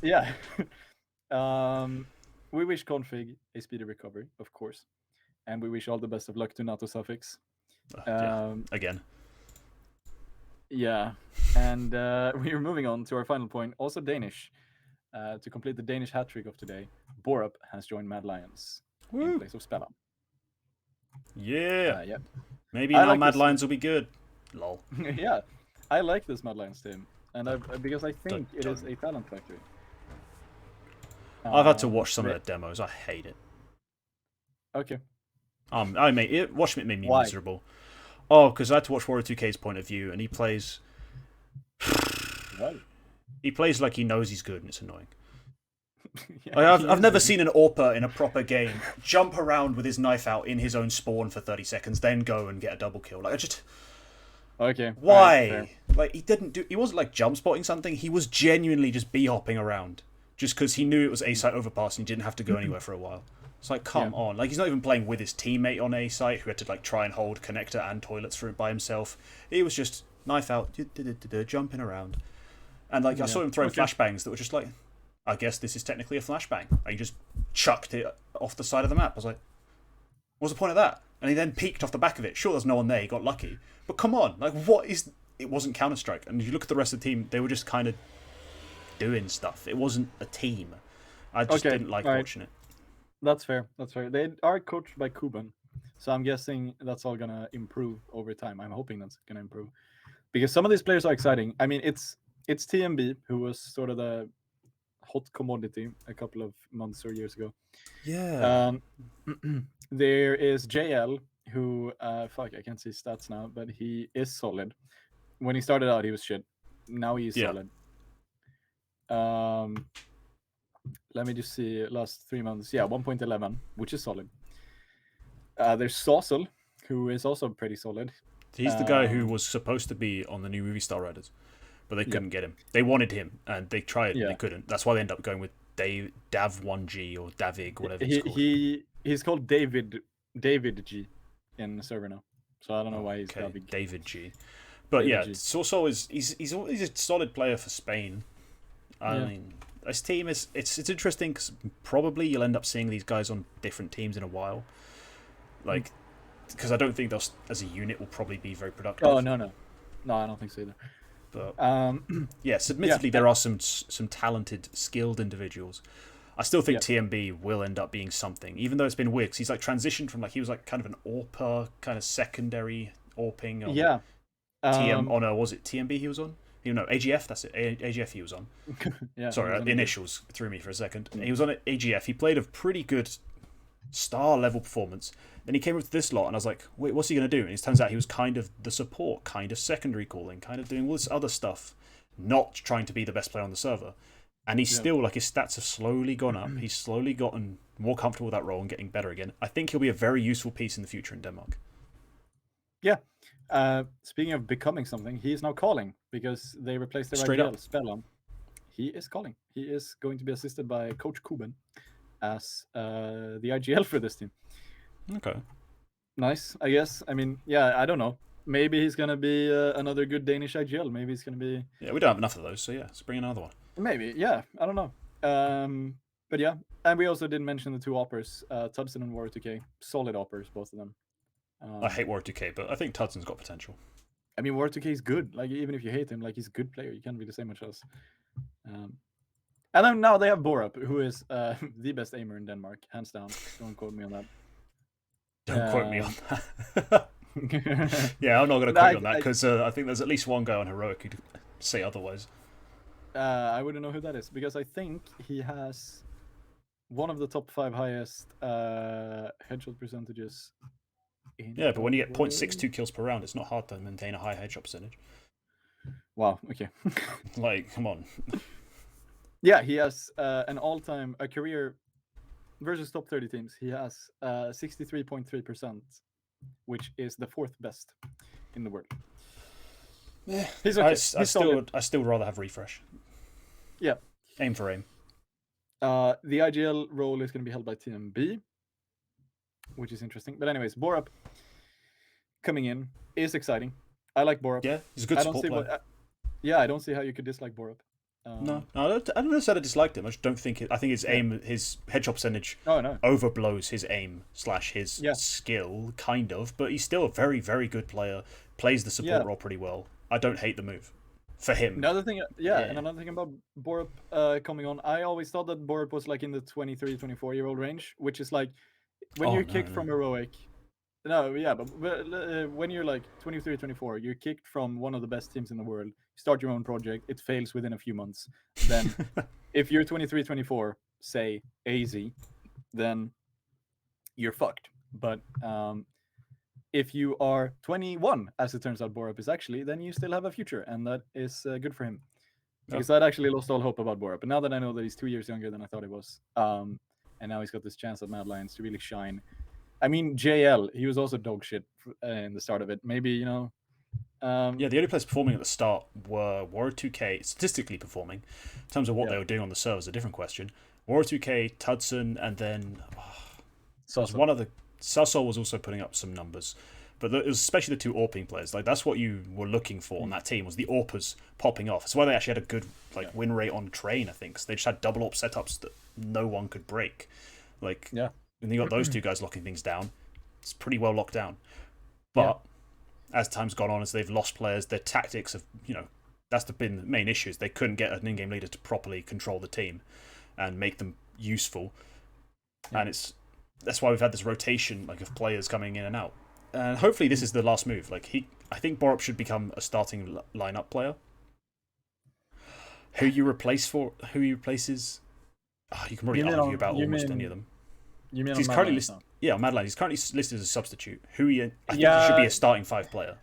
Yeah. We wish Config a speedy recovery, of course, and we wish all the best of luck to NATO Suffix. Again. Yeah, and we are moving on to our final point, also Danish. To complete the Danish hat trick of today, Borup has joined Mad Lions in place of Spella. Yeah. Maybe now Mad Lions will be good. Lol. Yeah, I like this Mad Lions team, and because I think it is a talent factory. I've had to watch some of their demos. I hate it. Okay. Watching it made me miserable. Oh, because I had to watch Warrior 2K's point of view, and he plays. He plays like he knows he's good, and it's annoying. Yeah, I've never seen an AWPer in a proper game jump around with his knife out in his own spawn for 30 seconds, then go and get a double kill. Like, I just. Okay. Why? Like, he wasn't like jump spotting something. He was genuinely just b-hopping around, just because he knew it was A site overpass and he didn't have to go anywhere for a while. It's like, come on. Like, he's not even playing with his teammate on A site who had to like try and hold connector and toilets for it by himself. He was just knife out, jumping around. And like I saw him throw flashbangs that were just like, I guess this is technically a flashbang. And he just chucked it off the side of the map. I was like, what's the point of that? And he then peeked off the back of it. Sure, there's no one there. He got lucky. But come on. Like, what is... It wasn't Counter-Strike. And if you look at the rest of the team, they were just kind of doing stuff. It wasn't a team. I just didn't like watching it. That's fair. That's fair. They are coached by Kuban. So I'm guessing that's all going to improve over time. I'm hoping that's going to improve. Because some of these players are exciting. I mean, it's TMB, who was sort of the hot commodity a couple of months or years ago. Yeah. There is JL, who, I can't see stats now, but he is solid. When he started out, he was shit. Now he is solid. Let me just see, last 3 months. Yeah, 1.11, which is solid. There's Saucel, who is also pretty solid. He's the guy who was supposed to be on the new Movie Star Riders, but they couldn't get him. They wanted him, and they tried, and they couldn't. That's why they ended up going with Dav1G or Davig, whatever it's called. He's called David G in the server now, so I don't know why he's Davig. David G. But David G. Saucel is he's a solid player for Spain. I mean, this team is it's interesting because probably you'll end up seeing these guys on different teams in a while, like because I don't think they'll as a unit will probably be very productive. Oh no, I don't think so either. But yes, admittedly there are some talented, skilled individuals. I still think TMB will end up being something, even though it's been weird. 'Cause he's like transitioned from like he was like kind of an AWPer, kind of secondary AWPing. Was it TMB he was on? You know, AGF. That's it. AGF he was on. Sorry, the initials threw me for a second. He was on AGF. He played a pretty good star level performance. Then he came up to this lot, and I was like, wait, what's he going to do? And it turns out he was kind of the support, kind of secondary calling, kind of doing all this other stuff, not trying to be the best player on the server. And he's still, like, his stats have slowly gone up. He's slowly gotten more comfortable with that role and getting better again. I think he'll be a very useful piece in the future in Denmark. Yeah. Speaking of becoming something, he is now calling because they replaced their IGL Spellon. He is calling. He is going to be assisted by Coach Kuben as the IGL for this team. Okay. Nice, I guess. I mean, yeah, I don't know. Maybe he's going to be another good Danish IGL. Maybe he's going to be... Yeah, we don't have enough of those, so yeah, let's bring another one. Maybe, yeah. I don't know. But yeah, and we also didn't mention the two oppers, Tudson and War 2K. Solid oppers, both of them. I hate War 2K, but I think Tudson's got potential. I mean, War 2K is good. Like, even if you hate him, like, he's a good player. You can't really say much else. And then now they have Borup, who is the best aimer in Denmark, hands down. Don't quote me on that. Don't quote me on that. Yeah, I'm not going to quote you on that because I think there's at least one guy on Heroic who'd say otherwise. I wouldn't know who that is because I think he has one of the top 5 highest headshot percentages. Yeah, but when you get 0.62 kills per round, it's not hard to maintain a high headshot percentage. Wow, okay. Like, come on. Yeah, he has an all-time, a career versus top 30 teams. He has 63.3%, which is the 4th best in the world. Yeah, he's okay. I still rather have refresh. Yeah. Aim for aim. The IGL role is going to be held by TMB, which is interesting. But anyways, Borup coming in is exciting. I like Borup. Yeah, he's a good support player. I don't see how you could dislike Borup. No, I don't know if I disliked him. I just don't think I think his aim, his headshot percentage, overblows his aim / his skill, kind of. But he's still a very, very good player. Plays the support role pretty well. I don't hate the move for him. Another thing, and another thing about Borup coming on, I always thought that Borup was like in the 23, 24-year-old range, which is like when you're kicked from Heroic. No, yeah, but when you're like 23, 24, you're kicked from one of the best teams in the world. You start your own project, it fails within a few months. Then, if you're 23, 24, say AZ, then you're fucked. But if you are 21, as it turns out Borup is actually, then you still have a future, and that is good for him. Because I'd actually lost all hope about Borup. But now that I know that he's 2 years younger than I thought he was, and now he's got this chance at Mad Lions to really shine. I mean, JL, he was also dog shit in the start of it. Maybe, you know. Yeah, the only players performing at the start were Warrior 2K, statistically performing. In terms of what they were doing on the server is a different question. Warrior 2K, Tudson, and then one of the Sassol was also putting up some numbers. But it was especially the two AWPing players. Like, that's what you were looking for on that team, was the AWPers popping off. That's why they actually had a good win rate on Train, I think. So they just had double AWP setups that no one could break. And you got those two guys locking things down. It's pretty well locked down. But as time's gone on, as they've lost players, their tactics have, that's been the main issues. They couldn't get an in-game leader to properly control the team and make them useful. And that's why we've had this rotation of players coming in and out. And hopefully this is the last move. I think Borup should become a starting lineup player. Who he replaces, you can probably argue about almost any of them. You mean he's currently listed? Yeah, on Mad Lions. He's currently listed as a substitute. I think he should be a starting 5 player.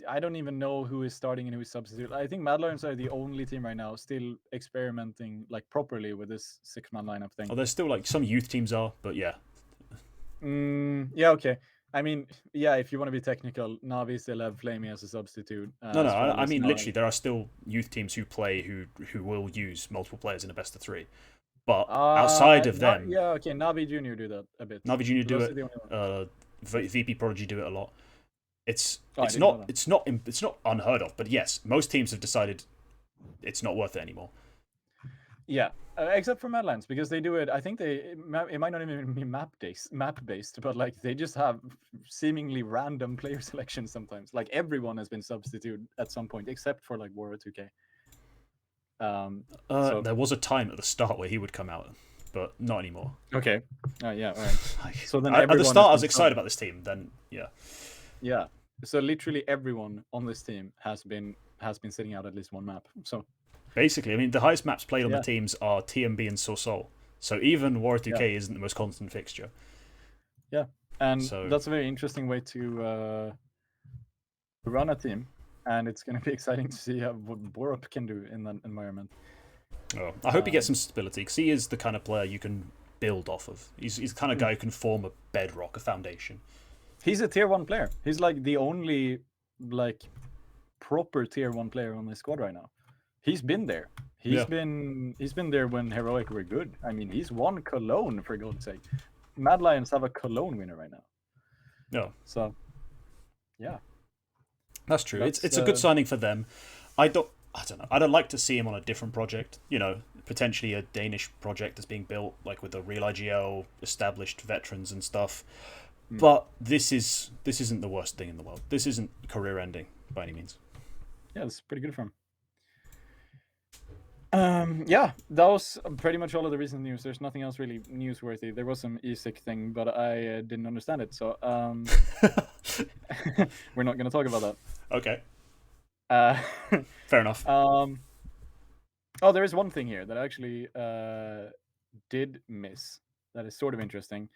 I don't even know who is starting and who is substitute. I think Mad Lions are the only team right now still experimenting properly with this 6-man lineup thing. Oh, there's still some youth teams are, but yeah. Yeah, okay. I mean, if you want to be technical, Navi still have Flamey as a substitute. No, I mean literally, there are still youth teams who play who will use multiple players in a best of 3. But outside of them, Navi Junior do that a bit. Navi Junior do it. VP Prodigy do it a lot. It's not unheard of, but yes, most teams have decided it's not worth it anymore. Yeah, except for Mad Lions, because they do it. I think it might not even be map based, but they just have seemingly random player selections sometimes. Everyone has been substituted at some point, except for Warrior 2K. There was a time at the start where he would come out, but not anymore. Okay. Yeah. All right. So then at the start, I was excited about this team. Then, yeah. So literally everyone on this team has been sitting out at least one map. So basically, I mean, the highest maps played on the teams are TMB and Sorsol. So even Warrior 2K isn't the most constant fixture. Yeah, and that's a very interesting way to run a team. And it's going to be exciting to see what Borup can do in that environment. Oh, I hope he gets some stability, because he is the kind of player you can build off of. He's the kind of guy who can form a bedrock, a foundation. He's a tier 1 player. He's the only proper tier 1 player on the squad right now. He's been there. He's been there when Heroic were good. I mean, he's won Cologne, for God's sake. Mad Lions have a Cologne winner right now. No. So, yeah. That's true. It's a good signing for them. I I don't know. I'd like to see him on a different project. You know, potentially a Danish project that's being built, like with the real IGL, established veterans and stuff. But this isn't the worst thing in the world. This isn't career ending by any means. Yeah, it's pretty good for him. Yeah, that was pretty much all of the recent news. There's nothing else really newsworthy. There was some ESIC thing, but I didn't understand it, so we're not going to talk about that. Okay. Uh, Fair enough. Oh, there is one thing here that I actually did miss that is sort of interesting.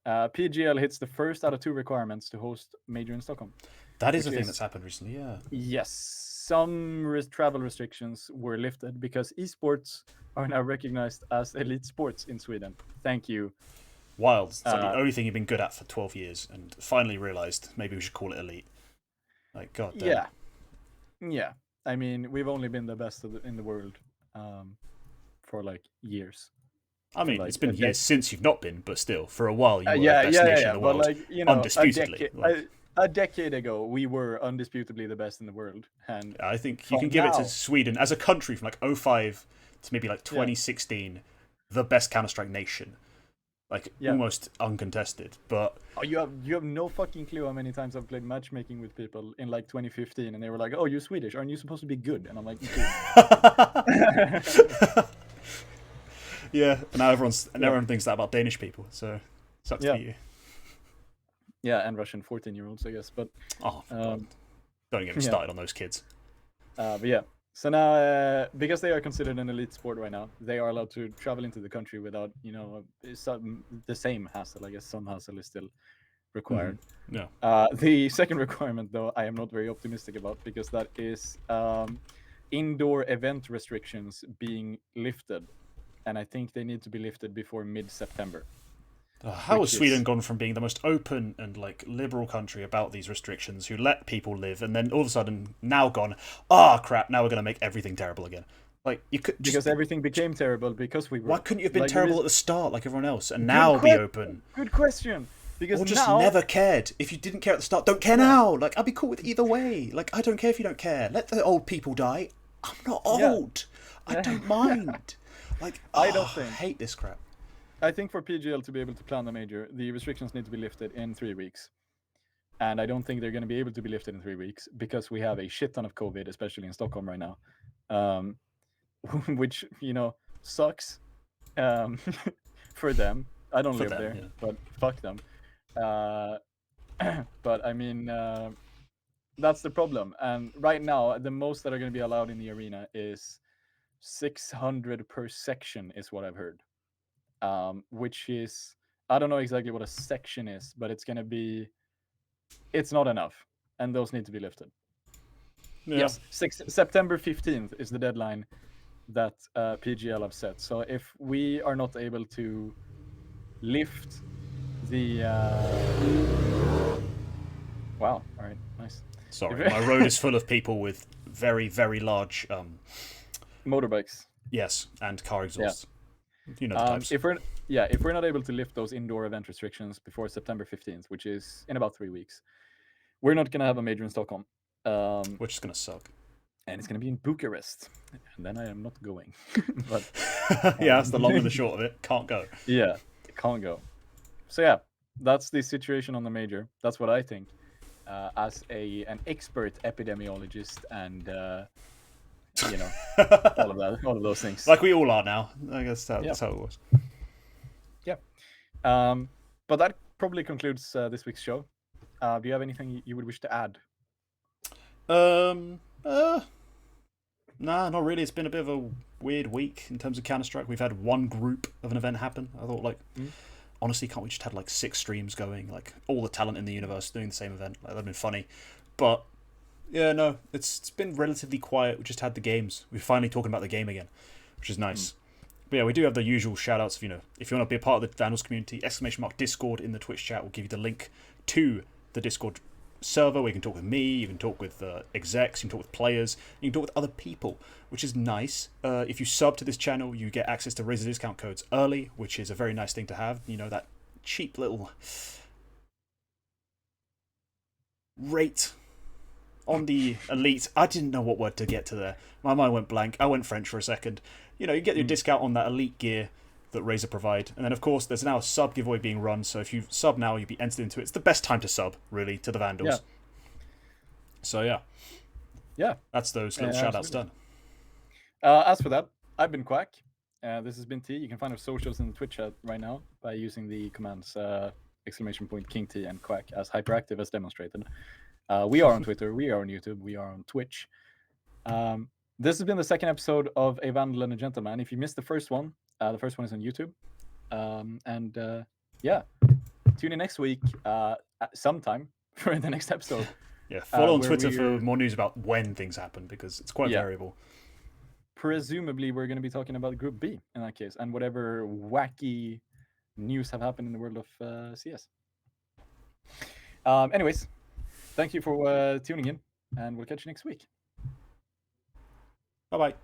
PGL hits the first out of 2 requirements to host Major in Stockholm. That is a thing that's happened recently, yeah. Yes, some travel restrictions were lifted because esports are now recognized as elite sports in Sweden. Thank you. Wild. It's like the only thing you've been good at for 12 years and finally realised maybe we should call it elite. Like, god damn. Yeah. I mean, we've only been the best in the world for like years. I mean, it's been years since you've not been, but still, for a while you were the best nation in the world. But like, you know, undisputedly. A decade ago, we were undisputably the best in the world. And I think you can give it to Sweden as a country from like 2005 to maybe like 2016, the best Counter-Strike nation. Like, almost uncontested. But you have no fucking clue how many times I've played matchmaking with people in like 2015, and they were like, "Oh, you're Swedish. Aren't you supposed to be good?" And I'm like, yeah, and now everyone thinks that about Danish people, so sucks to be you. Yeah, and Russian 14-year-olds, I guess. But don't get me started on those kids. But yeah, so now because they are considered an elite sport right now, they are allowed to travel into the country without, you know, the same hassle. I guess some hassle is still required. Yeah. The second requirement, though, I am not very optimistic about, because that is indoor event restrictions being lifted. And I think they need to be lifted before mid-September. How has Sweden gone from being the most open and like liberal country about these restrictions, who let people live, and then all of a sudden now gone, crap, now we're going to make everything terrible again? Like, you could because everything became terrible because we were. Why couldn't you have been terrible at the start like everyone else, and now be open? Good question. Because or just never cared. If you didn't care at the start, don't care now. Like, I'd be cool with either way. Like, I don't care if you don't care. Let the old people die. I'm not old. I don't mind. Like, I hate this crap. I think for PGL to be able to plan the major, the restrictions need to be lifted in 3 weeks. And I don't think they're going to be able to be lifted in 3 weeks because we have a shit ton of COVID, especially in Stockholm right now. Which, you know, sucks for them. I don't live there, but fuck them. But I mean, that's the problem. And right now, the most that are going to be allowed in the arena is 600 per section, is what I've heard. Which is, I don't know exactly what a section is, but it's going to be, it's not enough. And those need to be lifted. Yeah. Yes, September 15th is the deadline that PGL have set. So if we are not able to lift the... Wow, all right, nice. Sorry, my road is full of people with very, very large... motorbikes. Yes, and car exhausts. Yeah. You know the types. If we're not able to lift those indoor event restrictions before September 15th, which is in about 3 weeks, we're not going to have a major in Stockholm. Which is going to suck. And it's going to be in Bucharest. And then I am not going. But yeah, that's the long and the short of it. Can't go. Yeah, can't go. So yeah, that's the situation on the major. That's what I think. As an expert epidemiologist and... you know, all of those things. Like we all are now. I guess that's how it was. Yeah. But that probably concludes this week's show. Do you have anything you would wish to add? Nah, not really. It's been a bit of a weird week in terms of Counter-Strike. We've had one group of an event happen. I thought, like, honestly, can't we just have like 6 streams going? Like, all the talent in the universe doing the same event. Like, that'd been funny. But yeah, no, it's been relatively quiet. We just had the games. We're finally talking about the game again, which is nice. But yeah, we do have the usual shout-outs of, you know, if you want to be a part of the Vandals community, !Discord in the Twitch chat will give you the link to the Discord server where you can talk with me, you can talk with execs, you can talk with players, you can talk with other people, which is nice. If you sub to this channel, you get access to Razer discount codes early, which is a very nice thing to have. You know, that cheap little rate on the elite. I didn't know what word to get to there. My mind went blank. I went French for a second. You know, you get your discount on that elite gear that Razer provide. And then, of course, there's now a sub giveaway being run. So if you sub now, you'll be entered into it. It's the best time to sub, really, to the Vandals. Yeah. So, yeah. Yeah. That's those little shout-outs done. As for that, I've been Quack. This has been T. You can find our socials in the Twitch chat right now by using the commands !KingT and Quack as hyperactive as demonstrated. We are on Twitter, we are on YouTube, we are on Twitch. This has been the second episode of A Vandal and A Gentleman. If you missed the first one is on YouTube. Yeah, tune in next week sometime for the next episode. Yeah, follow on Twitter for more news about when things happen, because it's quite variable. Presumably, we're going to be talking about Group B in that case, and whatever wacky news have happened in the world of CS. Anyways, thank you for tuning in, and we'll catch you next week. Bye-bye.